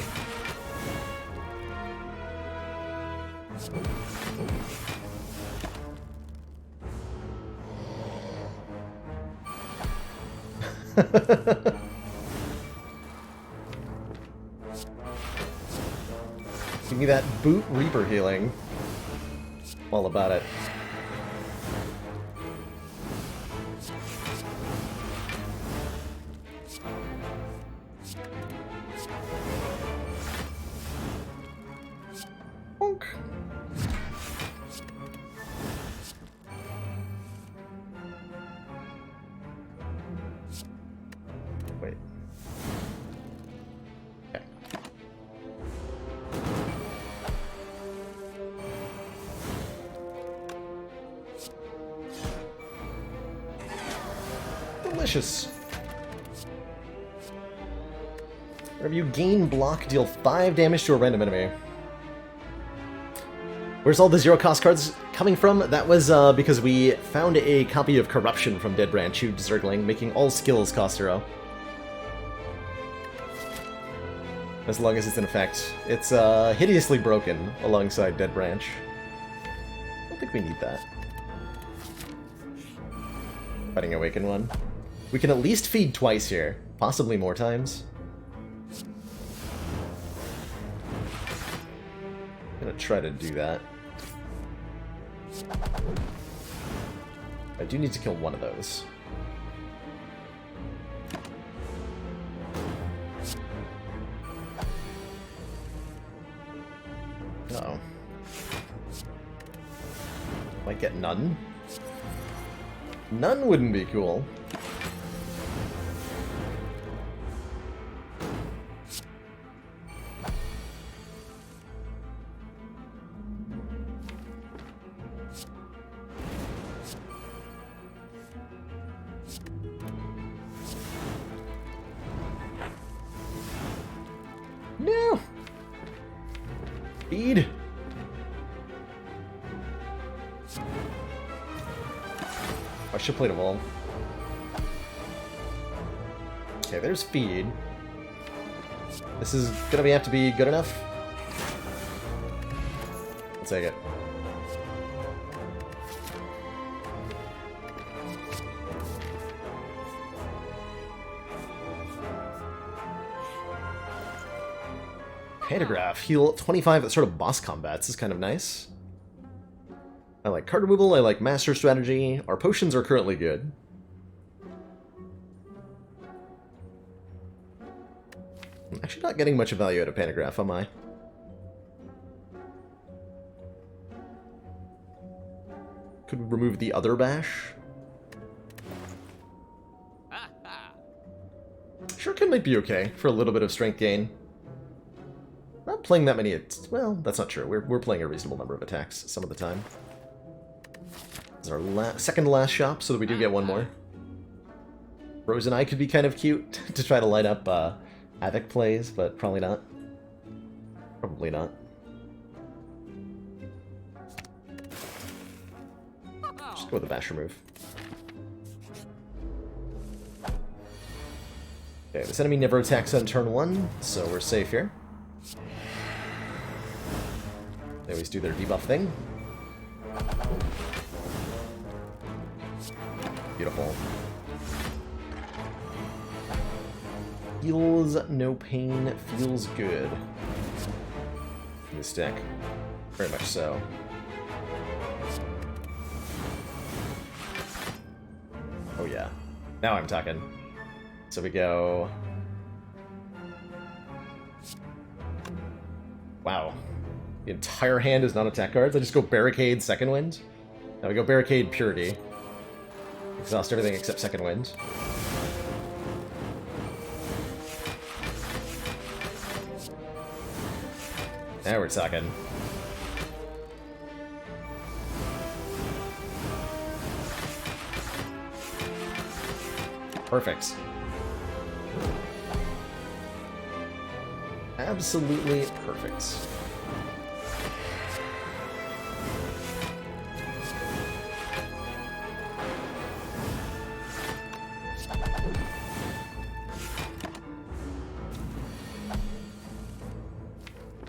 Give me that boot Reaper healing. All about it. Bonk. Wait. Okay. Delicious. Whenever you gain block, deal 5 damage to a random enemy. Where's all the zero-cost cards coming from? That was because we found a copy of Corruption from Dead Branch, huge Zergling, making all skills cost 0. As long as it's in effect. It's hideously broken alongside Dead Branch. I don't think we need that. Fighting Awaken one. We can at least feed twice here, possibly more times. I'm gonna try to do that. I do need to kill one of those. Uh-oh. Might get none. None wouldn't be cool. No! Feed! I should play the wall. Okay, there's feed. This is gonna have to be good enough. I'll take it. Pantograph. Heal 25 at sort of boss combats is kind of nice. I like card removal, I like master strategy. Our potions are currently good. I'm actually not getting much value out of Pantograph, am I? Could we remove the other bash? Shuriken might be okay for a little bit of strength gain. Not playing that many, well, that's not true. We're playing a reasonable number of attacks some of the time. This is our second to last shop, so that we do get one more. Rose and I could be kind of cute to try to light up Havoc plays, but probably not. Probably not. Just go with the bash remove. Okay, this enemy never attacks on turn 1, so we're safe here. They always do their debuff thing. Beautiful. Feels no pain, feels good. This deck. Very much so. Oh yeah. Now I'm talking. So we go... Wow. The entire hand is not attack cards. I just go Barricade, Second Wind. Now we go Barricade, Purity. Exhaust everything except Second Wind. Now we're talking. Perfect. Absolutely perfect.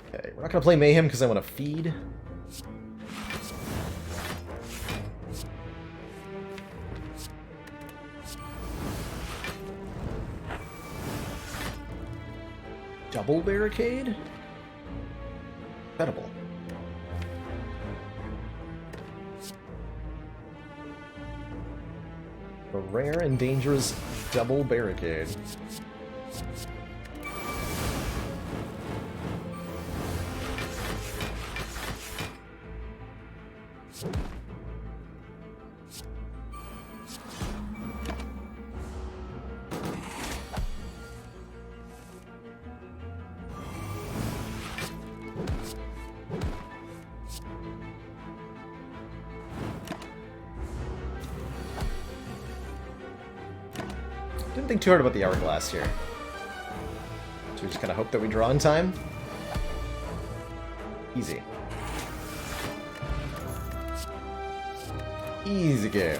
Okay, we're not gonna play Mayhem because I want to feed. Double barricade? Incredible. A rare and dangerous double barricade. Didn't think too hard about the hourglass here. So we just kind of hope that we draw in time. Easy. Easy game.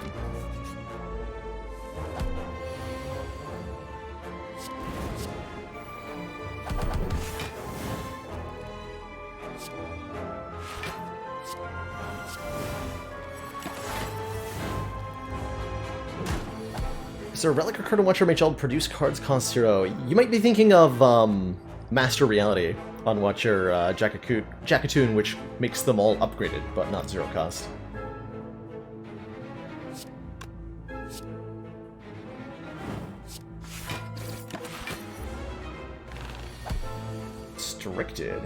So Relic or Curtain Watcher MHL produce cards cost 0. You might be thinking of Master Reality on Watcher Jackatoon, which makes them all upgraded, but not 0 cost. Restricted.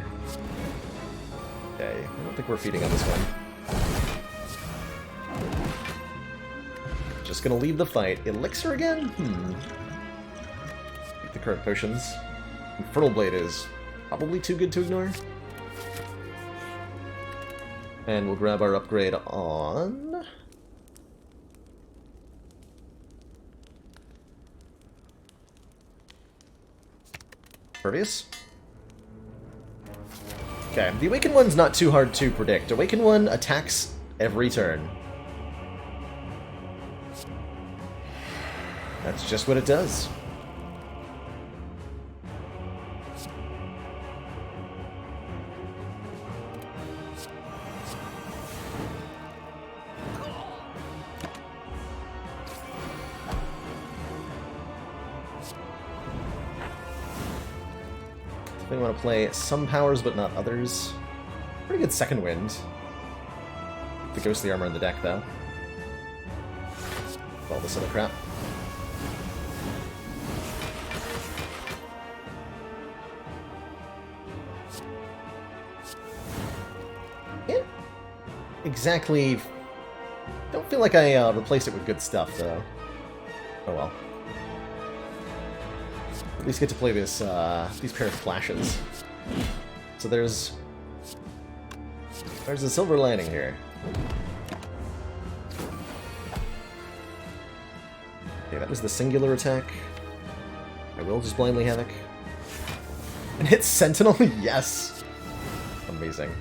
Okay, I don't think we're feeding on this one. Just gonna leave the fight. Elixir again? Keep the current potions. Infernal Blade is probably too good to ignore. And we'll grab our upgrade on... Pervious? Okay, the Awakened One's not too hard to predict. Awakened One attacks every turn. That's just what it does. I want to play some powers, but not others. Pretty good second wind. The ghostly armor in the deck, though. All this other crap. Can't exactly. Don't feel like I replaced it with good stuff, though. Oh well. At least get to play this, these pair of flashes. So there's a silver lining here. Okay, that was the singular attack. I will just blindly Havoc. And hit Sentinel? Yes! Amazing.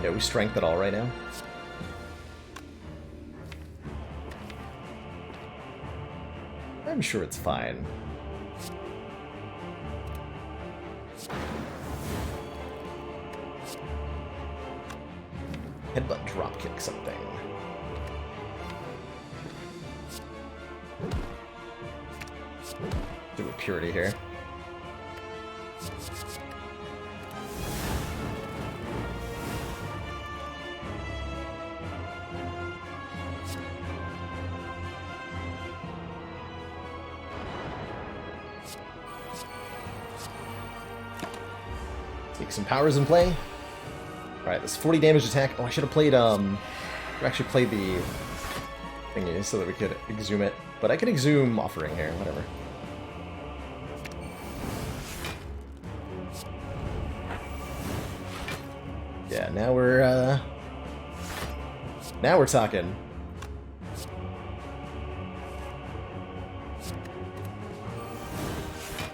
No strength at all right now. I'm sure it's fine. Headbutt dropkick something. Do a purity here. Take some powers in play. Alright, this 40 damage attack. Oh, I should have played, actually played the thingy so that we could exhume it. But I can exhume Offering here, whatever. Yeah, now we're talking.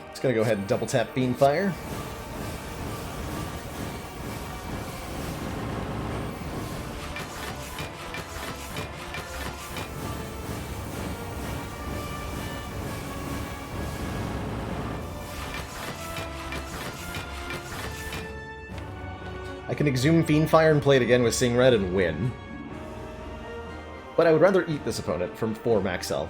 Just gonna go ahead and double tap Beanfire. I can exhume Fiendfire and play it again with Seeing Red and win. But I would rather eat this opponent from 4 max health.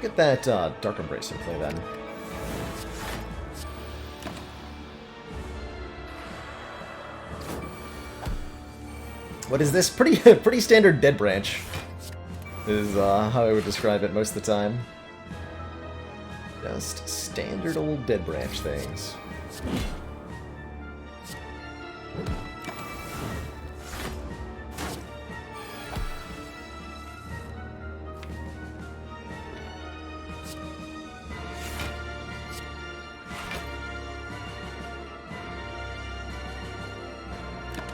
Get that Dark Embrace in play then. What is this? Pretty standard Dead Branch. Is how I would describe it most of the time. Just standard old Dead Branch things.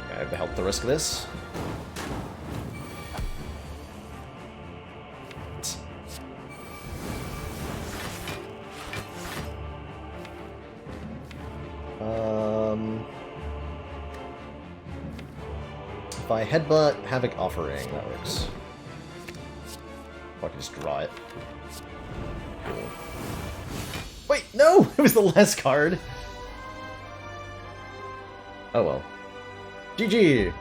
I have to help the risk this. If I headbutt Havoc Offering, that works. I can just draw it. Cool. Wait, no! It was the last card! Oh well. GG!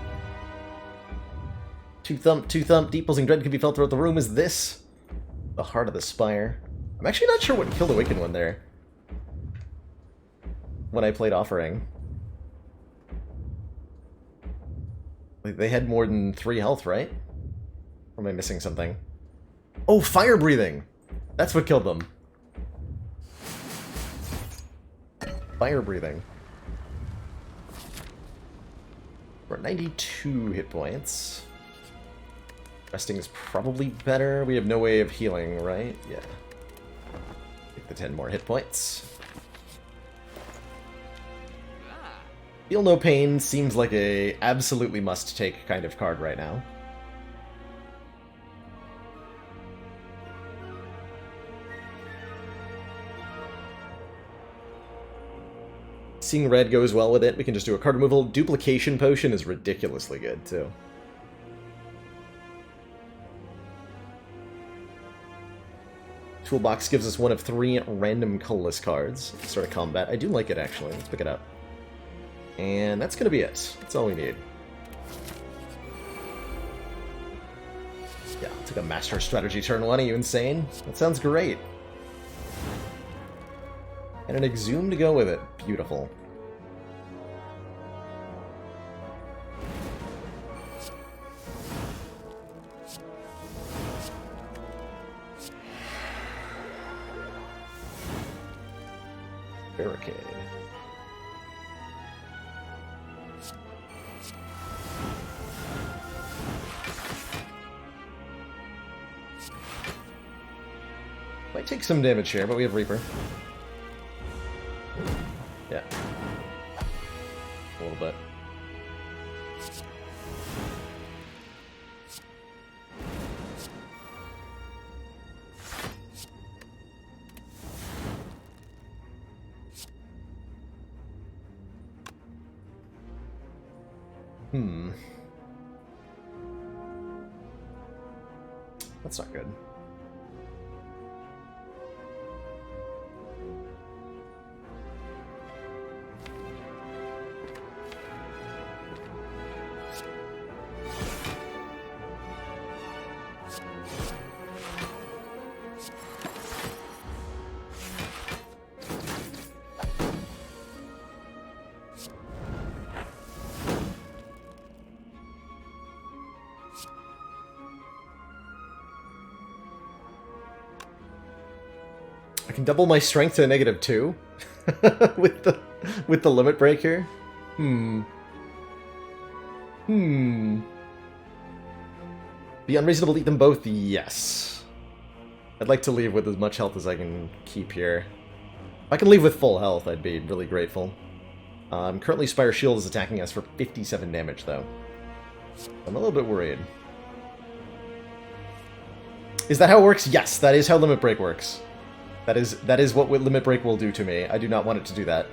Two thump, deep pulsing dread can be felt throughout the room. Is this the heart of the Spire? I'm actually not sure what killed the Awakened one there. When I played Offering. They had more than 3 health, right? Or am I missing something? Oh, Fire Breathing! That's what killed them. Fire Breathing. We're at 92 hit points. Resting is probably better. We have no way of healing, right? Yeah. Take the 10 more hit points. Feel No Pain seems like a absolutely must-take kind of card right now. Seeing Red goes well with it. We can just do a card removal. Duplication Potion is ridiculously good, too. Toolbox gives us one of 3 random colorless cards. Start a combat. I do like it, actually. Let's pick it up. And that's going to be it. That's all we need. Yeah, I'll take a Master Strategy turn 1. Are you insane? That sounds great. And an Exhume to go with it. Beautiful. Barricade. Might take some damage here, but we have Reaper. Yeah. A little bit. That's not good. I can double my strength to a -2 with the limit break here. Be unreasonable to eat them both? Yes. I'd like to leave with as much health as I can keep here. If I can leave with full health, I'd be really grateful. Currently, Spire Shield is attacking us for 57 damage, though. I'm a little bit worried. Is that how it works? Yes, that is how Limit Break works. That is what Limit Break will do to me. I do not want it to do that.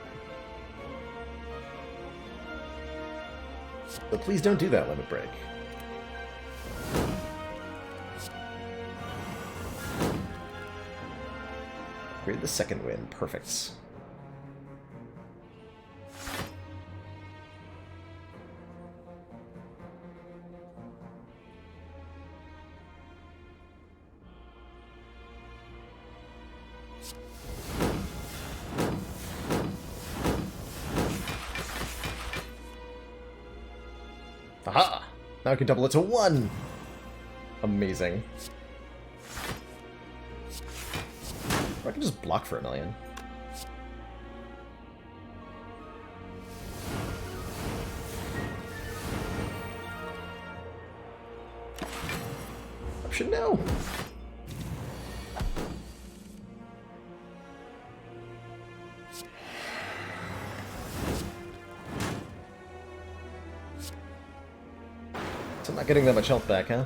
But please don't do that, Limit Break. Create the second win. Perfect. Aha! Now I can double it to 1! Amazing. Or I can just block for a million. Option no! So I'm not getting that much health back, huh?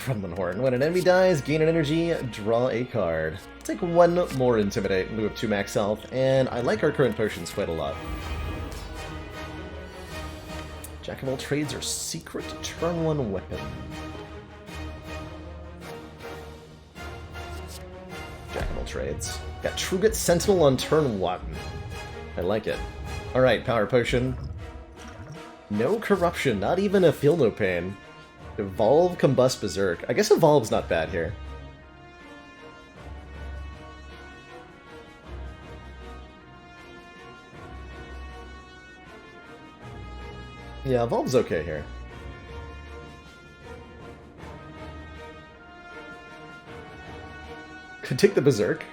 Drumlin Horn. When an enemy dies, gain an energy, draw a card. Take 1 more Intimidate in lieu of 2 max health, and I like our current potions quite a lot. Jack of all trades or secret turn 1 weapon. Jack of all trades. Got Truget Sentinel on turn 1. I like it. Alright, power potion. No corruption, not even a feel no pain. Evolve, Combust, Berserk. I guess Evolve's not bad here. Yeah, Evolve's okay here. Could take the Berserk.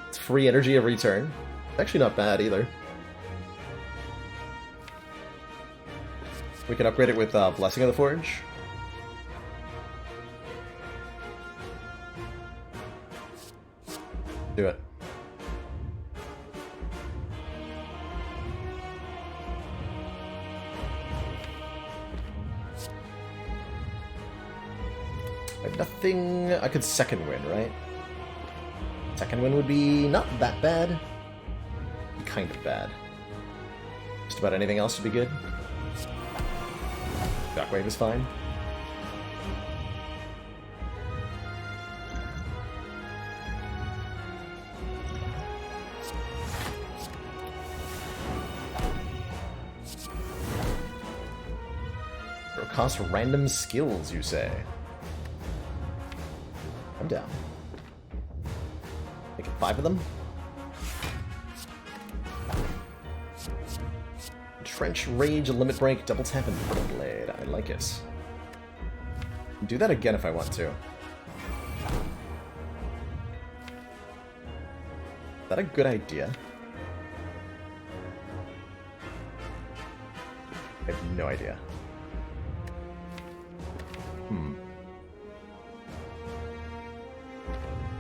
It's free energy every turn. Actually not bad either. We can upgrade it with Blessing of the Forge. Do it. I have nothing... I could second win, right? Second win would be not that bad. Kind of bad. Just about anything else would be good. Shockwave is fine. It'll cost random skills, you say? I'm down. Make it 5 of them. Trench, Rage, Limit Break, Double Tap, and Purple Blade. I like it. Do that again if I want to. Is that a good idea? I have no idea.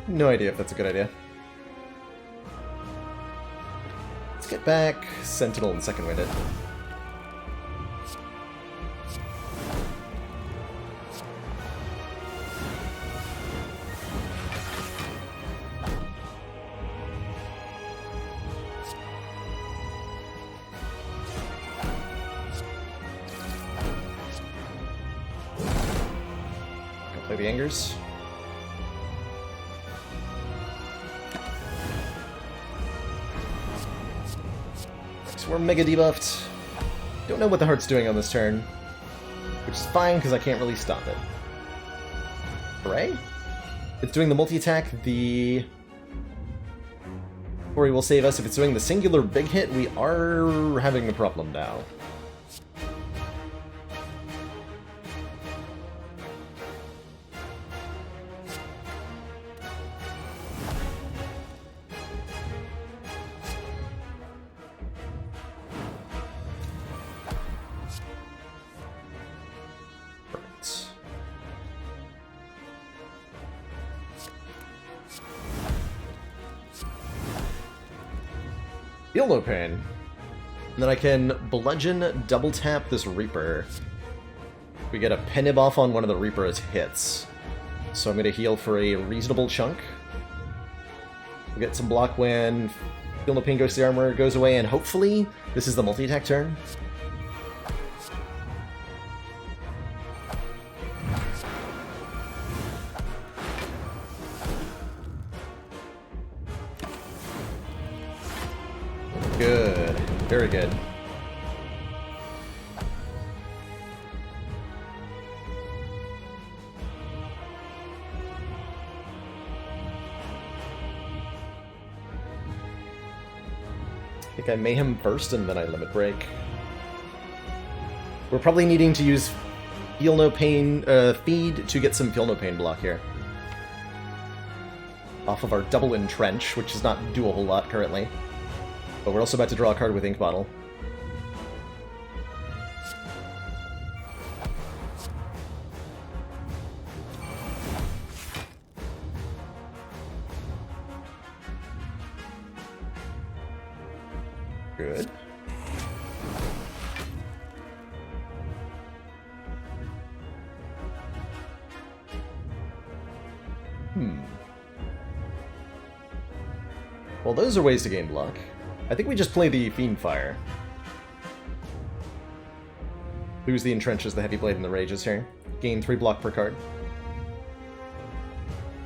No idea if that's a good idea. Let's get back Sentinel and second wind it. Play the Angers. we're mega debuffed. Don't know what the heart's doing on this turn, which is fine because I can't really stop it. Hooray! It's doing the multi-attack, the... Ori will save us. If it's doing the singular big hit, we are having a problem now. Feel no pain. And then I can bludgeon double tap this Reaper. We get a penib off on one of the Reaper's hits. So I'm going to heal for a reasonable chunk. We'll get some block when Feel no pain goes to the armor, goes away, and hopefully this is the multi-attack turn. Good. Very good. I think I Mayhem first and then I Limit Break. We're probably needing to use Feel No Pain feed to get some Feel No Pain block here. Off of our double Entrench, which does not do a whole lot currently. But we're also about to draw a card with Ink Bottle. Good. Well, those are ways to gain block. I think we just play the Fiend Fire. Lose the Entrenches, the Heavy Blade, and the Rages here. Gain 3 block per card.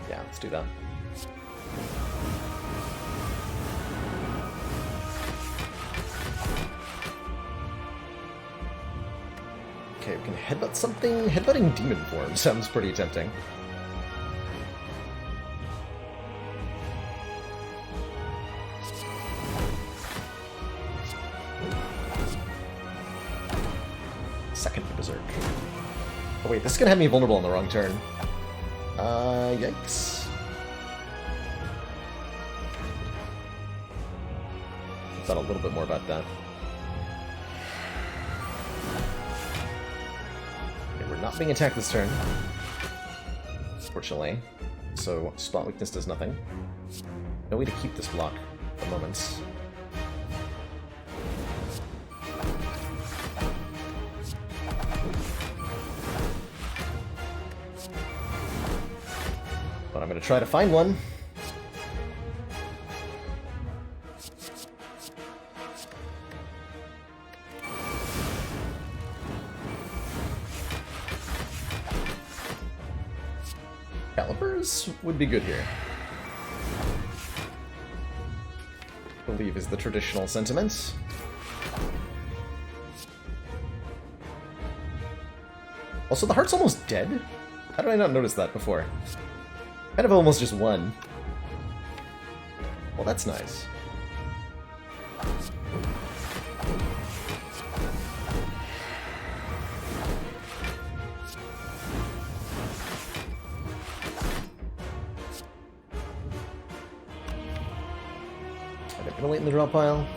Yeah, let's do that. Okay, we can headbutt something. Headbutting Demon Form sounds pretty tempting. Second Berserk. Oh wait, this is gonna have me vulnerable on the wrong turn. Yikes. I thought a little bit more about that. Okay, we're not being attacked this turn, fortunately. So spot weakness does nothing. No way to keep this block at the moment. But I'm going to try to find one. Calipers would be good here. I believe is the traditional sentiment. Also, the heart's almost dead? How did I not notice that before? Kind of almost just won. Well, that's nice. I'm gonna wait in the draw pile.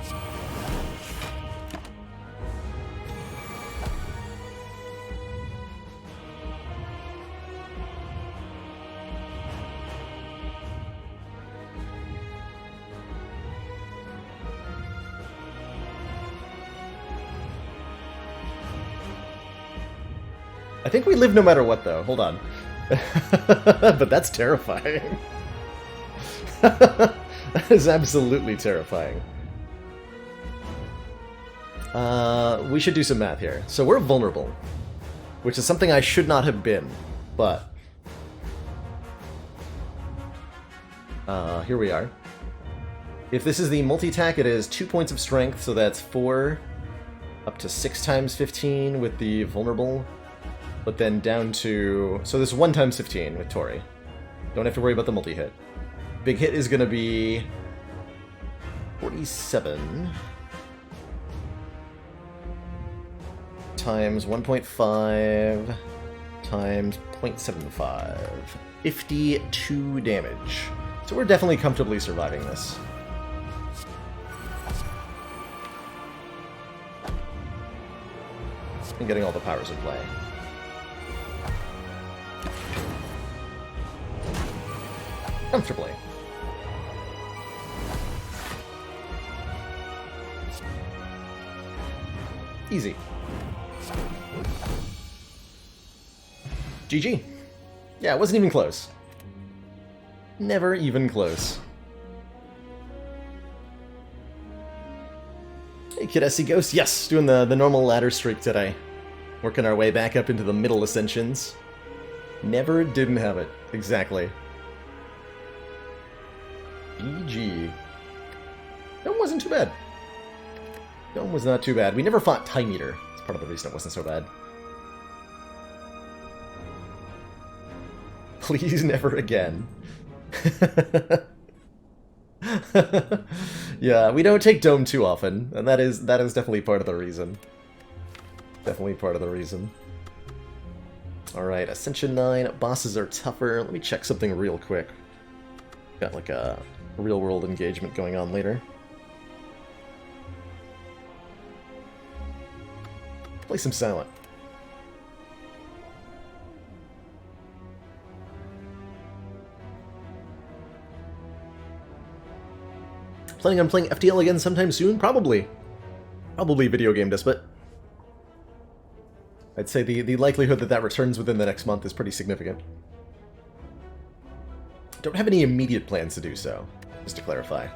I think we live no matter what, though. Hold on. But that's terrifying. That is absolutely terrifying. We should do some math here. So we're vulnerable, which is something I should not have been, but... here we are. If this is the multi-attack, it is 2 points of strength, so that's 4 up to 6 times 15 with the vulnerable. But then down to... So this is 1 times 15 with Tori. Don't have to worry about the multi-hit. Big hit is going to be 47 times 1.5 times 0.75. 52 damage. So we're definitely comfortably surviving this. And getting all the powers in play. Comfortably. Easy. GG. Yeah, it wasn't even close. Never even close. Hey, Kid SC Ghost. Yes, doing the normal ladder streak today. Working our way back up into the middle ascensions. Never didn't have it. Exactly. GG. That wasn't too bad. Dome was not too bad. We never fought Time Eater. That's part of the reason it wasn't so bad. Please never again. Yeah, we don't take Dome too often, and that is definitely part of the reason. Definitely part of the reason. Alright, Ascension 9. Bosses are tougher. Let me check something real quick. Got like a real-world engagement going on later. Play some Silent. Planning on playing FTL again sometime soon? Probably. Probably video game despot. I'd say the likelihood that that returns within the next month is pretty significant. Don't have any immediate plans to do so, just to clarify.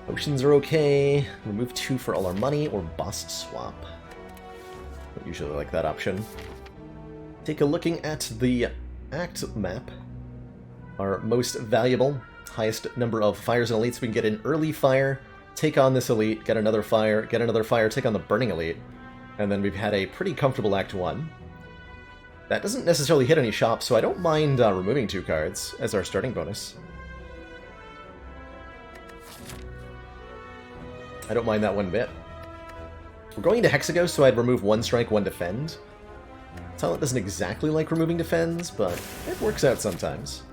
Potions are okay. Remove 2 for all our money, or boss swap. Don't usually like that option. Take a looking at the Act map. Our most valuable, highest number of fires and elites. We can get an early fire, take on this elite, get another fire, take on the burning elite. And then we've had a pretty comfortable Act 1. That doesn't necessarily hit any shops, so I don't mind removing 2 cards as our starting bonus. I don't mind that one bit. We're going into Hexaghost, so I'd remove 1 strike, 1 defend. Talent doesn't exactly like removing defends, but it works out sometimes.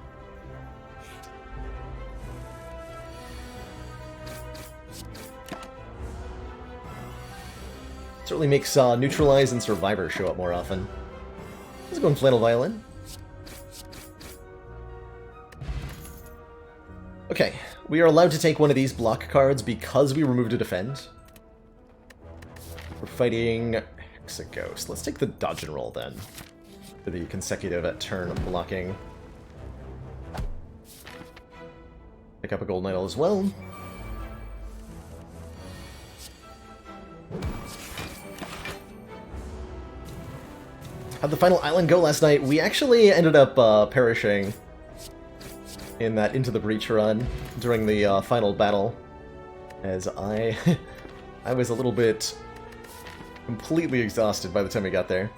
Certainly makes Neutralize and Survivor show up more often. Let's go in Flannel Violin. Okay, we are allowed to take one of these block cards because we removed a defend. We're fighting Hexaghost. Let's take the dodge and roll then, for the consecutive at turn blocking. Pick up a Golden Idol as well. How'd the final island go last night? We actually ended up perishing in that Into the Breach run during the final battle, as I was a little bit completely exhausted by the time we got there.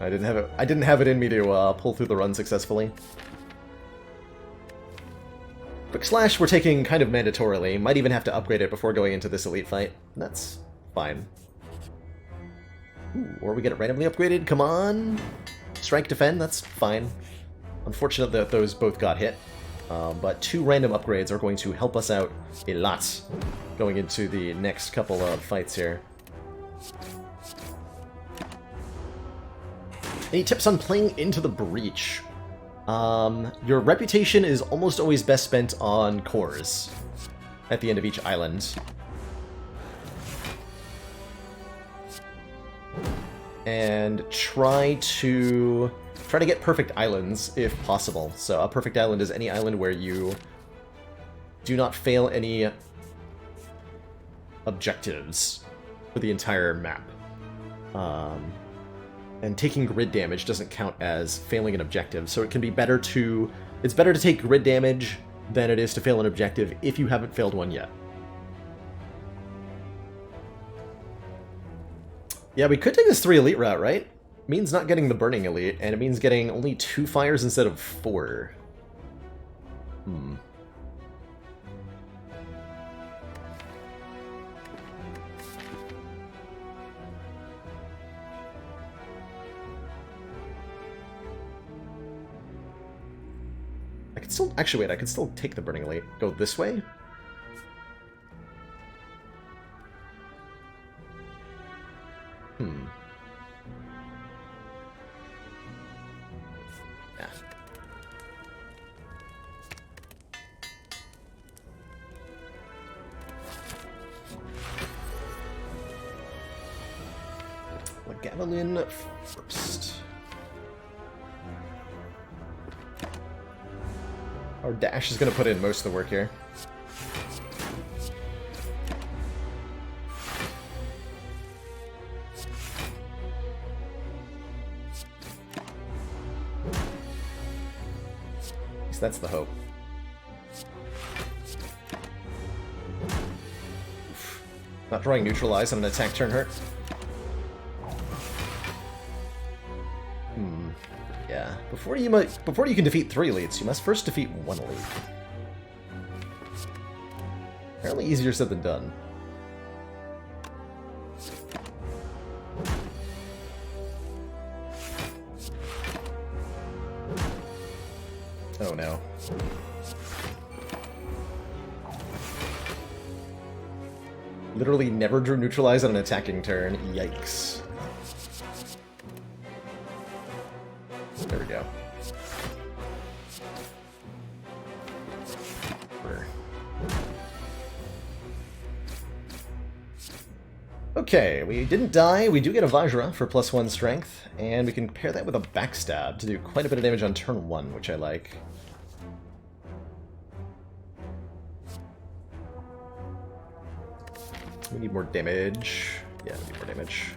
I didn't have it in me to pull through the run successfully. Quick Slash we're taking kind of mandatorily. Might even have to upgrade it before going into this elite fight. That's fine. Ooh, or we get it randomly upgraded. Come on! Strike, defend, that's fine. Unfortunate that those both got hit. But 2 random upgrades are going to help us out a lot going into the next couple of fights here. Any tips on playing Into the Breach? Your reputation is almost always best spent on cores at the end of each island. And try to get perfect islands if possible. So a perfect island is any island where you do not fail any objectives for the entire map. And taking grid damage doesn't count as failing an objective, so it can be better to... It's better to take grid damage than it is to fail an objective if you haven't failed one yet. Yeah, we could take this 3 elite route, right? It means not getting the burning elite, and it means getting only 2 fires instead of 4. I could still... Actually, wait, I could still take the burning elite. Go this way? Yeah. Lagavelin first. Our dash is going to put in most of the work here. At least that's the hope. Oof. Not drawing neutralize on an attack turn hurt. Yeah, before you can defeat 3 elites, you must first defeat 1 elite. Apparently easier said than done. Oh no. Literally never drew neutralize on an attacking turn. Yikes. There we go. Okay, we didn't die. We do get a Vajra for +1 strength, and we can pair that with a backstab to do quite a bit of damage on turn 1, which I like. We need more damage. Yeah, we need more damage.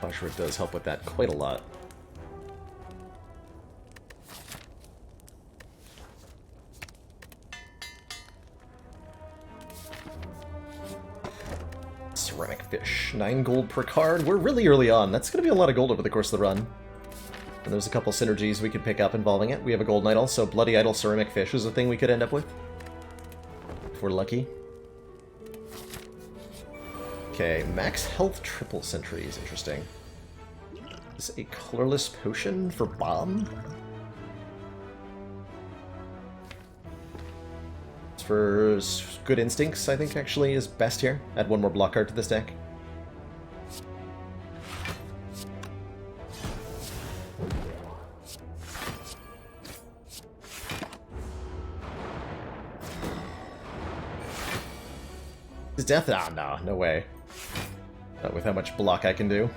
Vajra does help with that quite a lot. Ceramic fish. 9 gold per card. We're really early on. That's going to be a lot of gold over the course of the run. And there's a couple synergies we could pick up involving it. We have a gold idol, so Bloody Idol Ceramic Fish is a thing we could end up with. If we're lucky. Okay, max health triple sentry is interesting. Is this a colorless potion for bomb? For good instincts, I think, actually, is best here. Add 1 more block card to this deck. Is death? Ah, no, no way. Not with how much block I can do.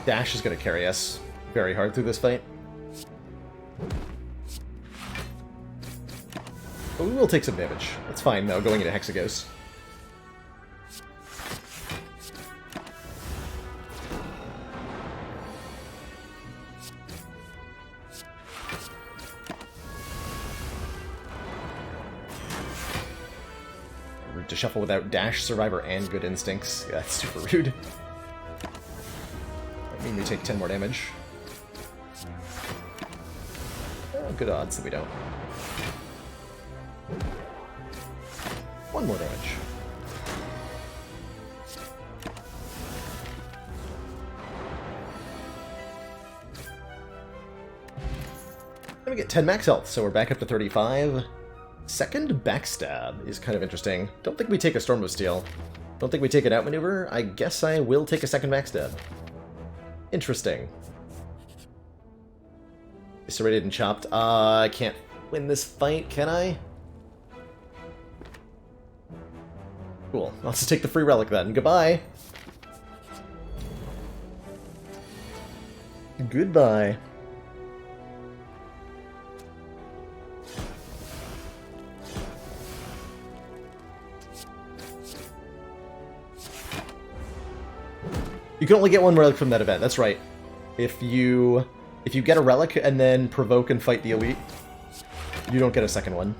Dash is going to carry us very hard through this fight. But we will take some damage. That's fine, though, going into Hexagos. Rude to shuffle without Dash, Survivor, and Good Instincts. Yeah, that's super rude. That means we take 10 more damage. Oh, good odds that we don't. 1 more damage. And we get 10 max health, so we're back up to 35. Second backstab is kind of interesting. Don't think we take a Storm of Steel. Don't think we take an outmaneuver. I guess I will take a second backstab. Interesting. Serrated and chopped. I can't win this fight, can I? Cool. I'll just take the free relic then. Goodbye. Goodbye. You can only get one relic from that event, that's right. If you get a relic and then provoke and fight the elite, you don't get a second one.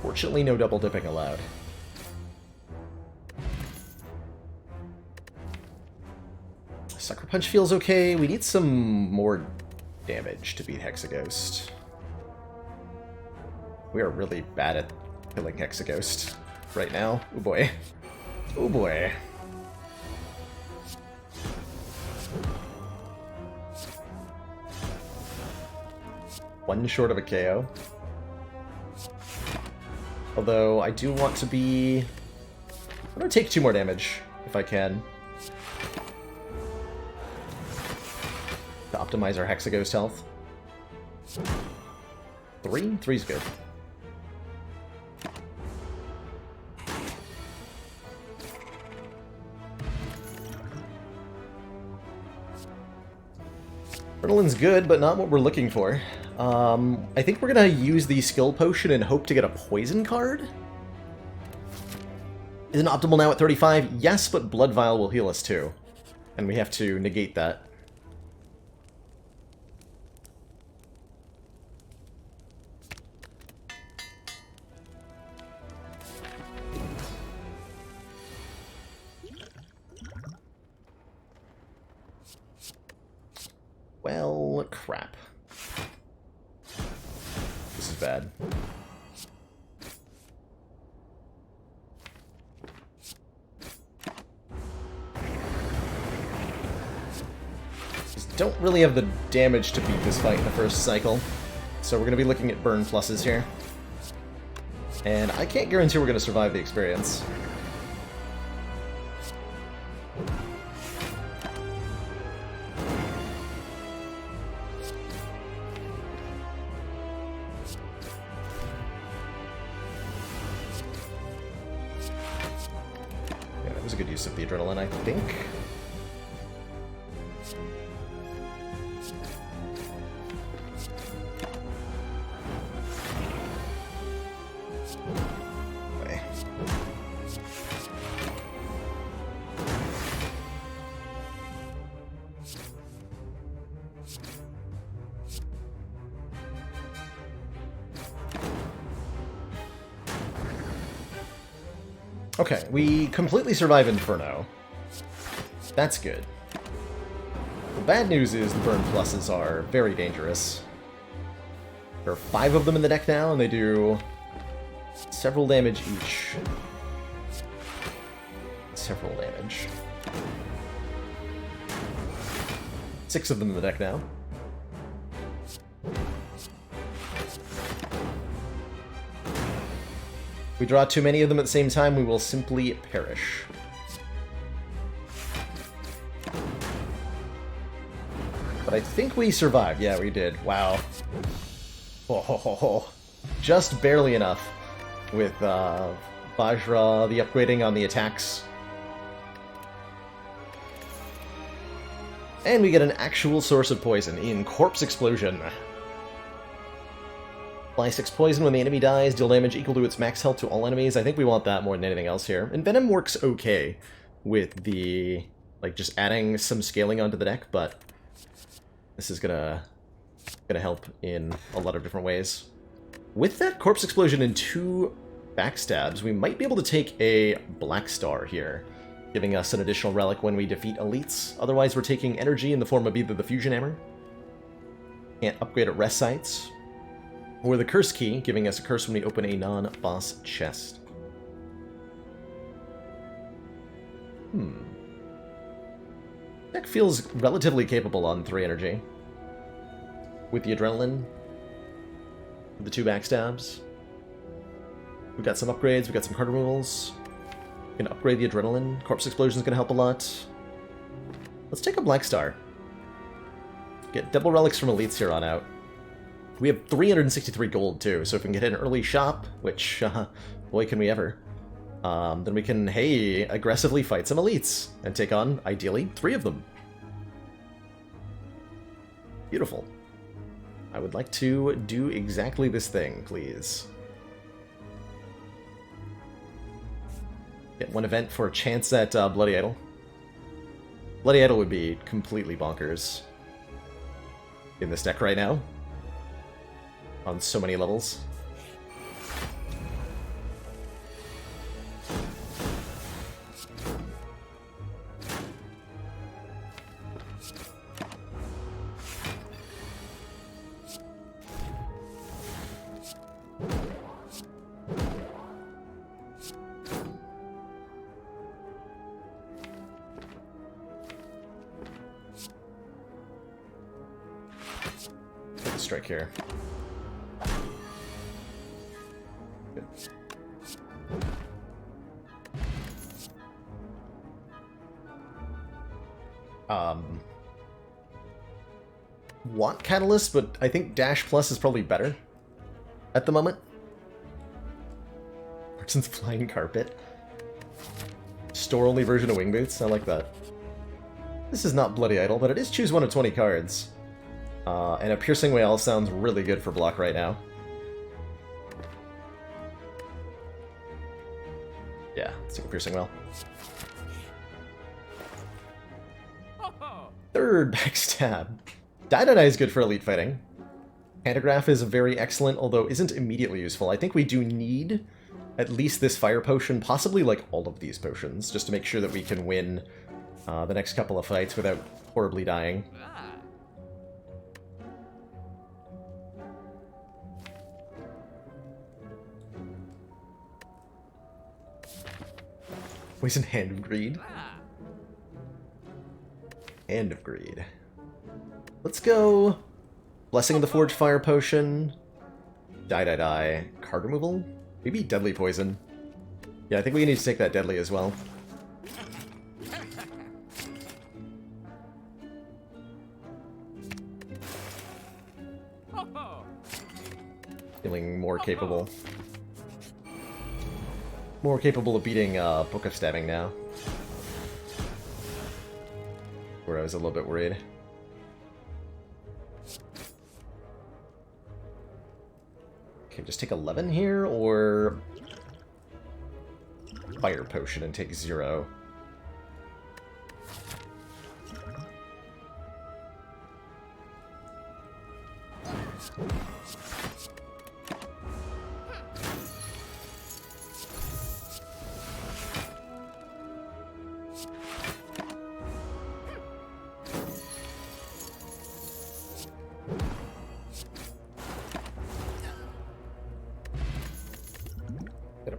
Fortunately, no double dipping allowed. Sucker Punch feels okay. We need some more damage to beat Hexaghost. We are really bad at killing Hexaghost right now. Oh boy. Oh boy. One short of a KO. Although, I do want to be... I'm going to take 2 more damage, if I can. To optimize our Hexaghost health. 3? 3's good. Adrenaline's good, but not what we're looking for. I think we're gonna use the skill potion and hope to get a poison card? Isn't optimal now at 35? Yes, but Blood Vial will heal us too. And we have to negate that. Well, crap. This is bad. Just don't really have the damage to beat this fight in the first cycle, so we're going to be looking at burn pluses here. And I can't guarantee we're going to survive the experience. A good use of the adrenaline, I think. Okay. Okay, we completely survive Inferno. That's good. The bad news is the burn pluses are very dangerous. There are 5 of them in the deck now, and they do several damage each. Several damage. 6 of them in the deck now. If we draw too many of them at the same time, we will simply perish. But I think we survived. Yeah, we did. Wow. Oh, just barely enough with Vajra, the upgrading on the attacks. And we get an actual source of poison in Corpse Explosion. Apply 6 poison when the enemy dies, deal damage equal to its max health to all enemies. I think we want that more than anything else here. And Venom works okay with the, like, just adding some scaling onto the deck, but this is gonna help in a lot of different ways. With that Corpse Explosion and 2 backstabs, we might be able to take a Black Star here, giving us an additional relic when we defeat elites. Otherwise, we're taking energy in the form of either the Fusion Hammer, can't upgrade at rest sites, or the Curse Key, giving us a curse when we open a non-boss chest. Deck feels relatively capable on 3 energy. With the Adrenaline, with the 2 backstabs. We've got some upgrades, we've got some card removals. We can upgrade the Adrenaline. Corpse Explosion is going to help a lot. Let's take a Black Star. Get double relics from elites here on out. We have 363 gold, too, so if we can get an early shop, which, boy, can we ever, then we can, hey, aggressively fight some elites, and take on, ideally, 3 of them. Beautiful. I would like to do exactly this thing, please. Get one event for a chance at Bloody Idol. Bloody Idol would be completely bonkers in this deck right now. On so many levels. Strike here. Good. Want Catalyst, but I think Dash Plus is probably better at the moment. Merchant's Flying Carpet. Store-only version of Wing Boots, I like that. This is not Bloody Idol, but it is choose one of 20 cards. And a Piercing Wail sounds really good for block right now. Yeah, let's take a Piercing Wail. Third Backstab. Die is good for elite fighting. Pantograph is very excellent, although isn't immediately useful. I think we do need at least this Fire Potion, possibly like all of these potions, just to make sure that we can win the next couple of fights without horribly dying. Poison Hand of Greed. Hand of Greed. Let's go Blessing of the Forged Fire Potion. Die. Card removal? Maybe Deadly Poison. Yeah, I think we need to take that Deadly as well. Feeling more capable. More capable of beating Book of Stabbing now. Where I was a little bit worried. Okay, just take 11 here, or Fire Potion and take 0.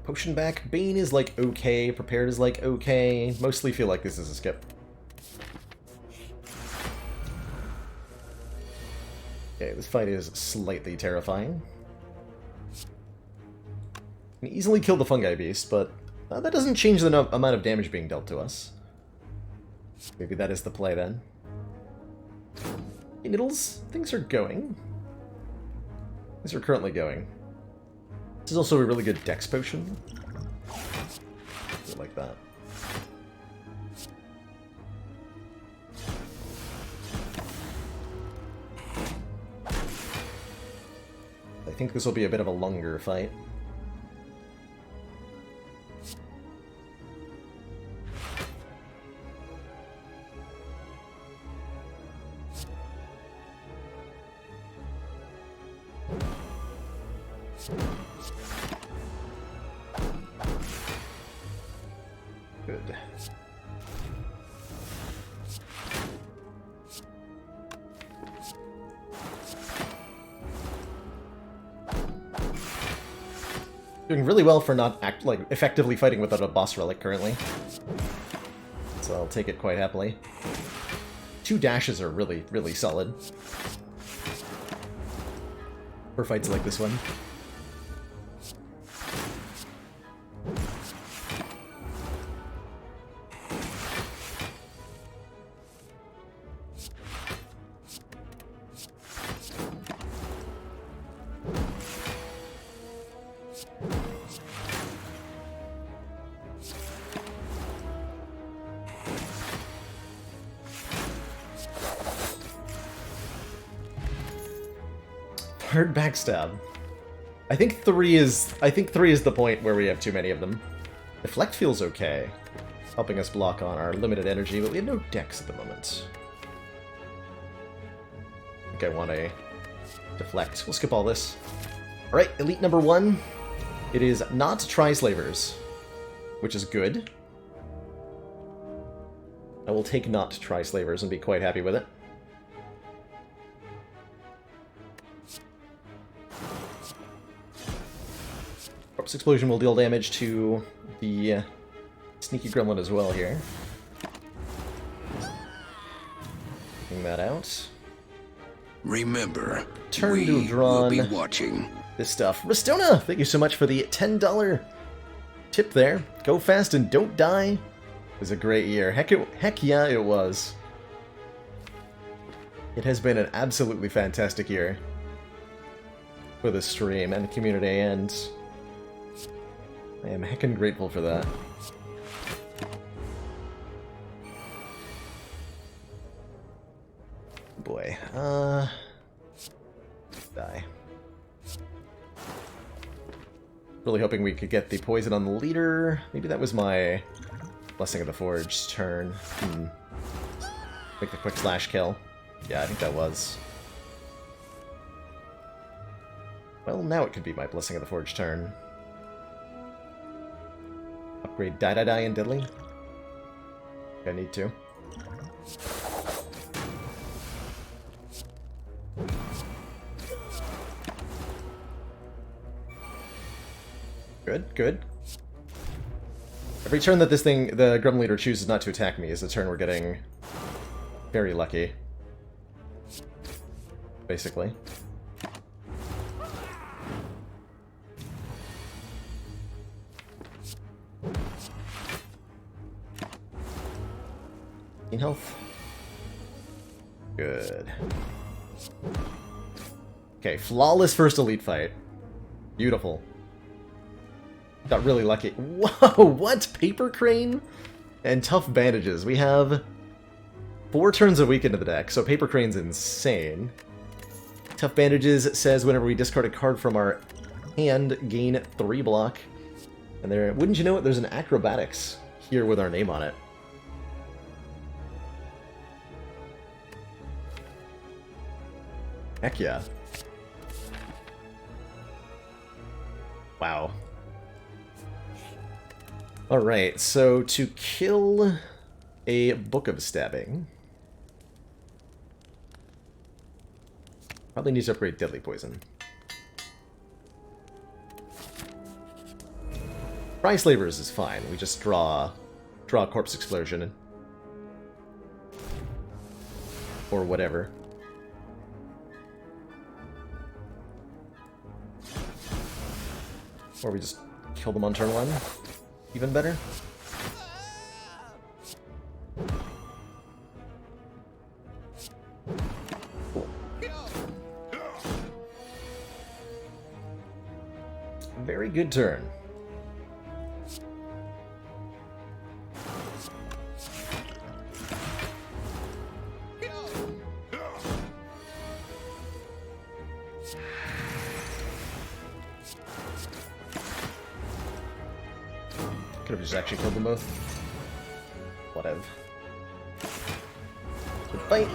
Potion back. Bane is like okay. Prepared is like okay. Mostly feel like this is a skip. Okay, this fight is slightly terrifying. Can easily kill the Fungi Beast, but that doesn't change the amount of damage being dealt to us. Maybe that is the play then. Hey, Niddles, things are going. Things are currently going. This is also a really good Dex Potion. I like that. I think this will be a bit of a longer fight. Good. Doing really well for not effectively fighting without a boss relic currently. So I'll take it quite happily. 2 dashes are really, really solid for fights like this one. Hard backstab. I think 3 is the point where we have too many of them. Deflect feels okay, helping us block on our limited energy, but we have no decks at the moment. I think I want a deflect. We'll skip all this. Alright, elite number 1. It is not Tri-Slavers, which is good. I will take not Tri-Slavers and be quite happy with it. Corpse Explosion will deal damage to the Sneaky Gremlin as well here. Taking that out. Remember, Turn to we have drawn will be watching. this stuff. Restona, thank you so much for the $10 tip there. Go fast and don't die. It was a great year. Heck yeah, it was. It has been an absolutely fantastic year for the stream and the community, and I am heckin' grateful for that. Boy, die. Really hoping we could get the poison on the leader. Maybe that was my Blessing of the Forge turn. Make the quick slash kill. Yeah, I think that was. Well, now it could be my Blessing of the Forge turn. Upgrade Die Die Die and Diddly. I need to. Good, good. Every turn that this thing, the Gremlin Leader, chooses not to attack me is a turn we're getting very lucky. Basically. In health. Good. Okay, flawless first elite fight. Beautiful. Got really lucky. Whoa, what? Paper Crane? And Tough Bandages. We have 4 turns a week into the deck, so Paper Crane's insane. Tough Bandages says whenever we discard a card from our hand, gain 3 block. And there, wouldn't you know it, there's an Acrobatics here with our name on it. Heck yeah. Wow. Alright, so to kill a Book of Stabbing, probably needs to upgrade Deadly Poison. Tri-Slavers is fine, we just draw Corpse Explosion. Or whatever. Or we just kill them on turn 1. Even better. Cool. Very good turn. Could have just actually killed them both. Whatever. Good fight.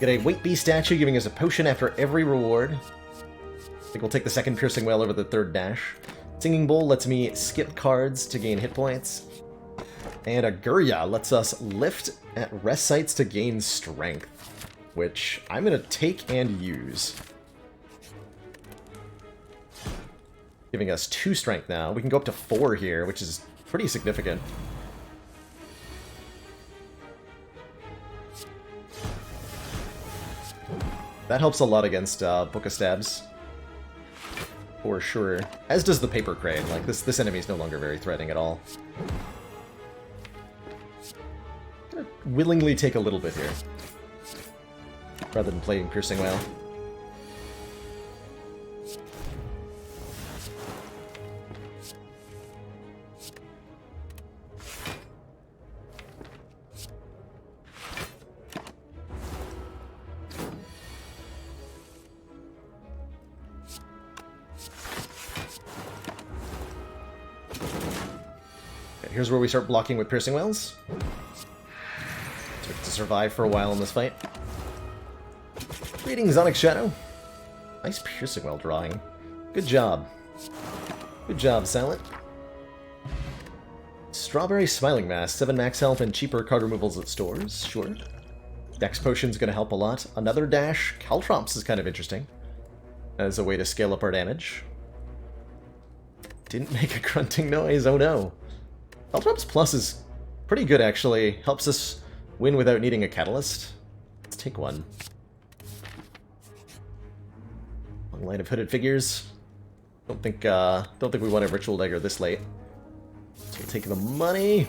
Get a Weight Beast statue giving us a potion after every reward. I think we'll take the second Piercing Wail over the third dash. Singing Bowl lets me skip cards to gain hit points. And a Gurya lets us lift at rest sites to gain strength, which I'm going to take and use. Giving us 2 strength now. We can go up to 4 here, which is pretty significant. That helps a lot against Book of Stabs. For sure. As does the Paper Crane. Like, this enemy is no longer very threatening at all. I'm gonna willingly take a little bit here. Rather than playing Piercing Wail. here's where we start blocking with piercing wells. Took to survive for a while in this fight. Reading Zonic Shadow. Nice piercing well drawing. Good job. Good job, Silent. Strawberry Smiling Mask, 7 max health and cheaper card removals at stores. Sure. Dex Potion's gonna help a lot. Another dash. Caltrops is kind of interesting as a way to scale up our damage. Didn't make a grunting noise, oh no. Caltrops Plus is pretty good, actually. Helps us win without needing a catalyst. Let's take one. Long line of hooded figures. Don't think we want a Ritual Dagger this late. So we'll take the money.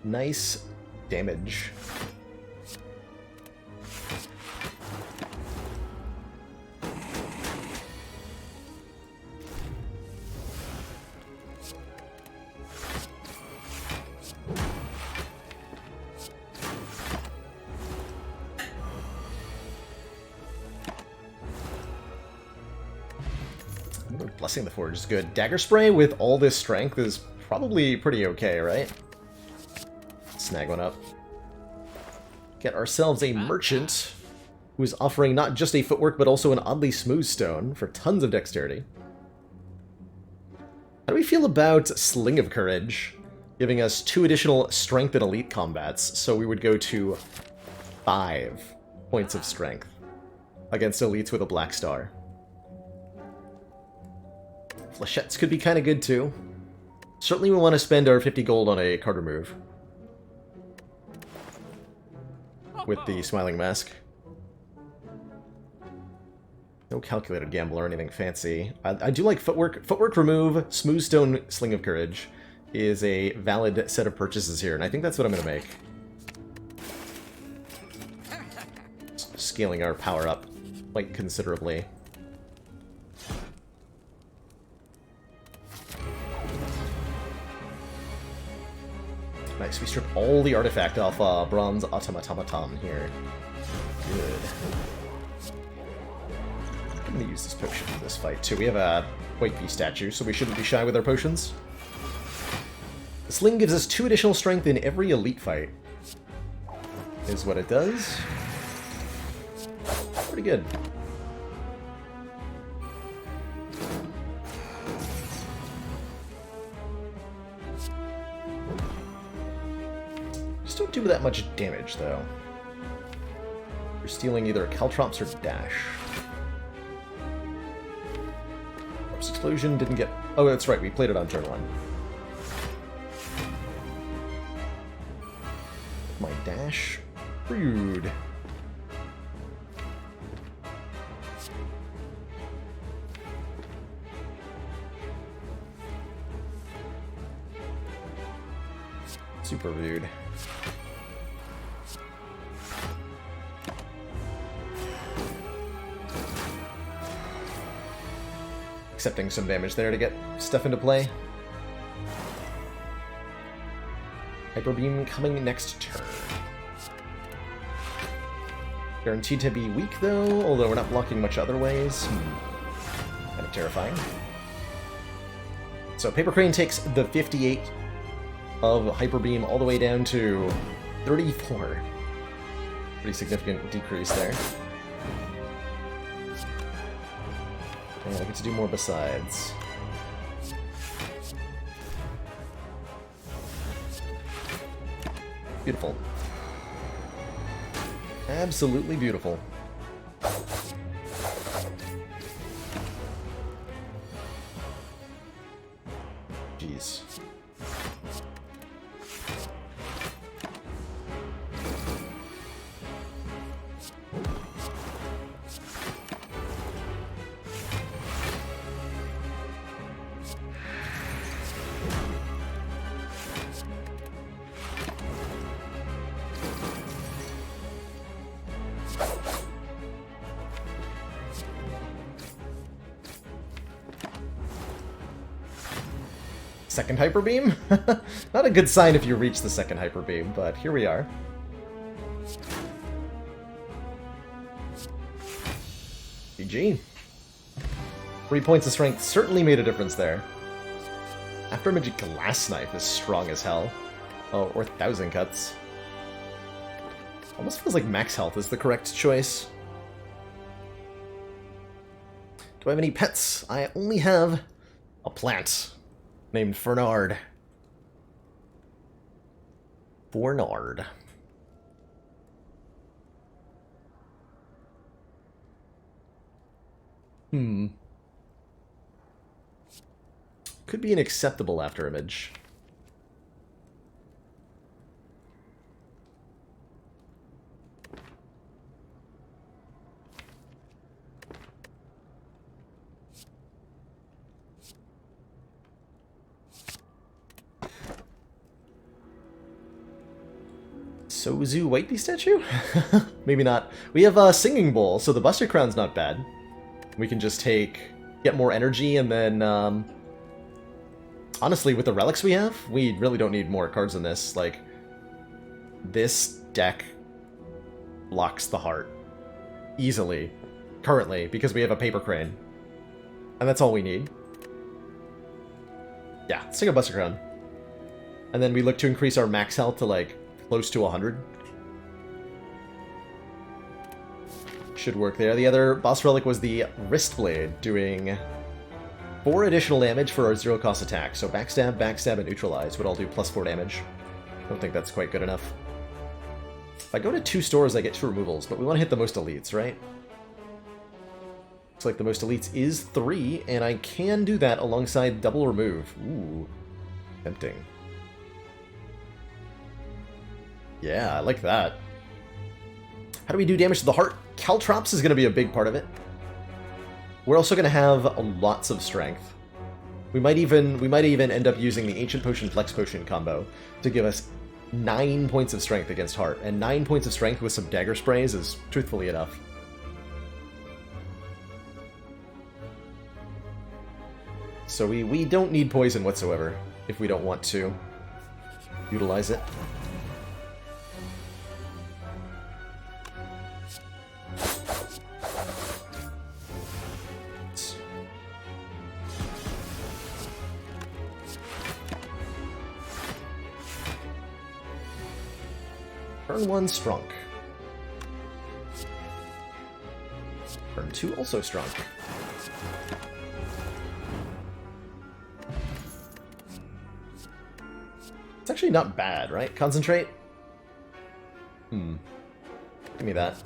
Nice damage. Blessing the Forge is good. Dagger Spray with all this strength is probably pretty okay, right? Snag one up. Get ourselves a merchant who is offering not just a footwork but also an oddly smooth stone for tons of dexterity. How do we feel about Sling of Courage, giving us 2 additional strength in elite combats, so we would go to 5 points of strength against elites with a black star. Flechettes could be kind of good too. Certainly we want to spend our 50 gold on a card remove with the Smiling Mask. No calculated gamble or anything fancy. I do like footwork. Footwork remove, Smooth Stone, Sling of Courage is a valid set of purchases here, and I think that's what I'm going to make. Scaling our power up quite considerably. Nice, we strip all the artifact off Bronze Automaton here. Good. I'm going to use this potion in this fight, too. We have a White Bee statue, so we shouldn't be shy with our potions. The Sling gives us 2 additional strength in every elite fight. Is what it does. Pretty good. Just don't do that much damage, though. You're stealing either Caltrops or Dash. Explosion didn't get... Oh, that's right, we played it on turn 1. My dash. Rude. Super rude. Accepting some damage there to get stuff into play. Hyper Beam coming next turn. Guaranteed to be weak though, although we're not blocking much other ways. Kind of terrifying. So Paper Crane takes the 58 of Hyper Beam all the way down to 34. Pretty significant decrease there. And I get to do more besides. Beautiful. Absolutely beautiful. Jeez. Second Hyper Beam? Not a good sign if you reach the second Hyper Beam, but here we are. GG. 3 points of strength certainly made a difference there. Afterimage Glass Knife is strong as hell. Oh, or 1,000 cuts. Almost feels like max health is the correct choice. Do I have any pets? I only have a plant named Fernard. Fornard. Could be an acceptable afterimage. Sozu Whiteby statue? Maybe not. We have a Singing Bowl, so the Buster Crown's not bad. We can just get more energy, and then, honestly, with the relics we have, we really don't need more cards than this. Like, this deck blocks the heart easily, currently, because we have a Paper Crane. And that's all we need. Yeah, let's take a Buster Crown. And then we look to increase our max health to, like, close to 100. Should work there. The other boss relic was the Wrist Blade, doing 4 additional damage for our 0-cost attack. So backstab, backstab, and neutralize would all do +4 damage. Don't think that's quite good enough. If I go to 2 stores, I get 2 removals, but we want to hit the most elites, right? Looks like the most elites is 3, and I can do that alongside double remove. Ooh, tempting. Yeah, I like that. How do we do damage to the heart? Caltrops is going to be a big part of it. We're also going to have lots of strength. We might even end up using the Ancient Potion Flex Potion combo to give us 9 points of strength against heart, and 9 points of strength with some dagger sprays is truthfully enough. So we don't need poison whatsoever if we don't want to utilize it. Turn 1, Strunk. Turn 2, also Strunk. It's actually not bad, right? Concentrate? Give me that.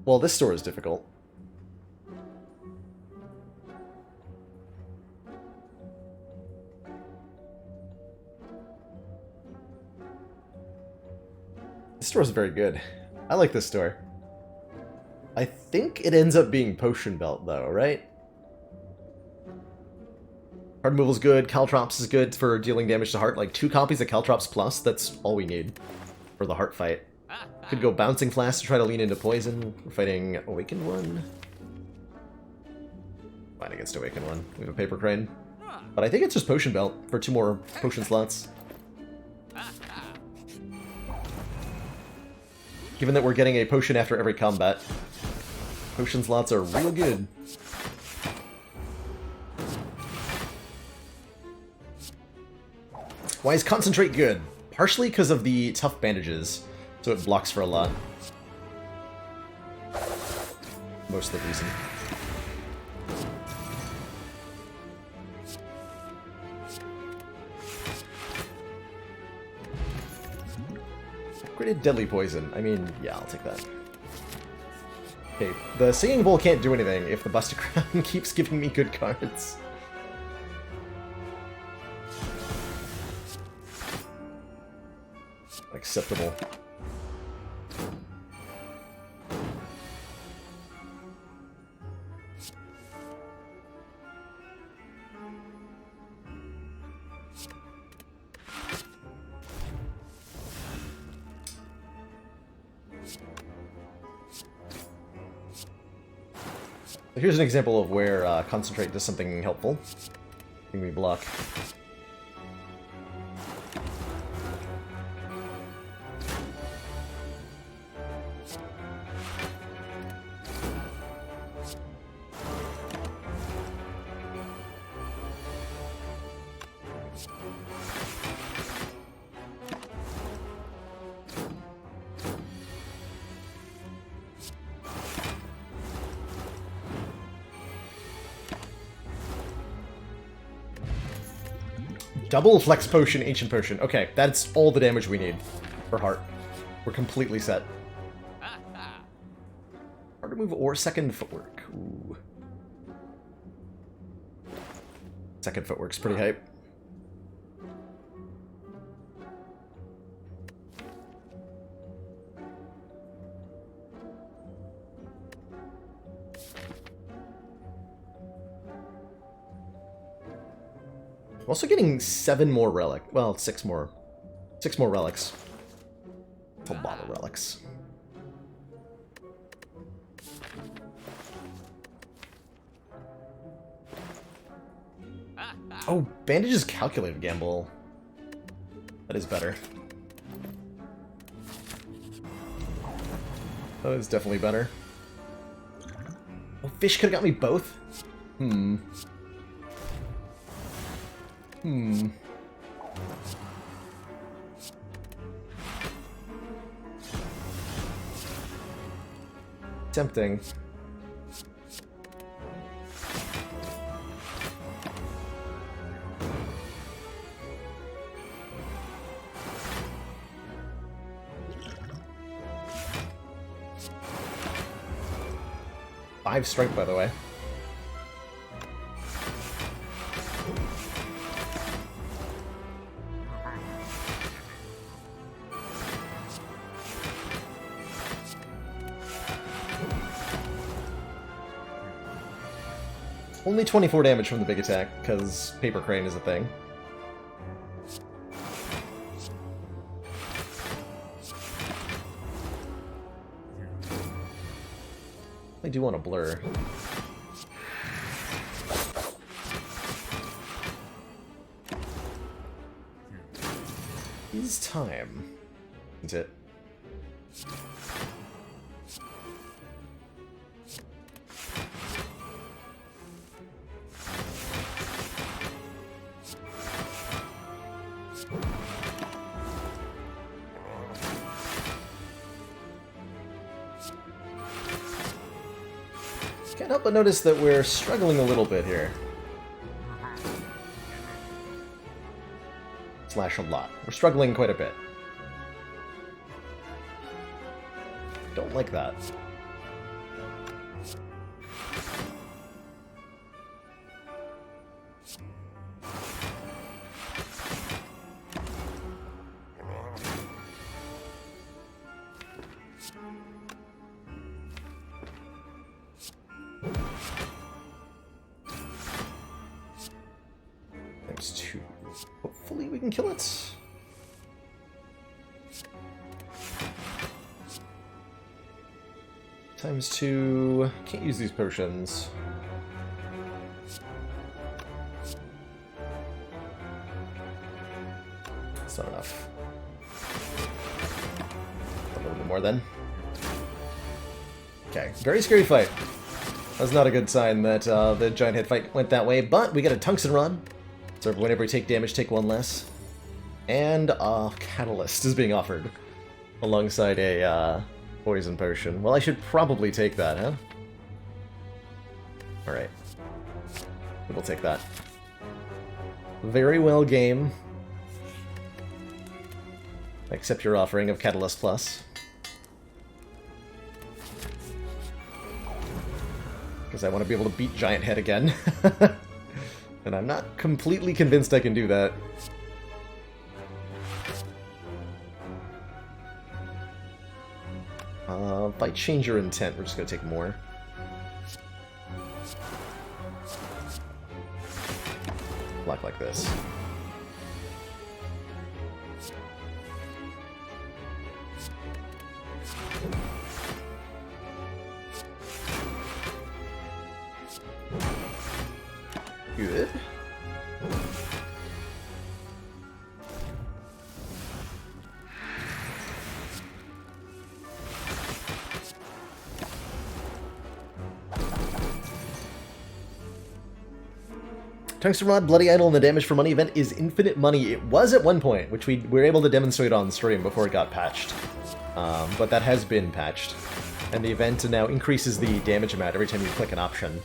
Well, this store is difficult. This store is very good. I like this store. I think it ends up being Potion Belt, though, right? Card removal's good, Caltrops is good for dealing damage to heart. Like, 2 copies of Caltrops plus, that's all we need for the heart fight. Could go Bouncing Flask to try to lean into poison. We're fighting Awakened One. Fine against Awakened One. We have a Paper Crane. But I think it's just Potion Belt for 2 more potion slots. Given that we're getting a potion after every combat, potion slots are real good. Why is Concentrate good? Partially because of the tough bandages. So it blocks for a lot. Most of the reason. Upgraded Deadly Poison. I mean, yeah, I'll take that. Okay, the Singing Bowl can't do anything if the Buster Crown keeps giving me good cards. Acceptable. Here's an example of where Concentrate does something helpful. Give me block. Double Flex Potion, Ancient Potion. Okay, that's all the damage we need for Heart. We're completely set. Hard to move or second footwork. Ooh. Second footwork's pretty hype. I'm also getting 7 more relic. Well, 6 more. 6 more relics. It's a lot of relics. Oh, bandage is calculated gamble. That is better. That is definitely better. Oh, fish could have got me both? Tempting. Five strength, by the way. Only 24 damage from the big attack, because Paper Crane is a thing. I do want to blur. Is time. Is it? Can't help but notice that we're struggling a little bit here. Slash a lot. We're struggling quite a bit. Don't like that. Times 2. Hopefully we can kill it. Times 2. Can't use these potions. That's not enough. A little bit more then. Okay, very scary fight. That's not a good sign that the giant head fight went that way, but we got a tungsten rod. So whenever we take damage, take 1 less. And a catalyst is being offered alongside a poison potion. Well, I should probably take that, huh? Alright. We'll take that. Very well, game. I accept your offering of Catalyst Plus. Because I want to be able to beat Giant Head again. And I'm not completely convinced I can do that. If I change your intent, we're just going to take more. Block like this. Tungsten Rod, Bloody Idol, and the Damage for Money event is infinite money. It was at one point, which we were able to demonstrate on stream before it got patched. But that has been patched. And the event now increases the damage amount every time you click an option.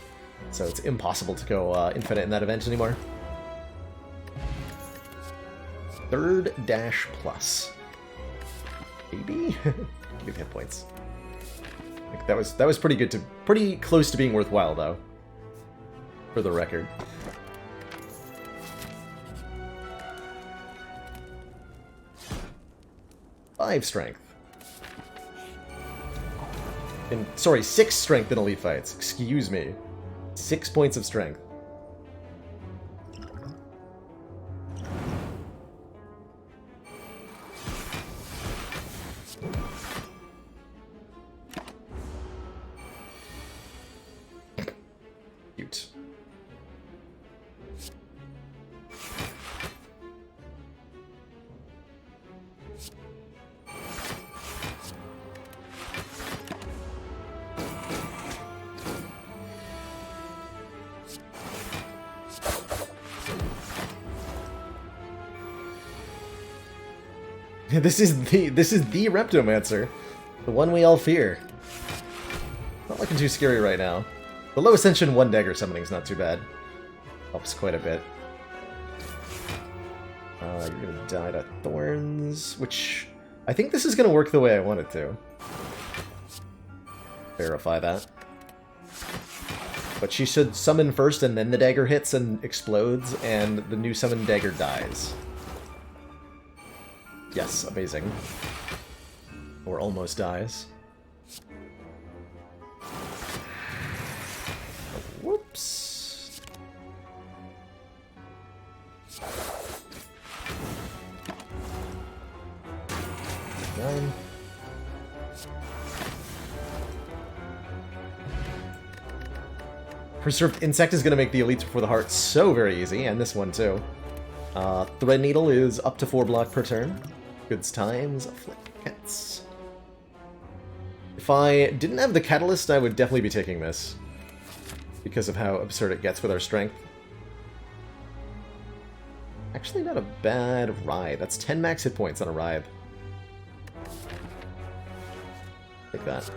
So it's impossible to go infinite in that event anymore. Third dash plus. Maybe? Give me the hit points. Like that was pretty good to pretty close to being worthwhile though. For the record. 5 strength. And sorry, 6 strength in elite fights. Excuse me. 6 points of strength. Cute. This is the Reptomancer, the one we all fear. Not looking too scary right now. The low ascension 1 dagger summoning is not too bad. Helps quite a bit. You're gonna die to thorns, which I think this is gonna work the way I want it to. Verify that. But she should summon first, and then the dagger hits and explodes, and the new summoned dagger dies. Yes, amazing. Or almost dies. Whoops. Nine. Preserved Insect is going to make the Elites Before the Heart so very easy, and this one too. Thread Needle is up to 4 block per turn. Goods times, Afflicts. If I didn't have the Catalyst, I would definitely be taking this. Because of how absurd it gets with our strength. Actually not a bad ride. That's 10 max hit points on a ride. Like that.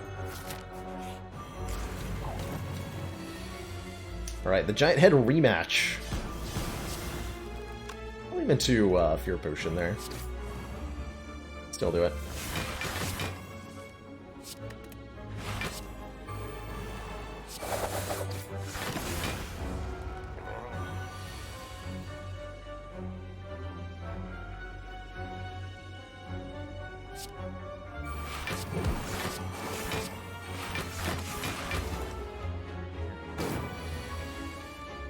Alright, the Giant Head rematch. Probably meant to Fear Potion there. Still do it.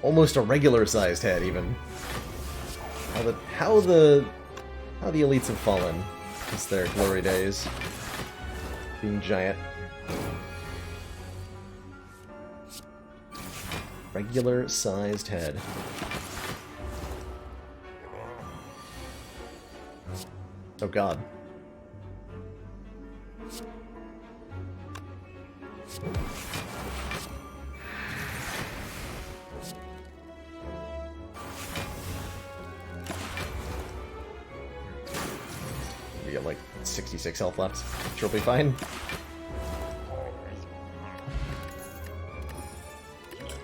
Almost a regular-sized head, even. How the elites have fallen since their glory days, being giant. Regular-sized head. Oh God. We got like 66 health left. She'll be fine.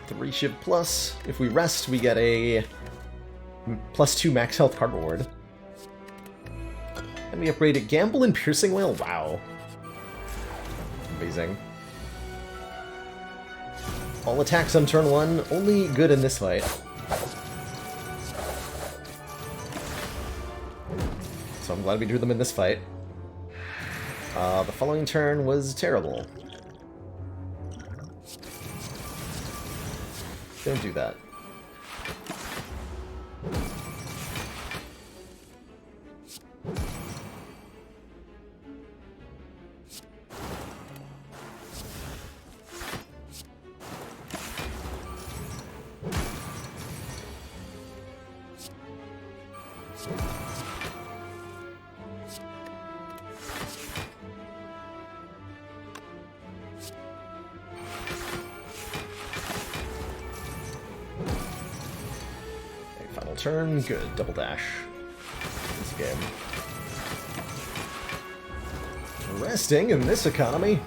Three shiv plus. If we rest, we get a +2 max health card reward. And we upgrade Gamble and Piercing Whale. Wow. Amazing. All attacks on turn 1, only good in this fight. So I'm glad we drew them in this fight. The following turn was terrible. Don't do that. turn. Good. Double dash. This game. Resting in this economy.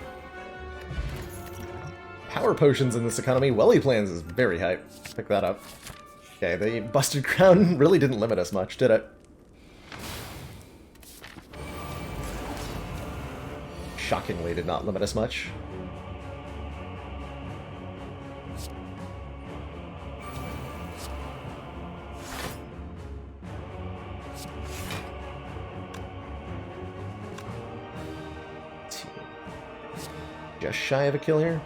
Power potions in this economy. Welly plans is very hype. Pick that up. Okay, the busted crown really didn't limit us much, did it? Shockingly did not limit us much. Just shy of a kill here.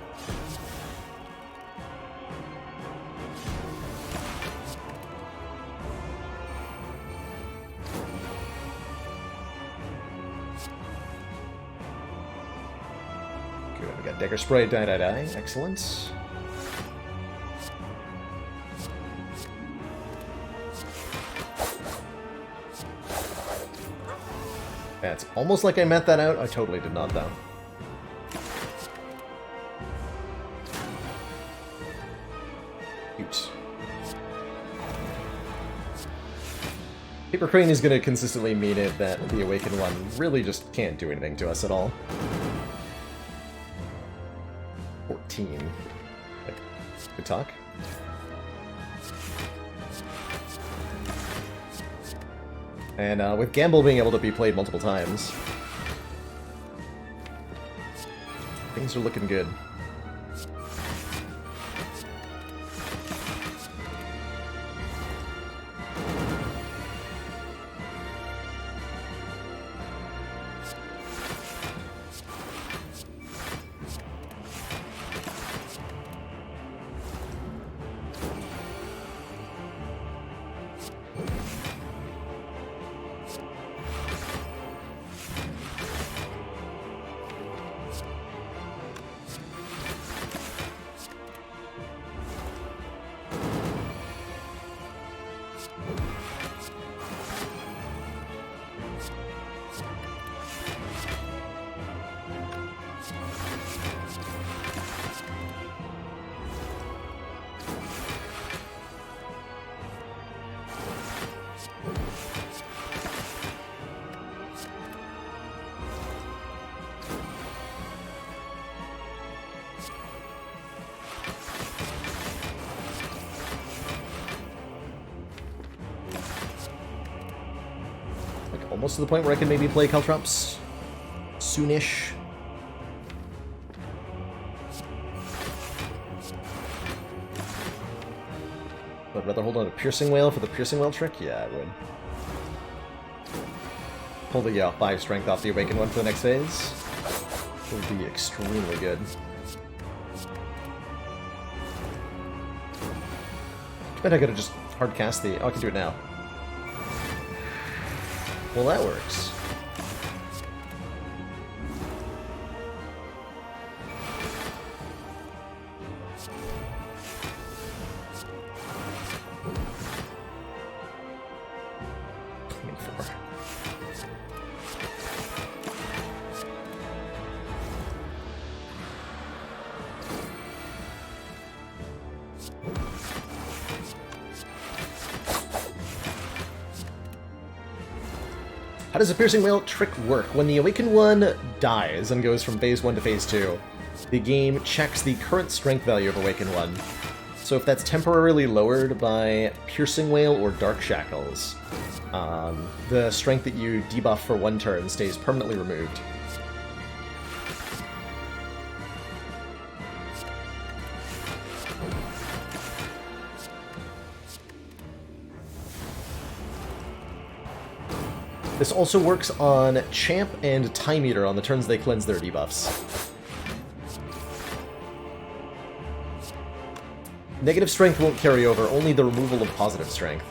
Good, we got Dagger Spray, die. Excellent. That's almost like I met that out. I totally did not, though. Oops. Paper Crane is going to consistently mean it that the Awakened One really just can't do anything to us at all. 14. Good talk. And with Gamble being able to be played multiple times, things are looking good. Almost to the point where I can maybe play Caltrops soonish. I'd rather hold on to Piercing Whale for the Piercing Whale trick? Yeah, I would. Pull the 5 strength off the Awakened One for the next phase. It would be extremely good. I bet I could have just hard cast the... Oh, I can do it now. Well, that works. How does a Piercing Whale trick work? When the Awakened One dies and goes from phase 1 to phase 2, the game checks the current strength value of Awakened One. So if that's temporarily lowered by Piercing Whale or Dark Shackles, the strength that you debuff for 1 turn stays permanently removed. This also works on Champ and Time Eater on the turns they cleanse their debuffs. Negative Strength won't carry over, only the removal of Positive Strength.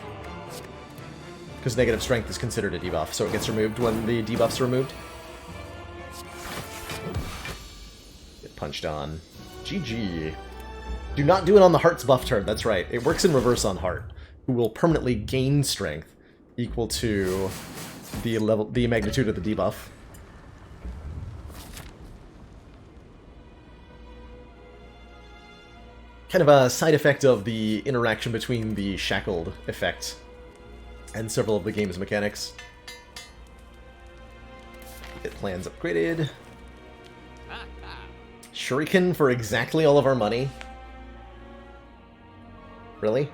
Because Negative Strength is considered a debuff, so it gets removed when the debuffs are removed. Get punched on. GG. Do not do it on the Heart's buff turn, that's right. It works in reverse on Heart, who will permanently gain strength equal to the magnitude of the debuff. Kind of a side effect of the interaction between the shackled effect and several of the game's mechanics. Get plans upgraded. Shuriken for exactly all of our money? Really?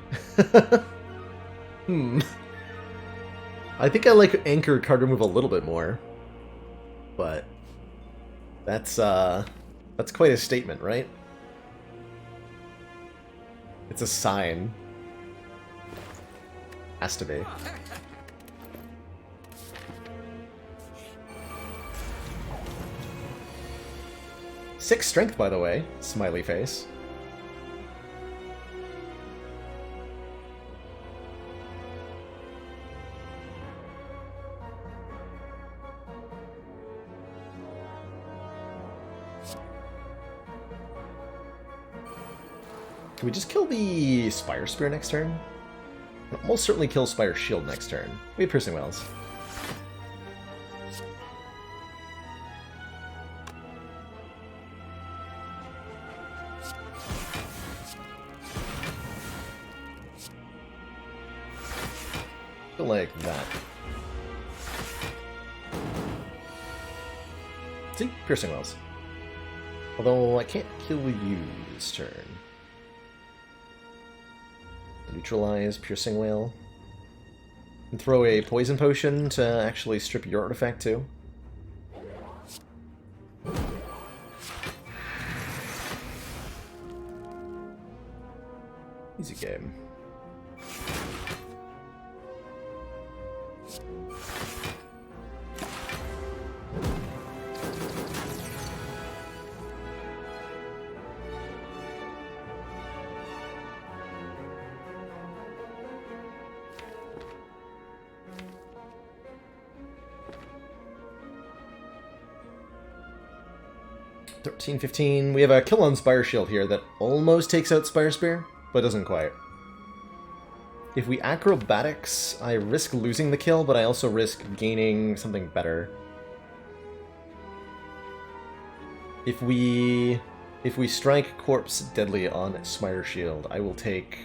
I think I like Anchor card remove a little bit more. But that's quite a statement, right? It's a sign. Has to be. Six strength, by the way. Smiley face. Can we just kill the Spire Spear next turn? We'll almost certainly kill Spire Shield next turn. We have Piercing Wells. Like that. See? Piercing Wells. Although I can't kill you this turn. Neutralize Piercing Wail. And throw a Poison Potion to actually strip your artifact too. Easy game. $13, $15. We have a kill on Spire Shield here that almost takes out Spire Spear, but doesn't quite. If we Acrobatics, I risk losing the kill, but I also risk gaining something better. If we strike Corpse Deadly on Spire Shield, I will take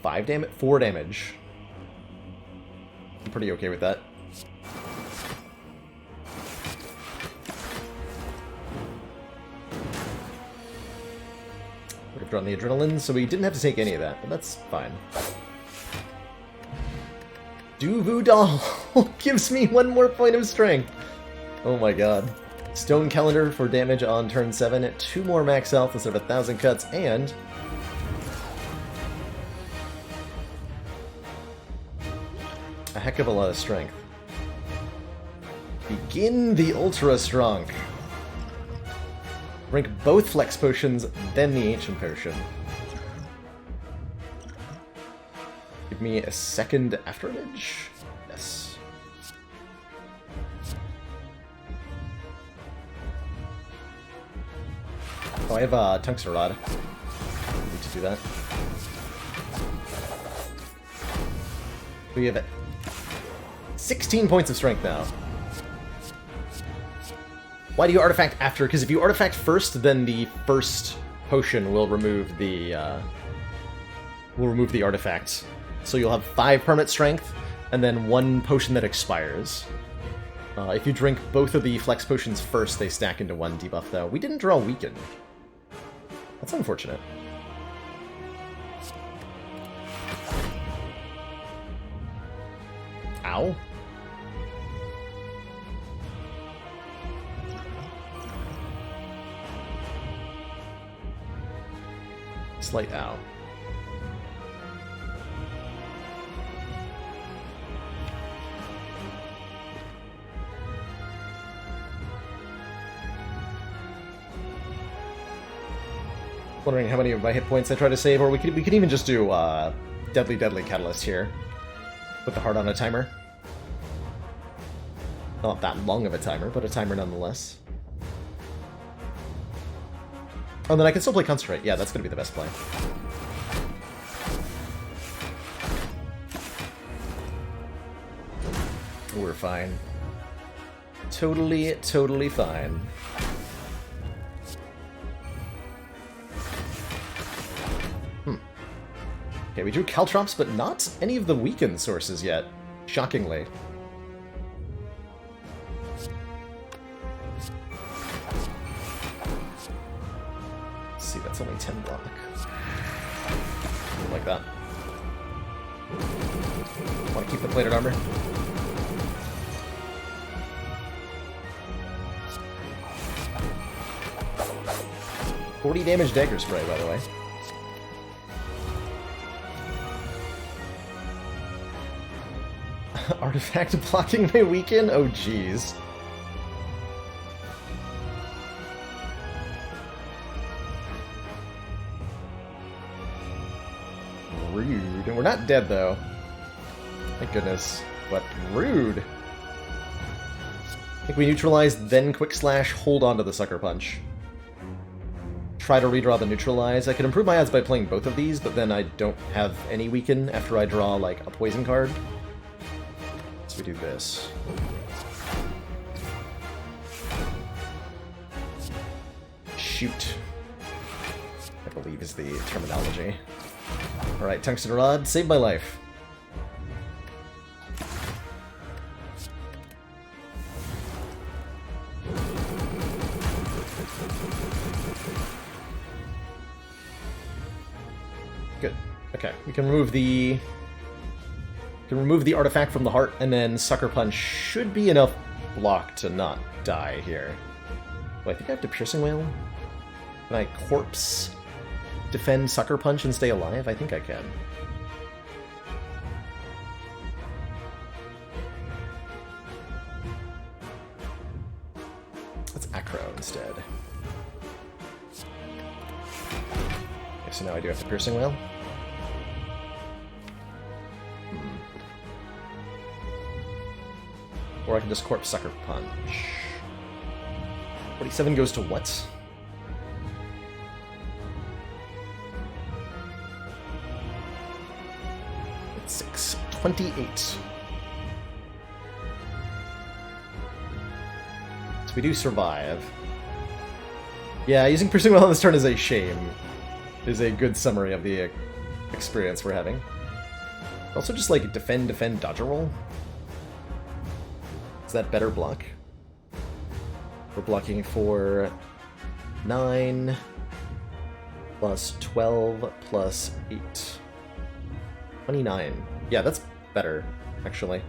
4 damage. I'm pretty okay with that. Would have drawn the Adrenaline, so we didn't have to take any of that, but that's fine. Duvu Doll gives me 1 more point of strength. Oh my god. Stone Calendar for damage on turn 7, 2 more max health instead of 1,000 cuts, and a heck of a lot of strength. Begin the Ultra Strong. Drink both Flex Potions, then the Ancient Potion. Give me a second After Image? Yes. Oh, I have a Tungsten Rod. I need to do that. We have 16 points of strength now. Why do you artifact after? Because if you artifact first, then the first potion will remove the artifact. So you'll have 5 permanent strength, and then 1 potion that expires. If you drink both of the Flex Potions first, they stack into 1 debuff, though. We didn't draw Weaken. That's unfortunate. Ow. Slight ow. Wondering how many of my hit points I try to save, or we could even just do Deadly Catalyst here. Put the heart on a timer. Not that long of a timer, but a timer nonetheless. Oh, then I can still play Concentrate. Yeah, that's going to be the best play. We're fine. Totally fine. Okay, we drew Caltrops, but not any of the weakened sources yet, shockingly. Let's see, that's only 10 block. Something like that. Want to keep the plated armor? $40 damage dagger spray, by the way. Artifact blocking my weaken? Oh, jeez. Rude. And we're not dead, though. Thank goodness. But rude. I think we neutralize, then quick slash, hold on to the Sucker Punch. Try to redraw the neutralize. I could improve my odds by playing both of these, but then I don't have any weaken after I draw, like, a poison card. So we do this. Shoot. I believe is the terminology. Alright, Tungsten Rod, saved my life. Good. Okay, we can remove the artifact from the heart, and then Sucker Punch should be enough block to not die here. Oh, I think I have to Piercing Wail. Can I Corpse defend Sucker Punch and stay alive? I think I can. Let's Acro instead. Okay, so now I do have to Piercing Wail. Or I can just Corpse Sucker Punch. 47 goes to what? It's 6. 28. So we do survive. Yeah, using Piercing Wail on this turn is a shame. Is a good summary of the experience we're having. Also just like defend, dodge a roll. Is that better block? We're blocking for 9 plus 12 plus 8. 29. Yeah, that's better, actually.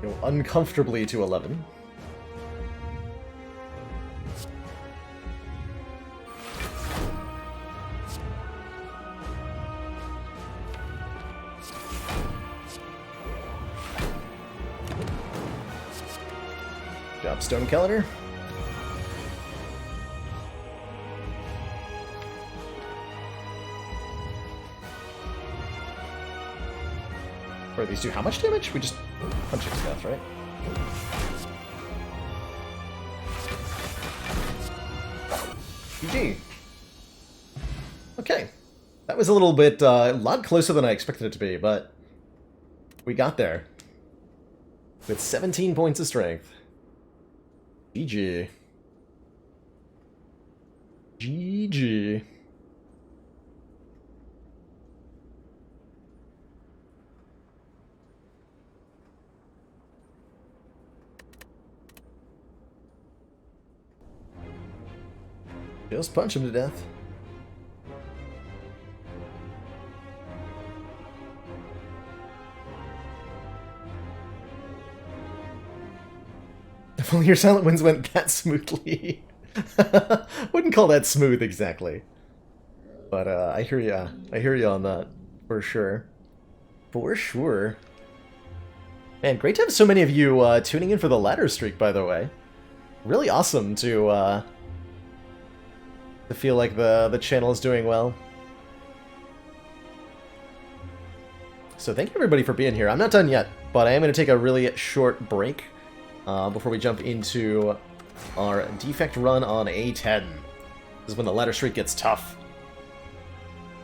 Go uncomfortably to 11. Stone Calendar. Or these do how much damage? We just punch it to death, right? GG. Okay. That was a little bit, a lot closer than I expected it to be, but we got there. With 17 points of strength. GG. GG. Just punch him to death. If only your Silent Winds went that smoothly. Wouldn't call that smooth exactly. But I hear ya. I hear ya on that. For sure. For sure. Man, great to have so many of you tuning in for the ladder streak, by the way. Really awesome to feel like the channel is doing well. So thank you everybody for being here. I'm not done yet, but I am going to take a really short break before we jump into our defect run on A10. This is when the ladder streak gets tough.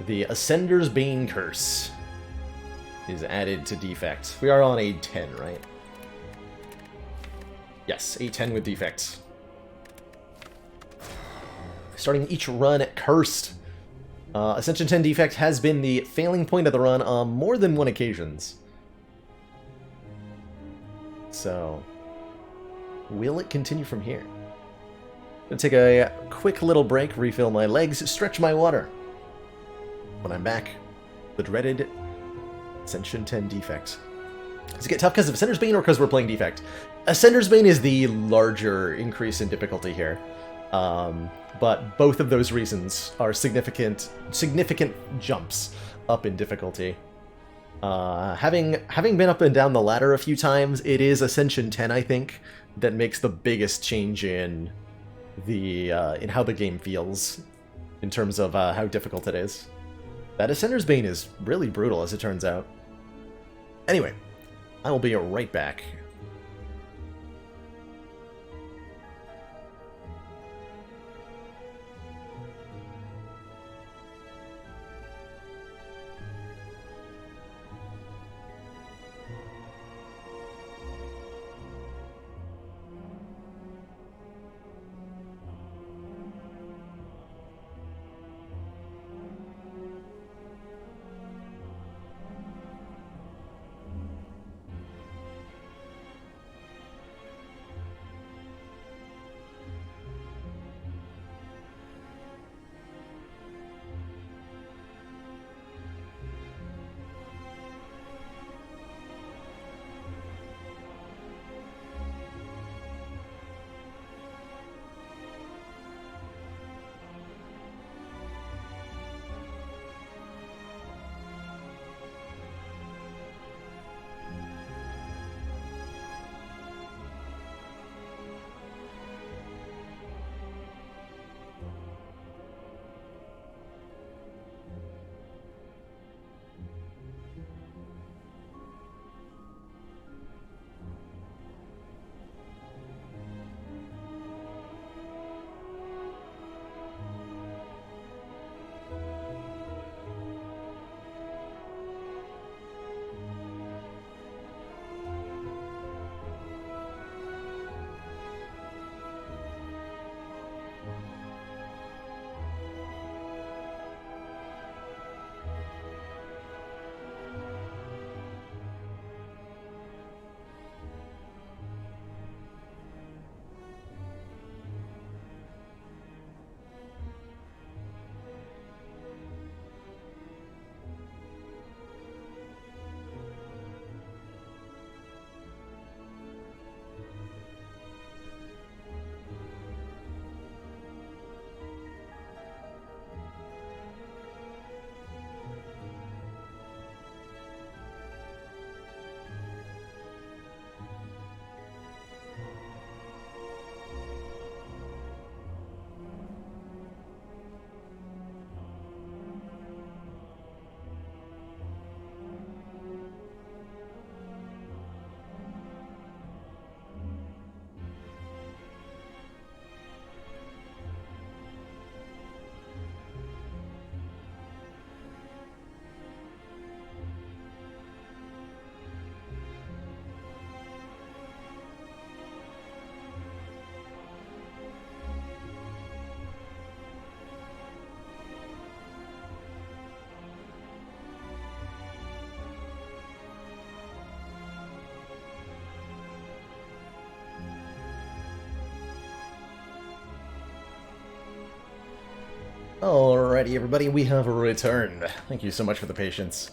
The Ascender's Bane Curse. is added to defect. We are on a 10, right? Yes, a 10 with defects. Starting each run at Cursed. Ascension 10 defect has been the failing point of the run on more than one occasions. So, will it continue from here? Gonna take a quick little break, refill my legs, stretch my water. When I'm back, the dreaded Ascension 10 defect. Does it get tough because of Ascender's Bane or because we're playing defect? Ascender's Bane is the larger increase in difficulty here. But both of those reasons are significant jumps up in difficulty. Having been up and down the ladder a few times, it is Ascension 10, I think, that makes the biggest change in the in how the game feels in terms of how difficult it is. That Ascender's Bane is really brutal, as it turns out. Anyway, I will be right back. Alrighty, everybody, we have returned. Thank you so much for the patience.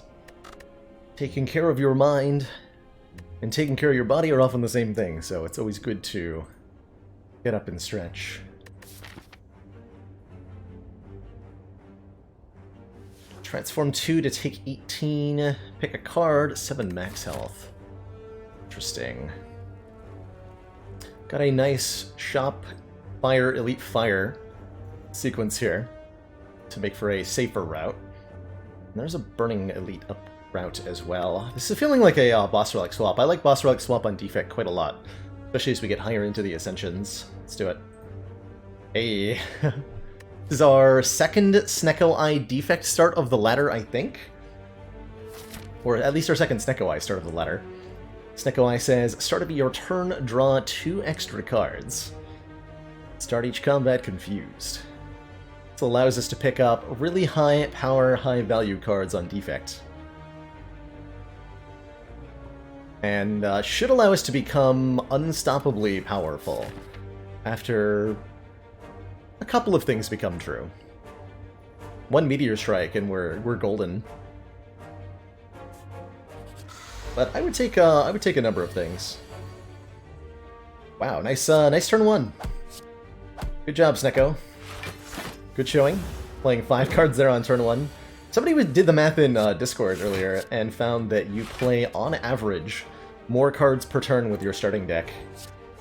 Taking care of your mind and taking care of your body are often the same thing, so it's always good to get up and stretch. Transform 2 to take 18. Pick a card, 7 max health. Interesting. Got a nice shop fire, elite fire sequence here to make for a safer route. And there's a burning elite up route as well. This is feeling like a boss relic swap. I like boss relic swap on defect quite a lot, especially as we get higher into the ascensions. Let's do it. Hey. This is our second Snecko Eye defect start of the ladder, I think. Or at least our second Snecko Eye start of the letter. Snecko Eye says, start of your turn, draw 2 extra cards. Start each combat confused. This allows us to pick up really high power, high value cards on defect. And should allow us to become unstoppably powerful after a couple of things become true. 1 Meteor Strike and we're golden. But I would take a number of things. Wow, nice turn 1. Good job, Snecko. Good showing. Playing 5 cards there on turn 1. Somebody did the math in Discord earlier and found that you play, on average, more cards per turn with your starting deck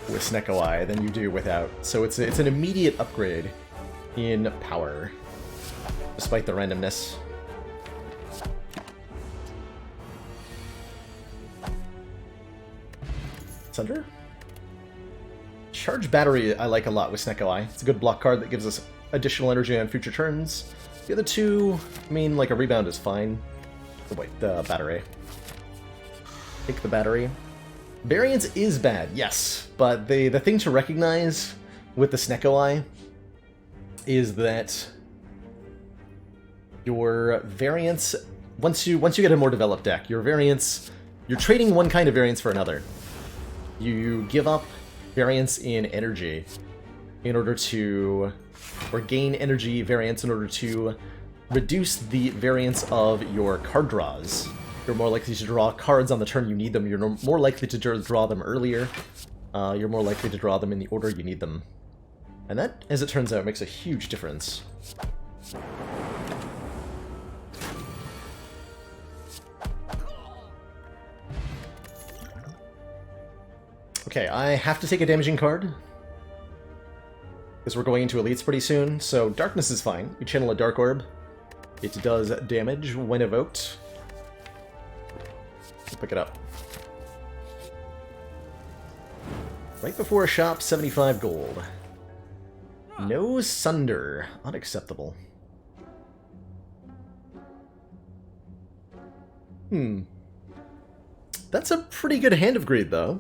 with Snecko Eye than you do without. So it's an immediate upgrade in power, despite the randomness. Sunder? Charge Battery I like a lot with Snecko Eye. It's a good block card that gives us additional energy on future turns. The other two, I mean, like a Rebound is fine. Oh wait, the Battery. Take the Battery. Variance is bad, yes, but the thing to recognize with the Snecko Eye is that your variance, once you get a more developed deck, your variance, you're trading one kind of variance for another. You give up variance in energy in order to, or gain energy variance in order to reduce the variance of your card draws. You're more likely to draw cards on the turn you need them. You're more likely to draw them earlier. You're more likely to draw them in the order you need them. And that, as it turns out, makes a huge difference. Okay, I have to take a damaging card, because we're going into Elites pretty soon, so Darkness is fine. We channel a Dark Orb. It does damage when evoked. I'll pick it up. Right before a shop, 75 gold. No Sunder. Unacceptable. That's a pretty good Hand of Greed, though.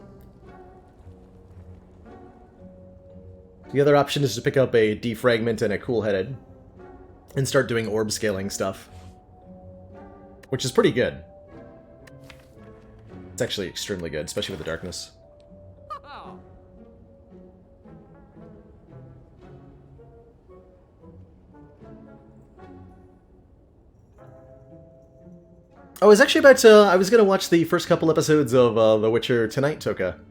The other option is to pick up a Defragment and a Cool-Headed and start doing orb scaling stuff, which is pretty good. It's actually extremely good, especially with the Darkness. I was actually about to... I was going to watch the first couple episodes of The Witcher tonight, Toka.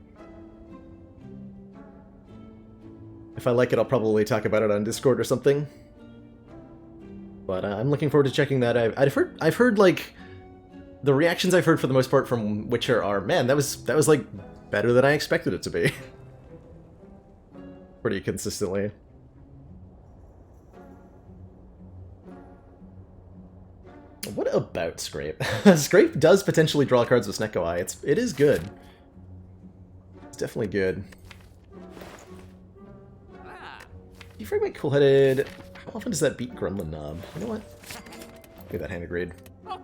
If I like it, I'll probably talk about it on Discord or something. But I'm looking forward to checking that. I've heard like the reactions I've heard for the most part from Witcher are, man, that was like better than I expected it to be. Pretty consistently. What about Scrape? Scrape does potentially draw cards with Snecko Eye. It is good. It's definitely good. Defragment Cool-Headed. How often does that beat Gremlin Knob? You know what? Give that Hand of Greed. I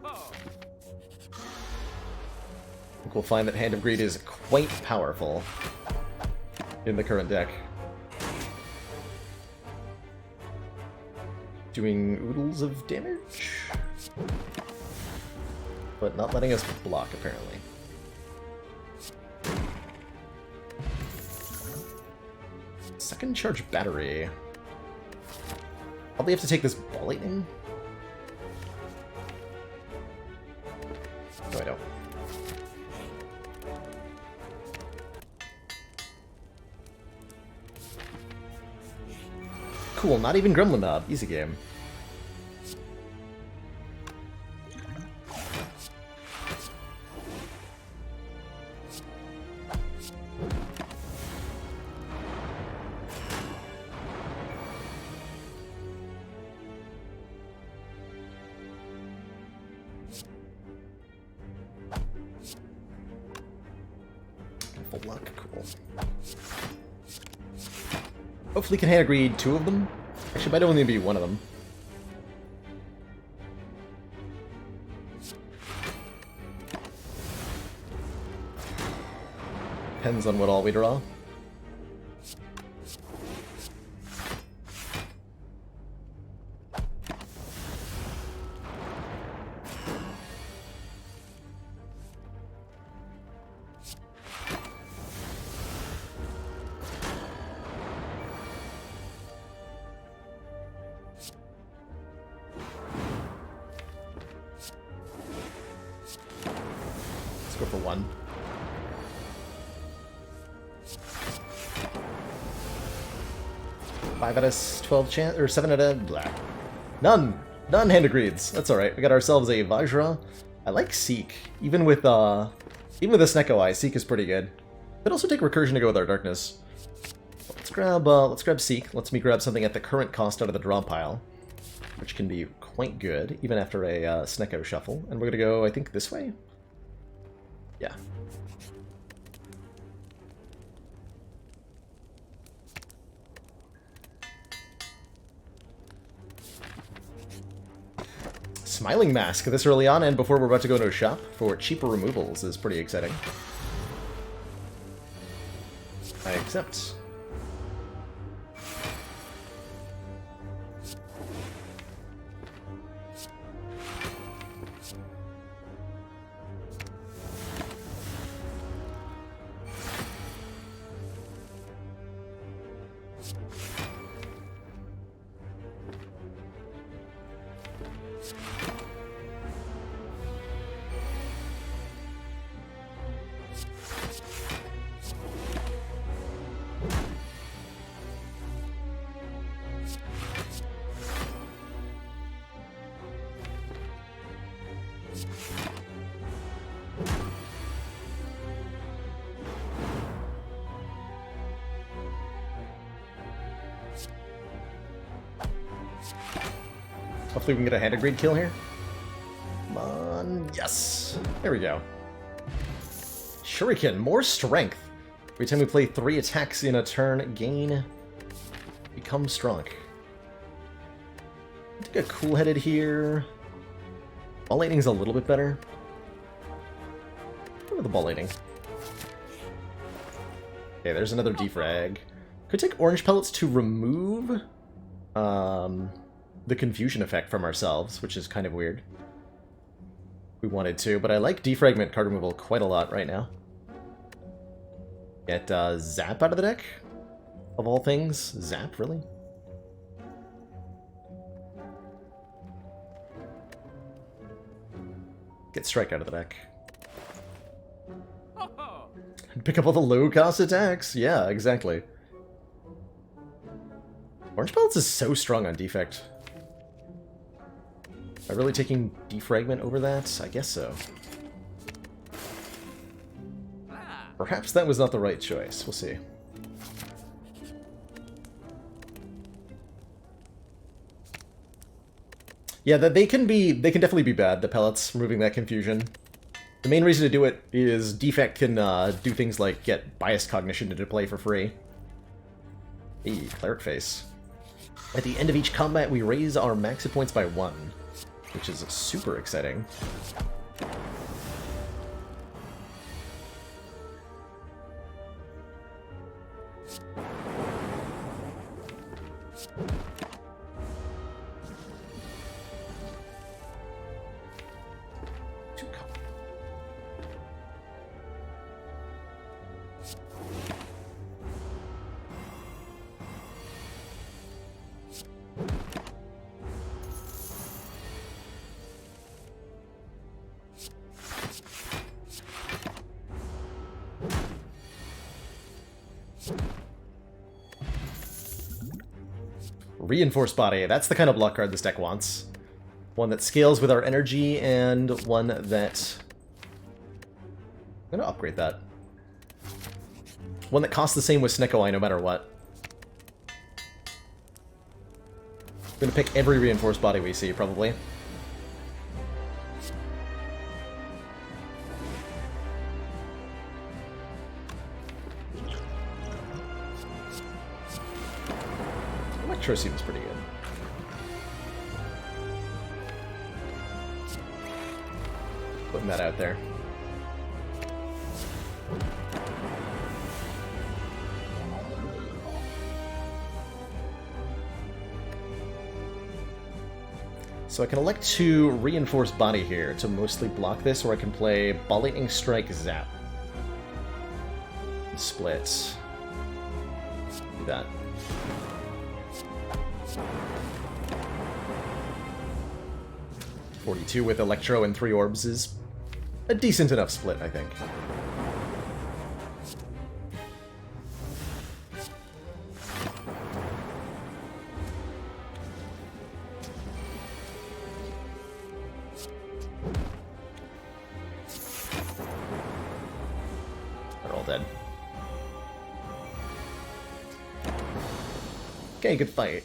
think we'll find that Hand of Greed is quite powerful in the current deck. Doing oodles of damage, but not letting us block, apparently. Second charge battery. Probably have to take this Ball Lightning. No, I don't. Cool, not even Gremlin Knob. Easy game. Luck, cool. Hopefully can Hand of Greed 2 of them. Actually, might only be 1 of them. Depends on what all we draw. Let's go for 1. Five out of 12 chance, or 7 out of blah. None hand agreeds. That's all right. We got ourselves a Vajra. I like Seek, even with a Snecko Eye. Seek is pretty good. Could also take Recursion to go with our Darkness. Let's grab Seek. Let's me grab something at the current cost out of the draw pile, which can be quite good even after a Snecko shuffle. And we're gonna go, I think, this way. Yeah. Smiling Mask this early on and before we're about to go to a shop for cheaper removals is pretty exciting. I accept. Hopefully we can get a hand grenade kill here. Come on. Yes. There we go. Shuriken. More strength. Every time we play 3 attacks in a turn, gain... become strong. Take a cool-headed here. Ball lightning's a little bit better. Go with the ball lightning. Okay, there's another defrag. Could take orange pellets to remove the confusion effect from ourselves, which is kind of weird. We wanted to, but I like defragment card removal quite a lot right now. Get Zap out of the deck? Of all things? Zap, really? Get Strike out of the deck. Pick up all the low-cost attacks. Yeah, exactly. Orange Pellets is so strong on Defect. Am I really taking Defragment over that? I guess so. Perhaps that was not the right choice. We'll see. Yeah, they can definitely be bad, the pellets, removing that confusion. The main reason to do it is Defect can do things like get Biased Cognition into play for free. Hey, Cleric Face. At the end of each combat, we raise our max hit points by 1, which is super exciting. Reinforced Body, that's the kind of block card this deck wants. One that scales with our energy, and one that... I'm gonna upgrade that. One that costs the same with Snecko Eye no matter what. I'm gonna pick every Reinforced Body we see, probably. Electro seems pretty good. Putting that out there. So I can elect to reinforce body here to mostly block this, or I can play Ball Lightning Strike Zap. Split. Do that. .42 with Electro and 3 orbs is a decent enough split, I think. They're all dead. Okay, good fight.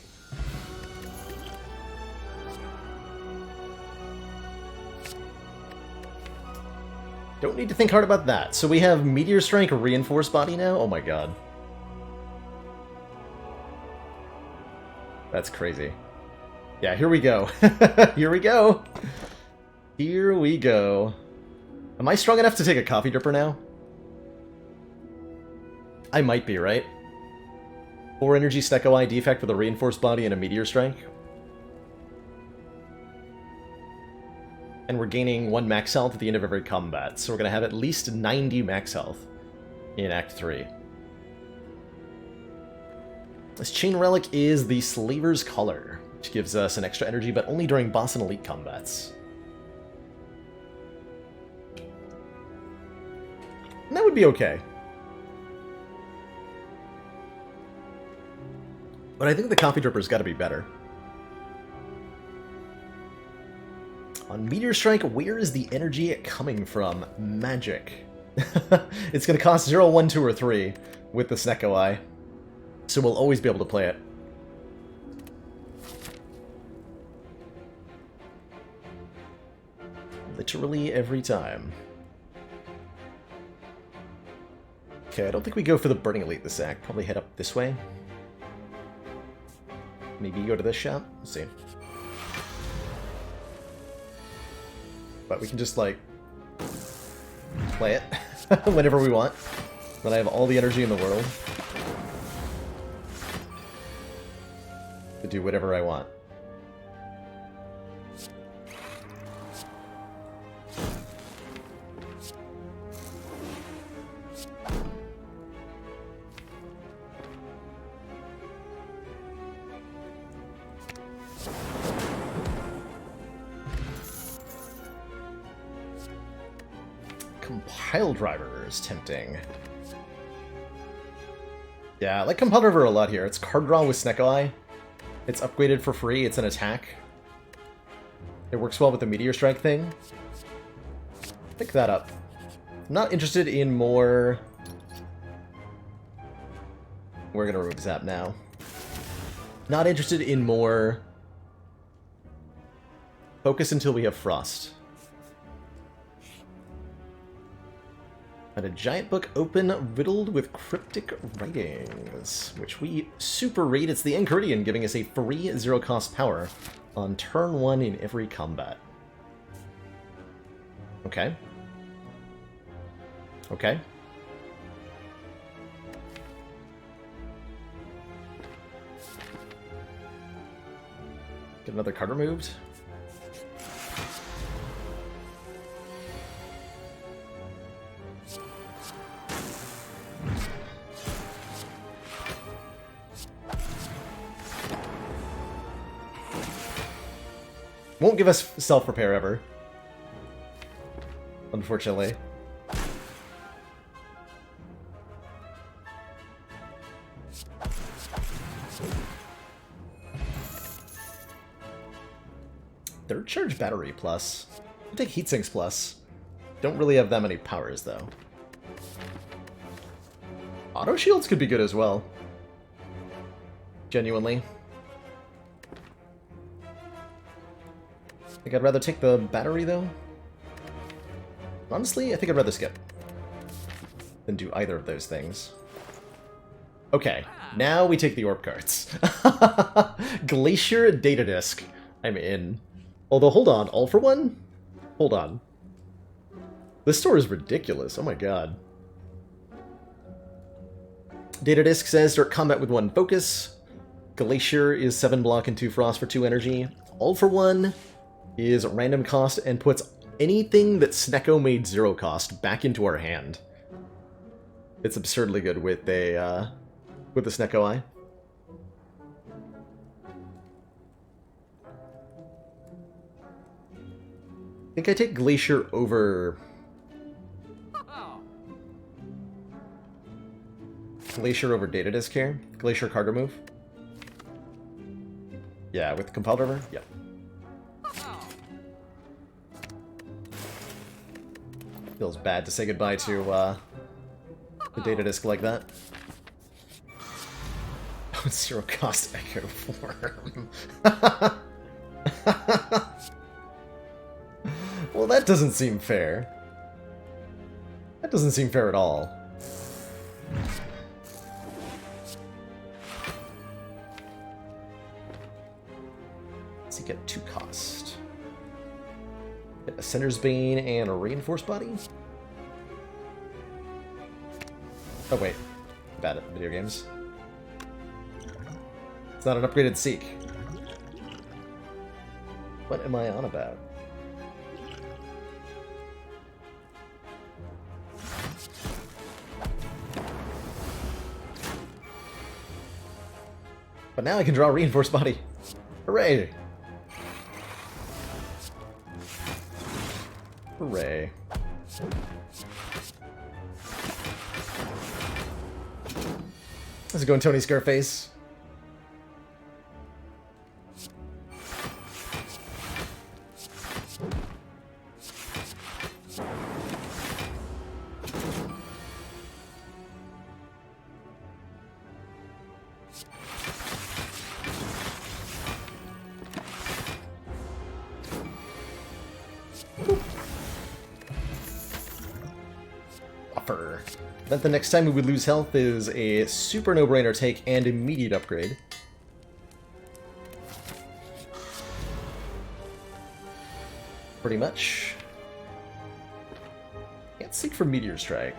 Don't need to think hard about that. So we have Meteor Strike Reinforced Body now? Oh my god. That's crazy. Yeah, here we go. Here we go. Here we go. Am I strong enough to take a Coffee Dripper now? I might be, right? 4 energy Stecco Eye defect with a Reinforced Body and a Meteor Strike. And we're gaining 1 max health at the end of every combat, so we're going to have at least 90 max health in Act 3. This Chain Relic is the Slaver's Collar, which gives us an extra energy, but only during boss and elite combats. And that would be okay. But I think the Coffee Dripper's got to be better. On Meteor Strike, where is the energy coming from? Magic. It's going to cost 0, 1, 2, or 3 with the Snecko Eye. So we'll always be able to play it. Literally every time. Okay, I don't think we go for the Burning Elite this act. Probably head up this way. Maybe go to this shop? We'll see. But we can just, like, play it whenever we want. Then I have all the energy in the world to do whatever I want. Compile Driver is tempting. Yeah, I like Compile Driver a lot here. It's card draw with Snecko Eye. It's upgraded for free. It's an attack. It works well with the Meteor Strike thing. Pick that up. Not interested in more... We're gonna remove Zap now. Not interested in more... Focus until we have Frost. And a giant book open, riddled with cryptic writings, which we super rate. It's the Enchiridion, giving us a free 0-cost power on turn 1 in every combat. Okay. Okay. Get another card removed. Won't give us self-repair ever. Unfortunately. Third charge battery plus. I'll take heat sinks plus. Don't really have that many powers though. Auto shields could be good as well. Genuinely. I think I'd rather take the battery, though. Honestly, I think I'd rather skip than do either of those things. Okay, now we take the orb cards. Glacier Data Disk. I'm in. Although, hold on. All for one? Hold on. This store is ridiculous. Oh my god. Data Disk says start combat with 1 focus. Glacier is 7 block and 2 frost for 2 energy. All for one. is random cost and puts anything that Snecko made 0 cost back into our hand. It's absurdly good with the Snecko Eye. I think I take Glacier over... Glacier over Data Disk here. Glacier cargo move. Yeah, with Compelled River? Yep. Feels bad to say goodbye to the Data Disk like that. 0 cost Echo Form. Well, that doesn't seem fair. That doesn't seem fair at all. Let's see, get 2 cost. Get a Sender's Bane and a Reinforced Body? Oh wait, bad at video games. It's not an upgraded Seek. What am I on about? But now I can draw a Reinforced Body. Hooray! Hooray. How's it going, Tony Scarface? That the next time we would lose health is a super no-brainer take and immediate upgrade. Pretty much. Can't seek for Meteor Strike.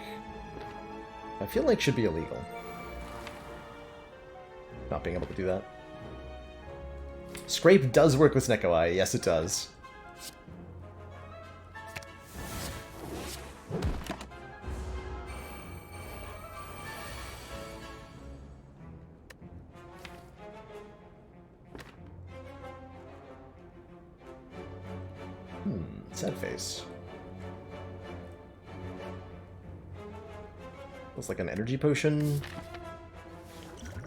I feel like should be illegal. Not being able to do that. Scrape does work with Snecko Eye. Yes, it does. Sad face. Looks like an energy potion.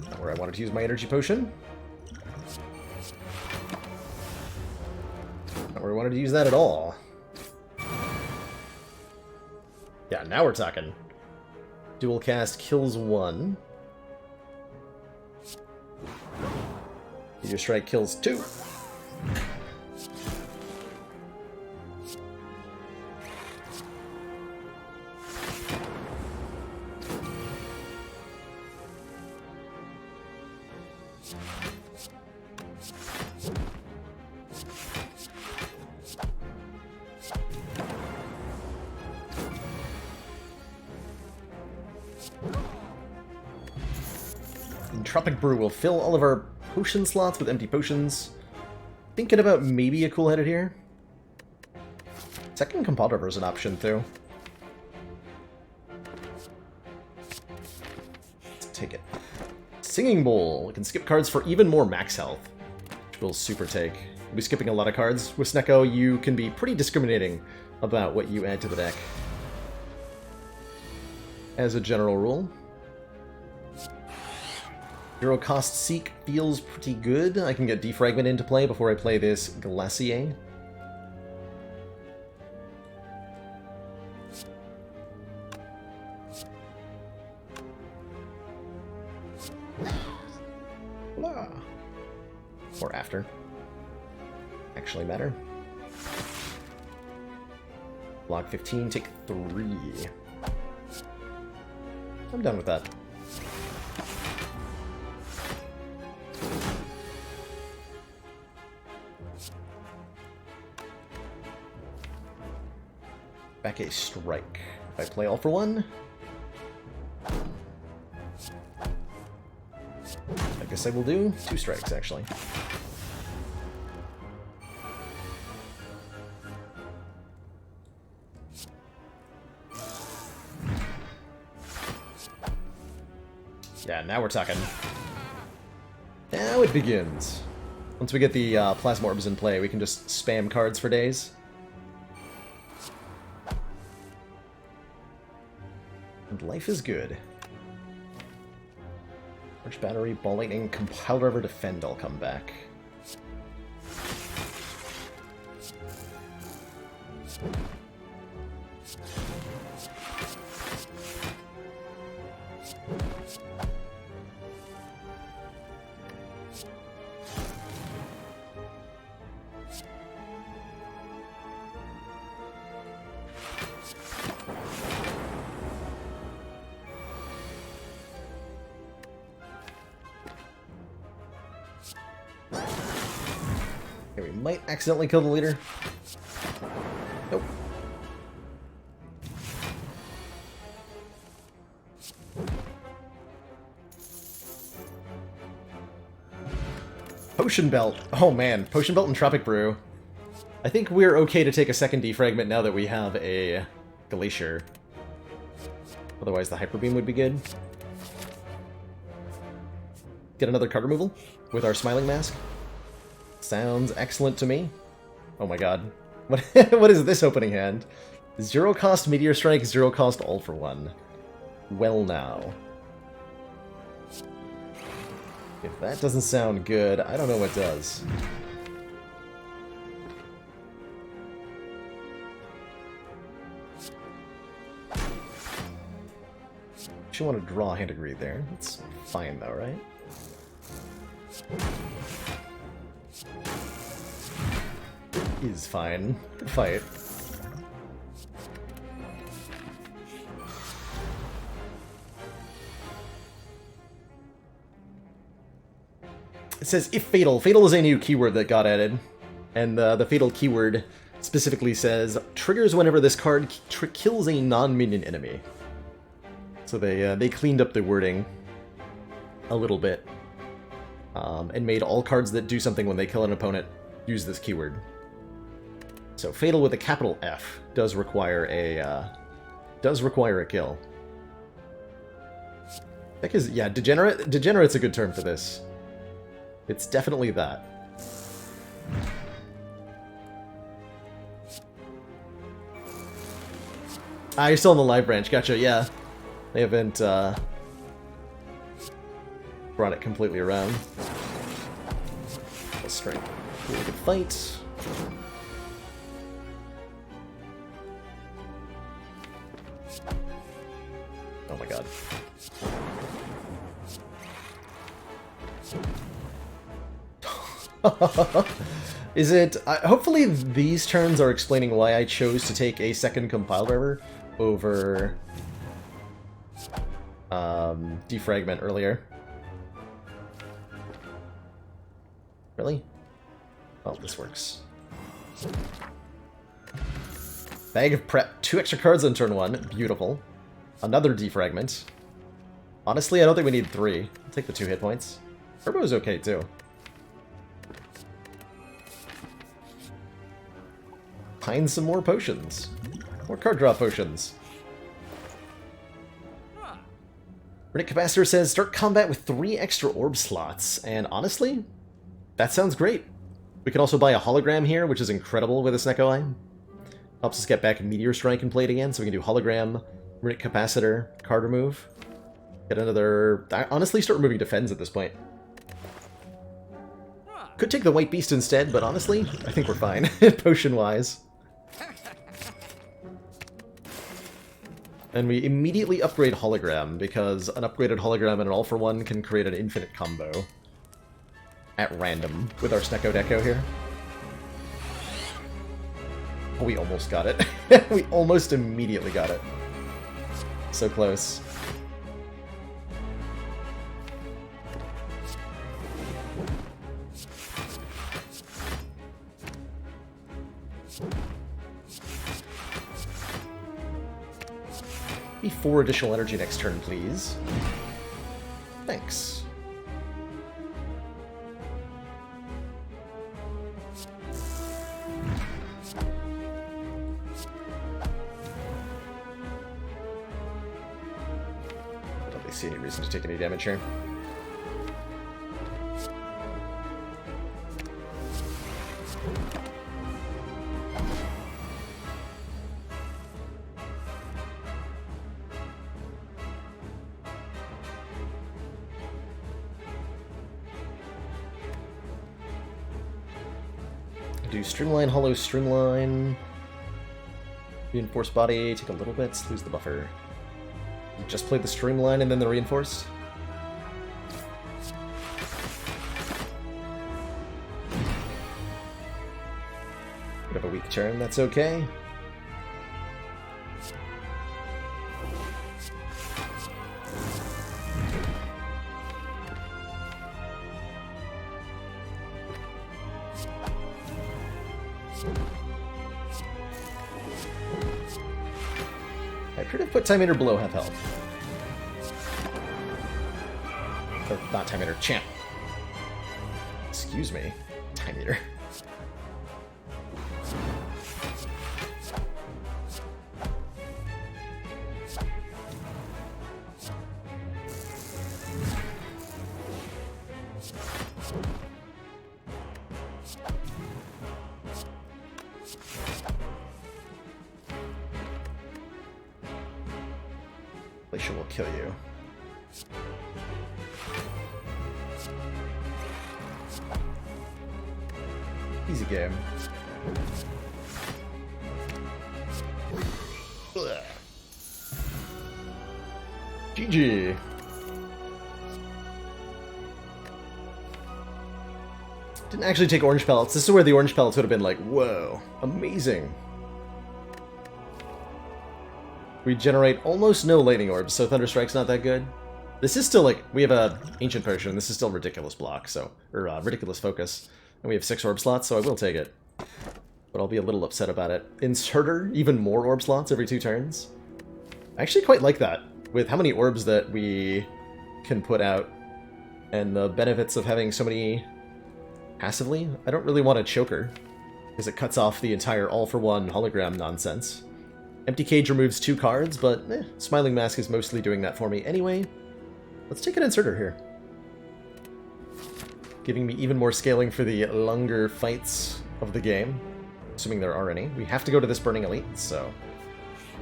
Not where I wanted to use my energy potion. Not where I wanted to use that at all. Yeah, now we're talking. Dual cast kills 1. Meteor Strike kills 2. Tropic Brew will fill all of our potion slots with empty potions. Thinking about maybe a cool-headed here. Second Compelled River is an option, too. Let's take it. Singing Bowl. We can skip cards for even more max health, which will super take. We'll be skipping a lot of cards. With Snecko, you can be pretty discriminating about what you add to the deck. As a general rule. 0 cost Seek feels pretty good. I can get Defragment into play before I play this Glacier. Or after. Actually matter. Block 15, take 3. I'm done with that. Back a strike. If I play all for 1. I guess I will do 2 strikes, actually. Yeah, now we're talking. Now it begins. Once we get the plasma orbs in play, we can just spam cards for days. And life is good. Large battery, ball lightning, compile rubber, defend all come back. Okay, we might accidentally kill the leader. Nope. Potion Belt. Oh man, Potion Belt and Tropic Brew. I think we're okay to take a second defragment now that we have a Glacier. Otherwise the Hyper Beam would be good. Get another card removal with our Smiling Mask. Sounds excellent to me. Oh my god. What is this opening hand? Zero cost Meteor Strike, zero cost All for One. Well now. If that doesn't sound good, I don't know what does. Actually want to draw a hand of greed there. It's fine though, right? Is fine. Good fight. It says, if fatal. Fatal is a new keyword that got added. And the fatal keyword specifically says, triggers whenever this card kills a non-minion enemy. So they cleaned up the wording a little bit. And made all cards that do something when they kill an opponent use this keyword. So fatal with a capital F does require a kill. Heck is, yeah, degenerate. Degenerate's a good term for this. It's definitely that. Ah, you're still in the live branch. Gotcha. Yeah, they haven't brought it completely around. Strength. Really good fight. Oh my god. Is it... hopefully these turns are explaining why I chose to take a second compile driver over defragment earlier. Really? Oh, this works. Bag of Prep. 2 extra cards on turn 1. Beautiful. Another defragment. Honestly, I don't think we need 3. I'll take the 2 hit points. Turbo is okay, too. Find some more potions. More card draw potions. Runic Capacitor says, start combat with 3 extra orb slots. And honestly, that sounds great. We can also buy a hologram here, which is incredible with a Snecko Eye. Helps us get back Meteor Strike and play it again, so we can do hologram, Runic Capacitor, card remove. Get another... honestly, start removing defense at this point. Could take the White Beast instead, but honestly, I think we're fine, potion-wise. And we immediately upgrade hologram, because an upgraded hologram and an all-for-one can create an infinite combo. At random, with our Snecko Deco here. Oh, we almost got it. We almost immediately got it. So close. Be 4 additional energy next turn, please. Thanks. really see any reason to take any damage here. Do Streamline, Hollow, Streamline. Reinforce body, take a little bit, lose the buffer. You just played the Streamline and then the Reinforce? Bit of a weak turn, that's okay. I could have put Time Eater below half health. Or not Time Eater, Champ. Excuse me, Time Eater. Glacier will kill you. Easy game. Ugh. GG. Didn't actually take orange pellets. This is where the orange pellets would have been like, whoa, amazing. We generate almost no lightning orbs, so Thunderstrike's not that good. This is still like, we have a ancient potion, this is still ridiculous block, so, or ridiculous focus. And we have 6 orb slots, so I will take it. But I'll be a little upset about it. Inserter, even more orb slots every 2 turns. I actually quite like that, with how many orbs that we can put out, and the benefits of having so many passively. I don't really want a choker, because it cuts off the entire all-for-one hologram nonsense. Empty Cage removes 2 cards, but Smiling Mask is mostly doing that for me anyway. Let's take an inserter here. Giving me even more scaling for the longer fights of the game, assuming there are any. We have to go to this Burning Elite, so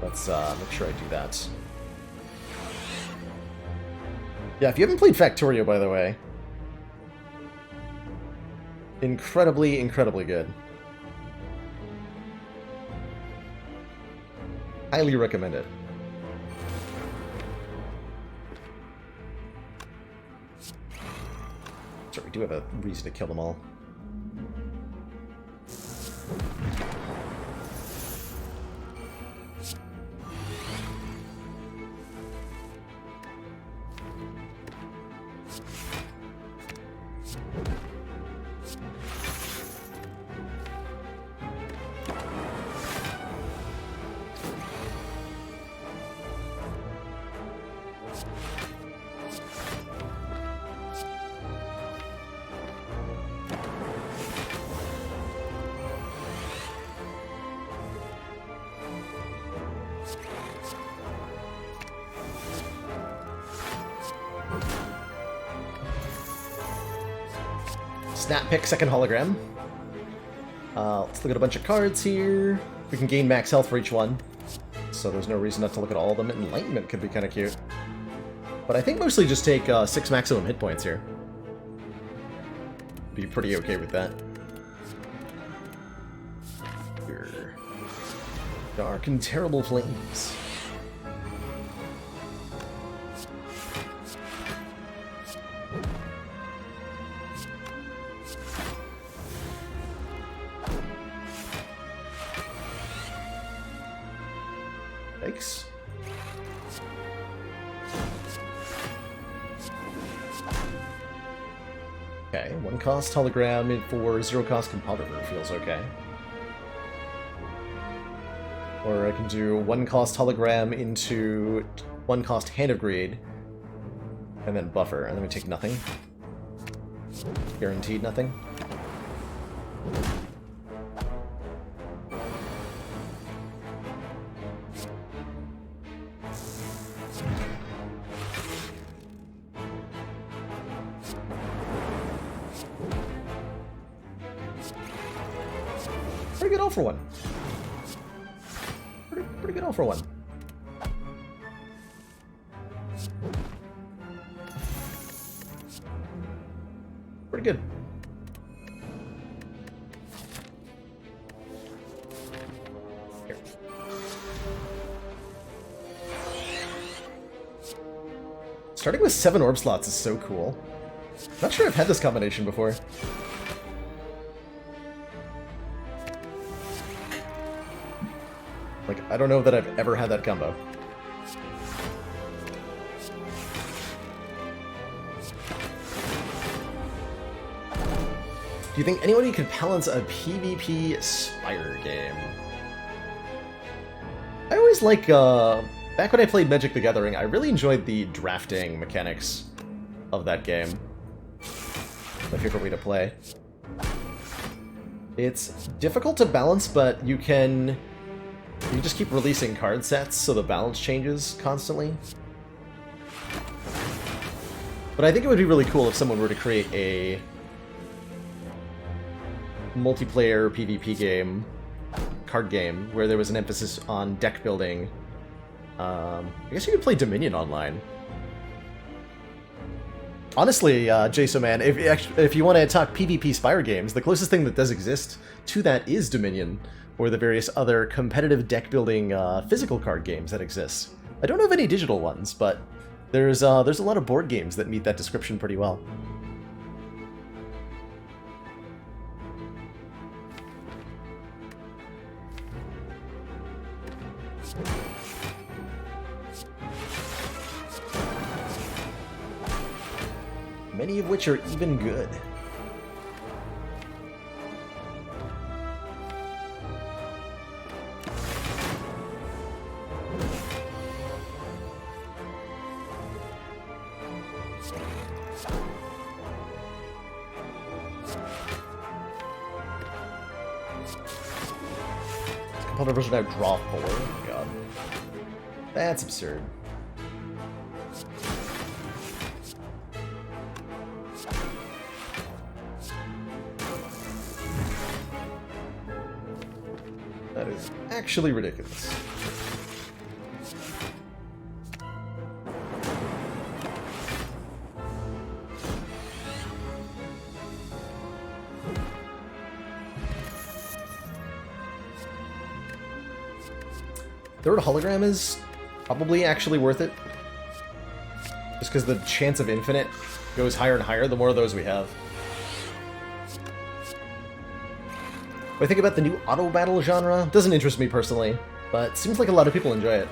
let's make sure I do that. Yeah, if you haven't played Factorio, by the way, incredibly, incredibly good. Highly recommend it. Sorry, we do have a reason to kill them all. Snap pick, second hologram. Let's look at a bunch of cards here. We can gain max health for each one, so there's no reason not to look at all of them. Enlightenment could be kind of cute. But I think mostly just take 6 maximum hit points here. Be pretty okay with that. Here. Dark and Terrible Flames. Yikes. Okay, 1 cost hologram for 0 cost compositor feels okay. Or I can do 1 cost hologram into 1 cost Hand of Greed, and then buffer, and then we take nothing. Guaranteed nothing. pretty good all for one. Pretty good all for one. Pretty good. Here. Starting with 7 orb slots is so cool. Not sure I've had this combination before. Like, I don't know that I've ever had that combo. Do you think anybody could balance a PvP Spire game? I always like, back when I played Magic the Gathering, I really enjoyed the drafting mechanics of that game. My favorite way to play. It's difficult to balance, but you can just keep releasing card sets so the balance changes constantly. But I think it would be really cool if someone were to create a multiplayer PvP game, card game, where there was an emphasis on deck building. I guess you could play Dominion online. Honestly, Jaso Man, if you want to talk PvP Spire games, the closest thing that does exist to that is Dominion, or the various other competitive deck building physical card games that exist. I don't know of any digital ones, but there's a lot of board games that meet that description pretty well. Many of which are even good. Component version I draw 4? Oh god. That's absurd. That is actually ridiculous. Third hologram is probably actually worth it. Just because the chance of infinite goes higher and higher the more of those we have. What I think about the new auto battle genre doesn't interest me personally, but seems like a lot of people enjoy it.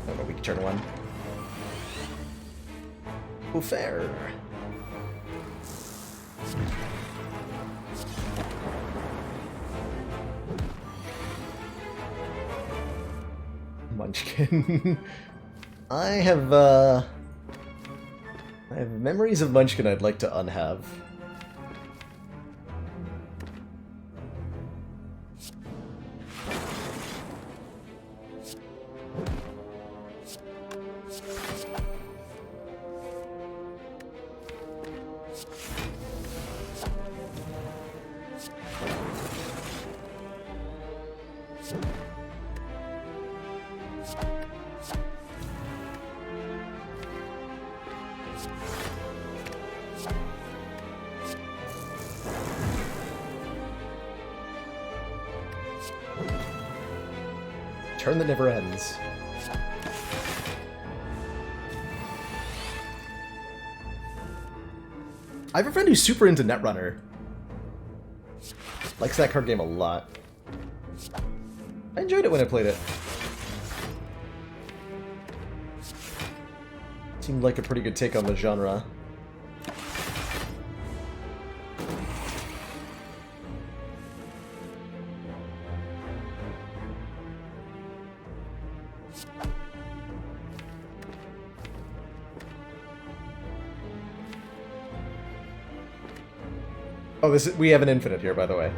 Oh, no, we can turn one. Oh, fair. Munchkin. I have memories of Munchkin I'd like to unhave. Turn that never ends. I have a friend who's super into Netrunner. Likes that card game a lot. I enjoyed it when I played it. Seemed like a pretty good take on the genre. Oh, we have an infinite here, by the way.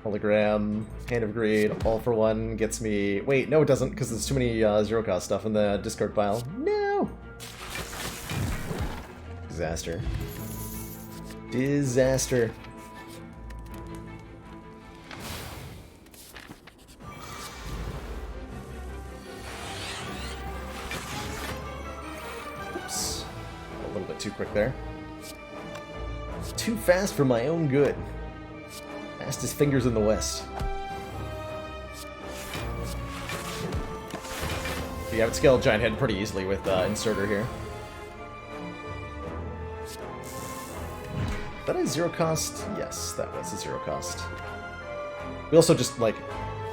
Hologram, Hand of Greed, All for One gets me... Wait, no it doesn't, because there's too many zero cost stuff in the discard pile. No! Disaster. Disaster. Oops. A little bit too quick there. Too fast for my own good. Fastest fingers in the West. Yeah, I would scale Giant Head pretty easily with Inserter here. That is zero cost? Yes, that was a zero cost. We also just, like,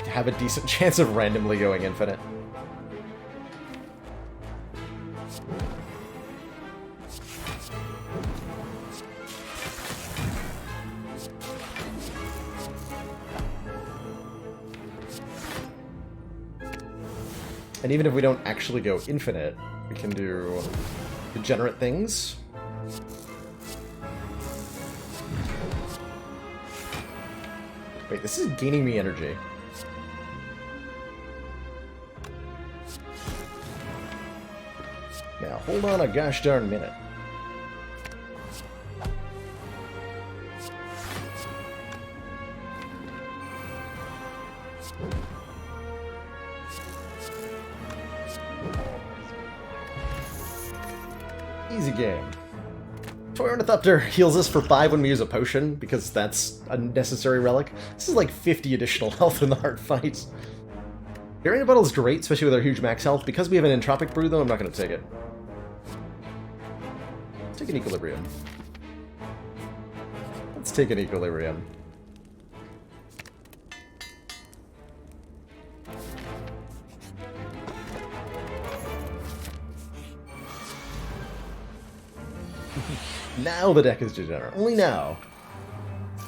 have a decent chance of randomly going infinite. And even if we don't actually go infinite, we can do degenerate things. Wait, this is gaining me energy. Now, hold on a gosh darn minute. Easy game. Toy Ornithopter heals us for 5 when we use a potion, because that's a necessary relic. This is like 50 additional health in the hard fight. Your Bottle is great, especially with our huge max health. Because we have an Entropic Brew, though, I'm not going to take it. Let's take an Equilibrium. Let's take an Equilibrium. Now the deck is degenerate. Only now.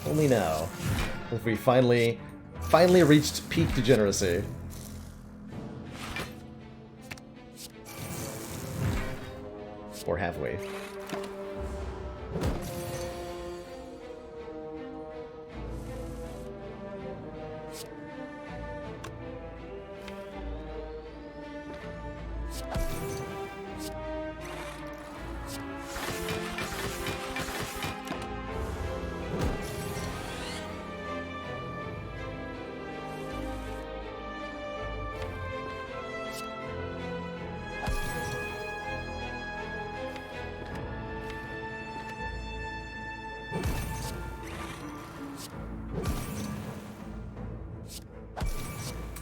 Only now. If we finally reached peak degeneracy. Or have we?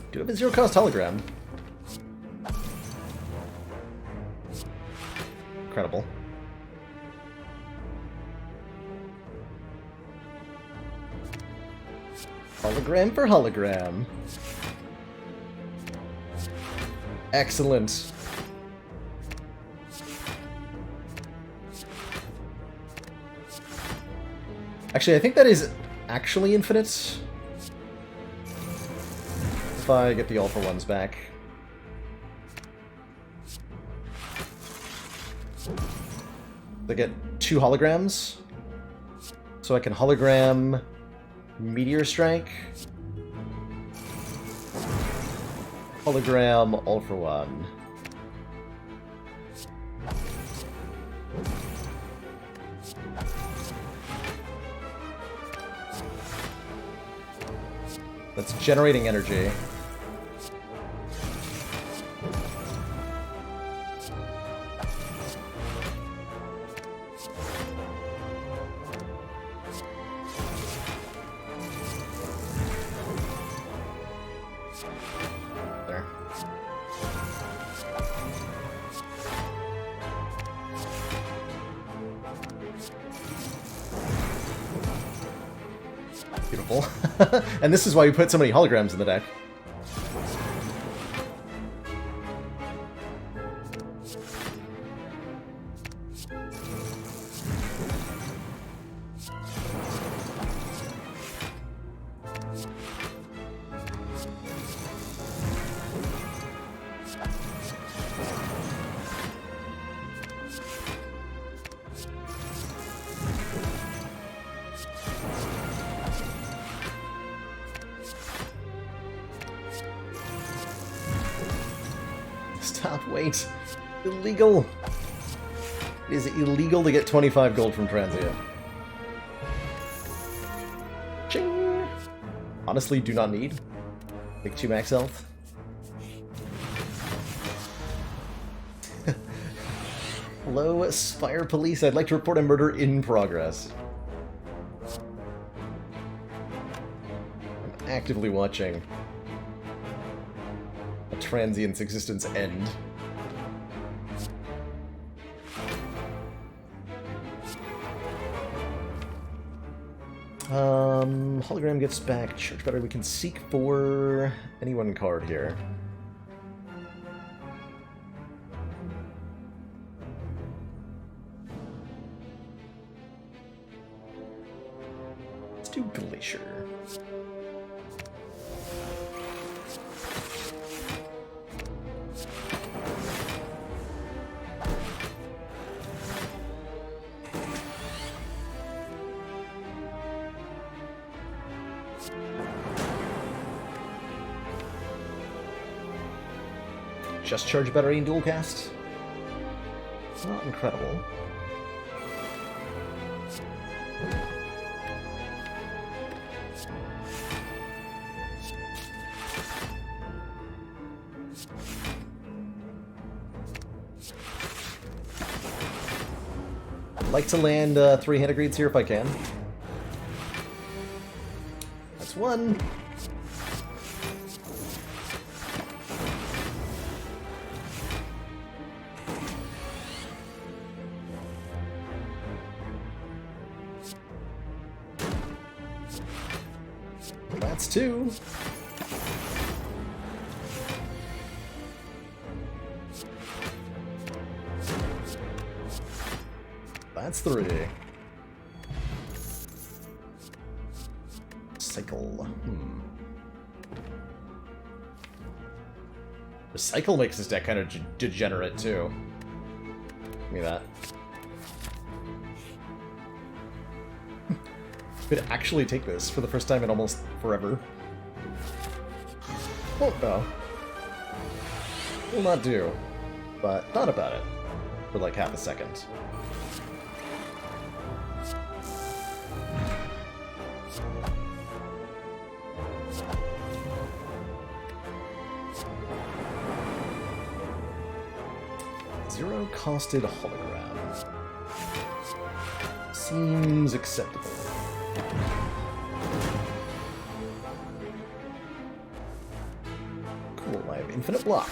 Do have a zero cost hologram. Incredible. Hologram for hologram. Excellent. Actually, I think that is actually infinite. If I get the All for Ones back. I get 2 holograms. So I can hologram Meteor Strike. Hologram All for One. That's generating energy. There. Beautiful. And this is why we put so many holograms in the deck. Stop, wait. Illegal. It is illegal to get 25 gold from Transient. Ching! Honestly, do not need. Take 2 max health. Hello, Spire Police. I'd like to report a murder in progress. I'm actively watching a Transient's existence end. Hologram gets back. Church battery. We can seek for any one card here. Let's do Glacier. Just charge battery and dual cast? It's not incredible. I'd like to land 3 hand greeds here if I can. That's 1. That's 2. That's 3. Cycle. The cycle makes this deck kind of degenerate too. Give me that. Could actually take this for the first time in almost forever. Won't though. Will not do. But thought about it for like half a second. Zero costed hologram. Seems acceptable. Cool, I have infinite block.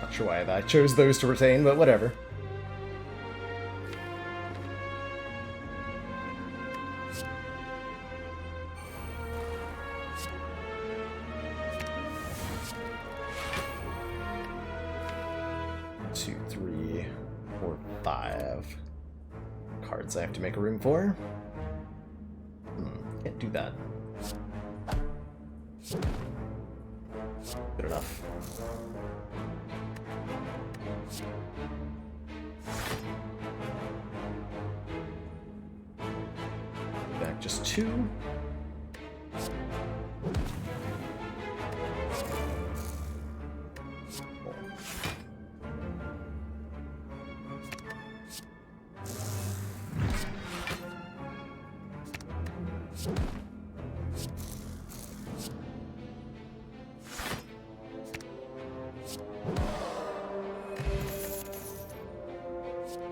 Not sure why I chose those to retain, but whatever. Two, 3, 4, 5 cards I have to make a room for. Can't do that. Good enough. Back just 2.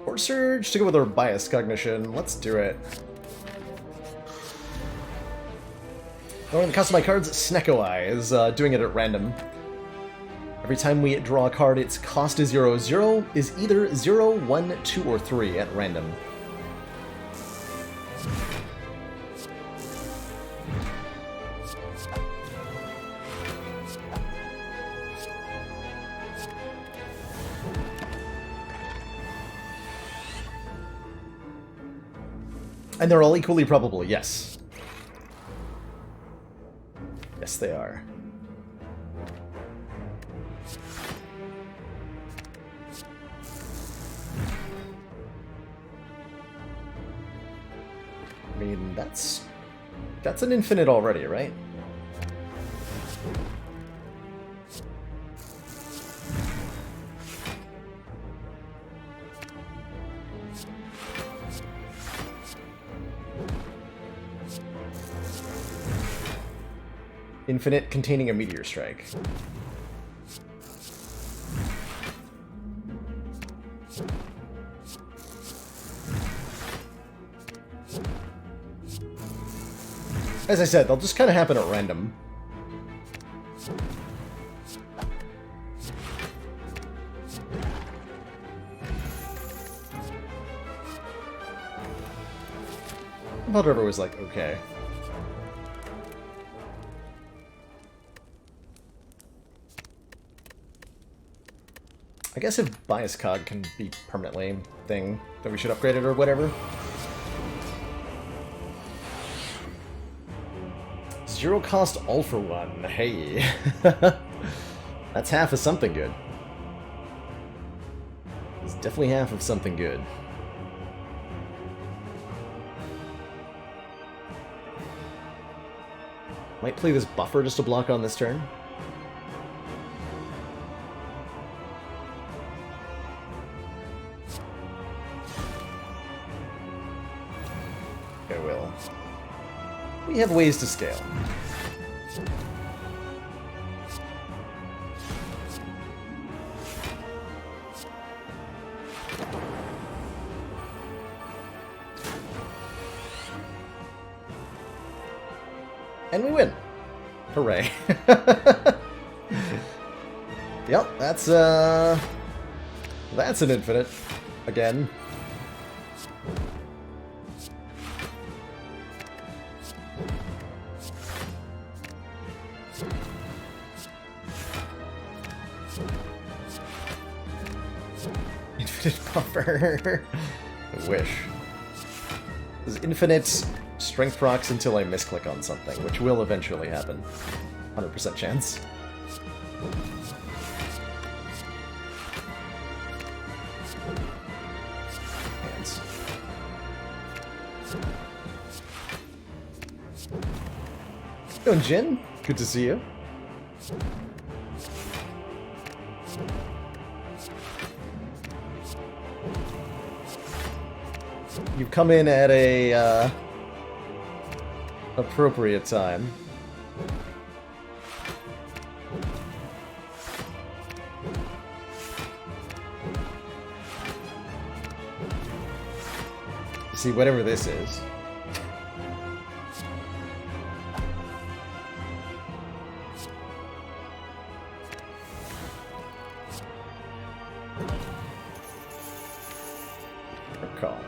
Or Surge to go with our bias cognition. Let's do it. Lowering the cost of my cards, Snecko Eye is doing it at random. Every time we draw a card, its cost is 0. 0 is either 0, 1, 2, or 3 at random. And they're all equally probable, yes. Yes, they are. I mean, that's an infinite already, right? Infinite containing a meteor strike. As I said, they'll just kind of happen at random. Blood River was like, okay. I guess if Bias Cog can be permanently thing, that we should upgrade it or whatever. Zero cost all for one. Hey. That's half of something good. It's definitely half of something good. Might play this buffer just to block on this turn. I will. We have ways to scale. And we win. Hooray. Yep, that's an infinite. Again. Infinite buffer. I wish. This is infinite strength procs until I misclick on something, which will eventually happen. 100% chance. Hands. Yo, Jin, good to see you. You've come in at a appropriate time. See, whatever this is. Recall.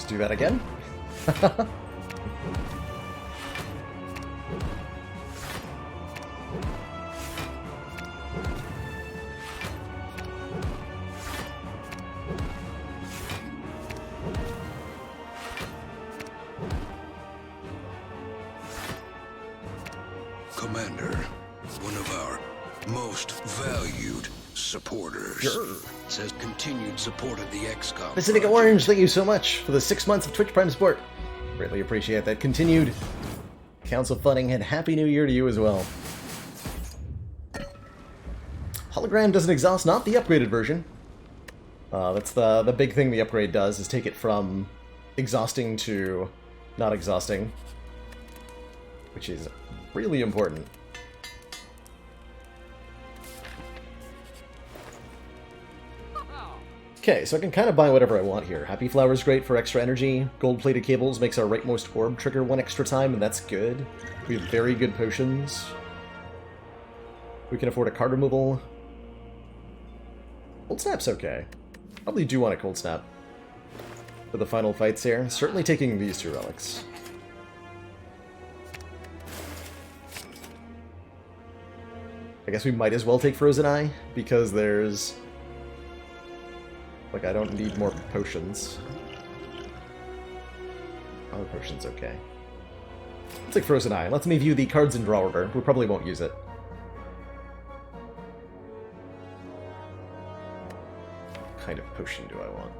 Do that again. Commander, one of our most valued supporters. Sure. Says continued support of the XCOM. Pacific Orange, thank you so much for the 6 months of Twitch Prime support. Greatly appreciate that. Continued council funding, and Happy New Year to you as well. Hologram doesn't exhaust, not the upgraded version. That's the big thing the upgrade does, is take it from exhausting to not exhausting, which is really important. Okay, so I can kind of buy whatever I want here. Happy Flower's great for extra energy. Gold-plated cables makes our rightmost orb trigger 1 extra time, and that's good. We have very good potions. We can afford a card removal. Cold Snap's okay. Probably do want a Cold Snap for the final fights here. Certainly taking these 2 relics. I guess we might as well take Frozen Eye, because there's... Like, I don't need more potions. Other potions, okay. Let's take Frozen Eye. Let's me view the cards in draw order. We probably won't use it. What kind of potion do I want?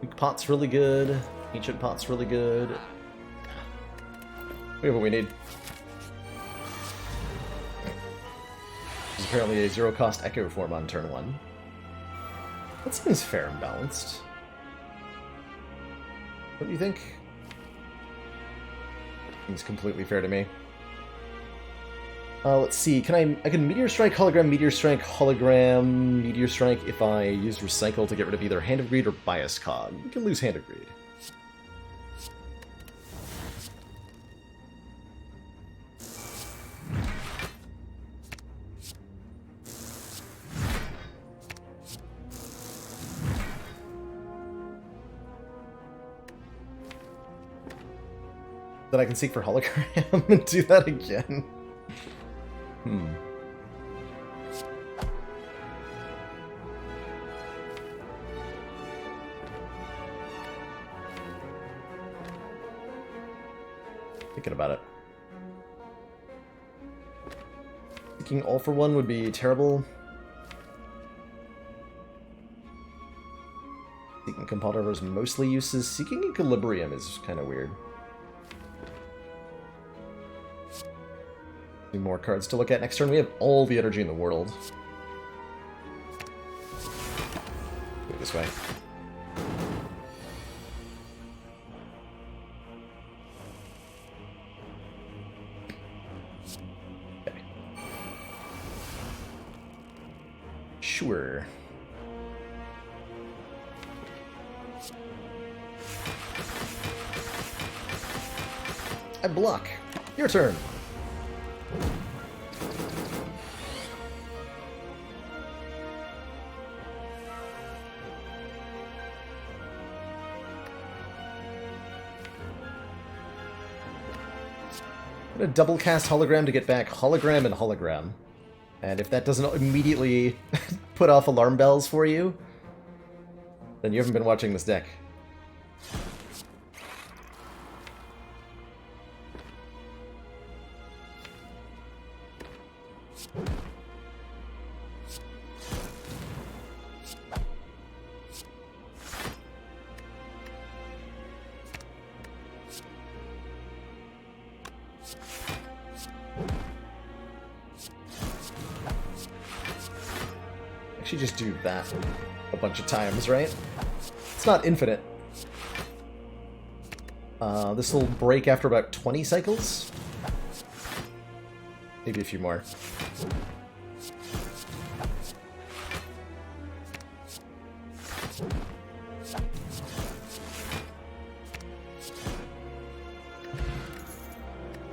Weak Pot's really good. Ancient Pot's really good. We have what we need. There's apparently a 0-cost Echo form on turn 1. That seems fair and balanced. Don't you think? Seems completely fair to me. Let's see. I can Meteor Strike, Hologram, Meteor Strike, Hologram, Meteor Strike if I use Recycle to get rid of either Hand of Greed or Bias Cog. We can lose Hand of Greed. That I can seek for hologram and do that again. Thinking about it. Seeking all for one would be terrible. Seeking Compounder is mostly uses. Seeking Equilibrium is kind of weird. More cards to look at next turn. We have all the energy in the world. Go this way. Okay. Sure. I block. Your turn. I'm gonna double cast Hologram to get back Hologram and Hologram. And if that doesn't immediately put off alarm bells for you, then you haven't been watching this deck. Actually just do that a bunch of times, right? It's not infinite. This will break after about 20 cycles. Maybe a few more.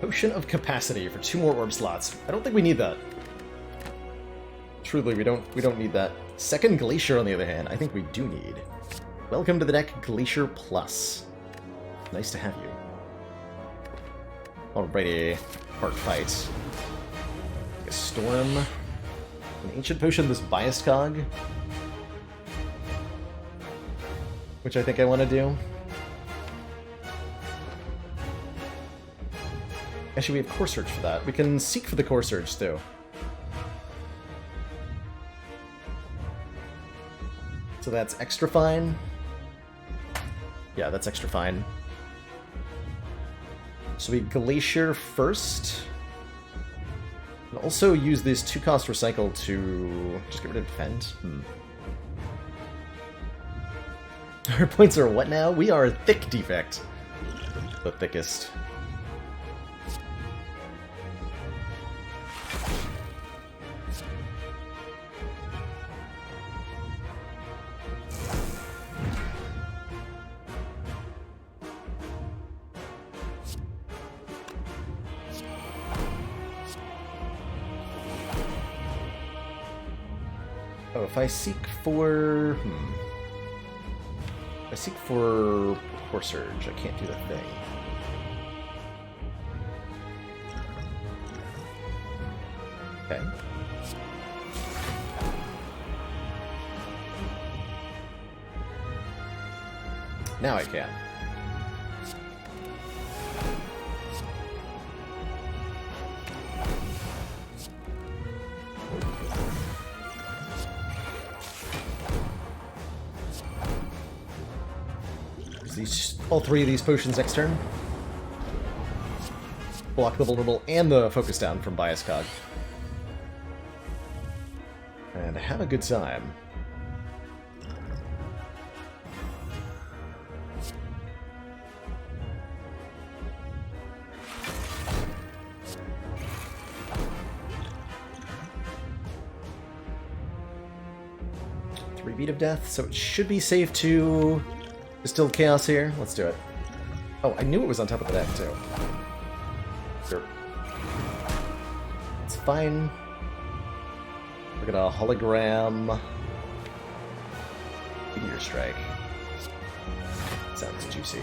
Potion of Capacity for 2 more orb slots. I don't think we need that. Truly, we don't need that. Second Glacier, on the other hand, I think we do need. Welcome to the deck, Glacier Plus. Nice to have you. Alrighty, Heart Fight. A Storm. An Ancient Potion, this Biased Cog. Which I think I want to do. Actually, we have Core Surge for that. We can seek for the Core Surge, too. So that's extra fine. Yeah, that's extra fine. So we Glacier first. And also use this 2-cost Recycle to just get rid of Defend. Our points are what now? We are Thick Defect. The thickest. Oh, if I seek for... If I seek for Core Surge, I can't do the thing. Okay. Now I can. All three of these potions next turn. Block the vulnerable and the focus down from Bias Cog. And have a good time. Three Beat of Death, so it should be safe to distill Chaos here. Let's do it. Oh, I knew it was on top of the deck, too. Sure. It's fine. We're gonna hologram Meteor Strike. Sounds juicy.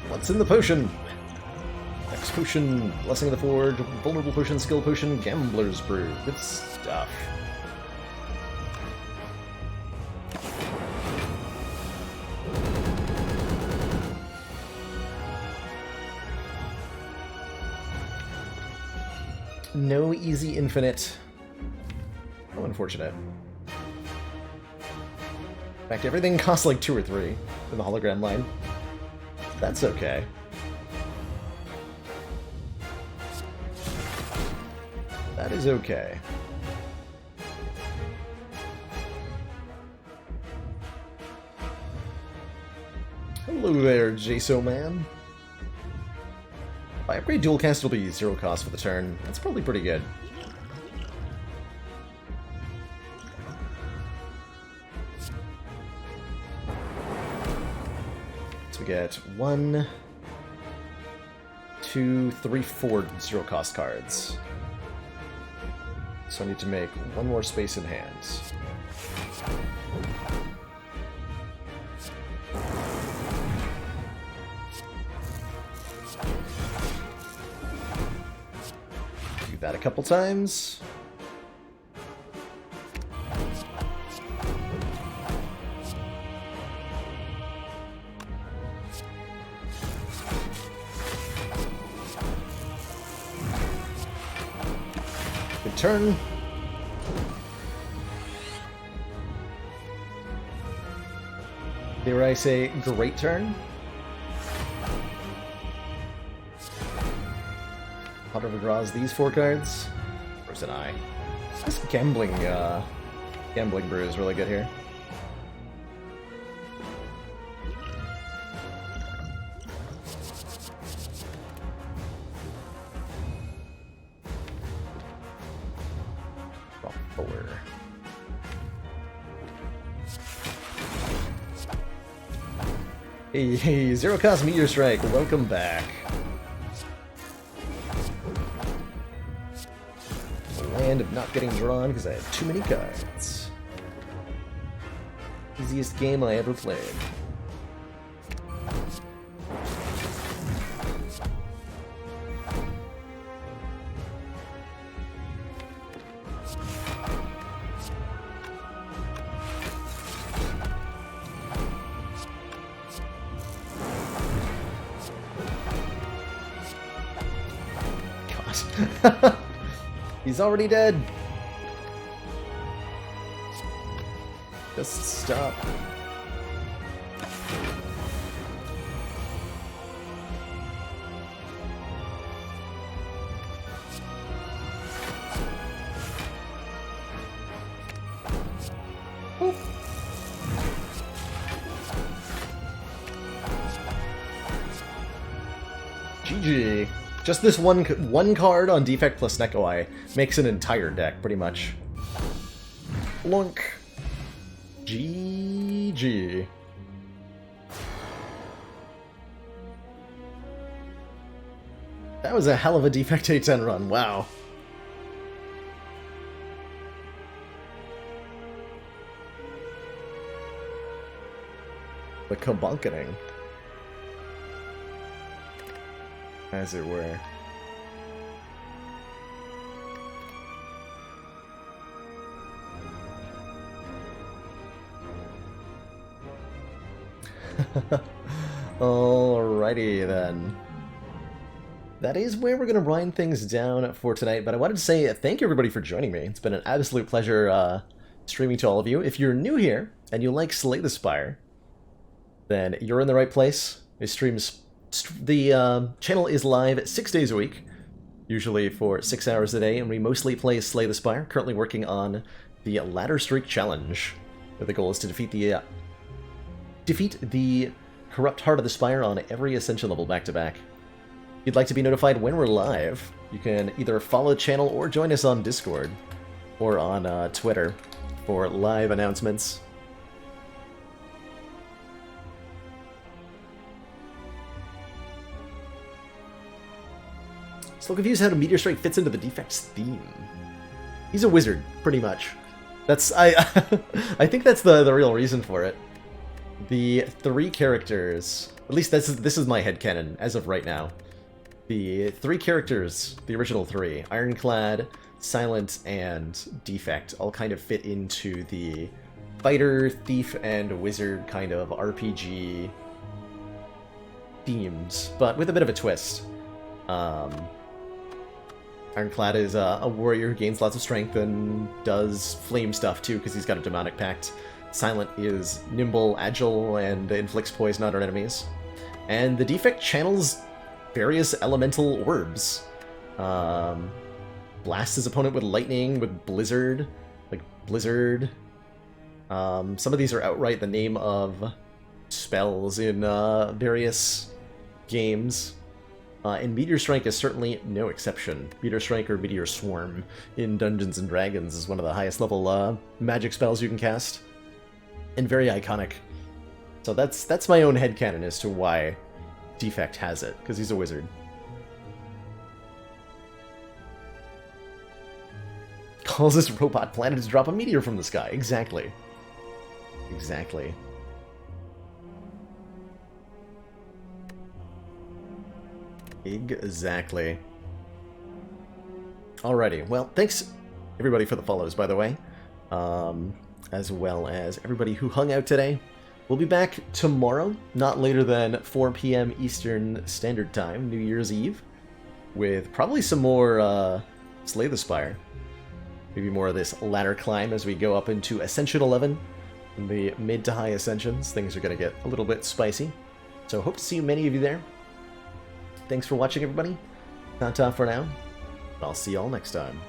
What's in the potion? X potion, Blessing of the Forge, Vulnerable Potion, Skill Potion, Gambler's Brew. Good stuff. No easy infinite. How unfortunate. In fact, everything costs like 2 or 3 in the hologram line. That's okay. That is okay. Hello there, Jaso Man. If I upgrade dual cast, it'll be 0 cost for the turn. That's probably pretty good. So we get 1, 2, 3, 4 0 cost cards. So I need to make 1 more space in hands. Do that a couple times. Good turn. Dare I say, great turn? Potter draws these 4 cards. Where's an eye? This gambling brew is really good here. Draw 4. Hey, 0 cost Meteor Strike, welcome back. Land of not getting drawn because I had too many cards. Easiest game I ever played. God. He's already dead. Just stop. Oof. GG. Just this one card on Defect plus Neko Eye makes an entire deck, pretty much. Blunk. GG. That was a hell of a Defect A10 run, wow. The kabunketing, as it were. Alrighty then. That is where we're going to wind things down for tonight, but I wanted to say thank you everybody for joining me. It's been an absolute pleasure streaming to all of you. If you're new here and you like Slay the Spire, then you're in the right place. The channel is live 6 days a week, usually for 6 hours a day, and we mostly play Slay the Spire, currently working on the Ladder Streak Challenge, where the goal is to defeat the corrupt Heart of the Spire on every Ascension level back-to-back. If you'd like to be notified when we're live, you can either follow the channel or join us on Discord or on Twitter for live announcements. Still confused how Meteor Strike fits into the Defect's theme. He's a wizard, pretty much. That's I think that's the real reason for it. The three characters, at least this is my headcanon as of right now. The three characters, the original three, Ironclad, Silent, and Defect, all kind of fit into the fighter, thief, and wizard kind of RPG themes, but with a bit of a twist. Ironclad is a warrior who gains lots of strength and does flame stuff too, because he's got a demonic pact. Silent is nimble, agile, and inflicts poison on our enemies. And the Defect channels various elemental orbs. Blasts his opponent with lightning, with blizzard, like blizzard. Some of these are outright the name of spells in various games. And Meteor Strike is certainly no exception. Meteor Strike or Meteor Swarm in Dungeons & Dragons is one of the highest level magic spells you can cast. And very iconic. So that's my own headcanon as to why Defect has it, because he's a wizard. Calls this robot planet to drop a meteor from the sky. Exactly. Exactly. Exactly. Alrighty, well, thanks everybody for the follows, by the way. As well as everybody who hung out today. We'll be back tomorrow, not later than 4 p.m. Eastern Standard Time, New Year's Eve, with probably some more Slay the Spire. Maybe more of this ladder climb as we go up into Ascension 11. In the mid to high Ascensions, things are going to get a little bit spicy. So hope to see many of you there. Thanks for watching, everybody. Ta-ta for now. I'll see y'all next time.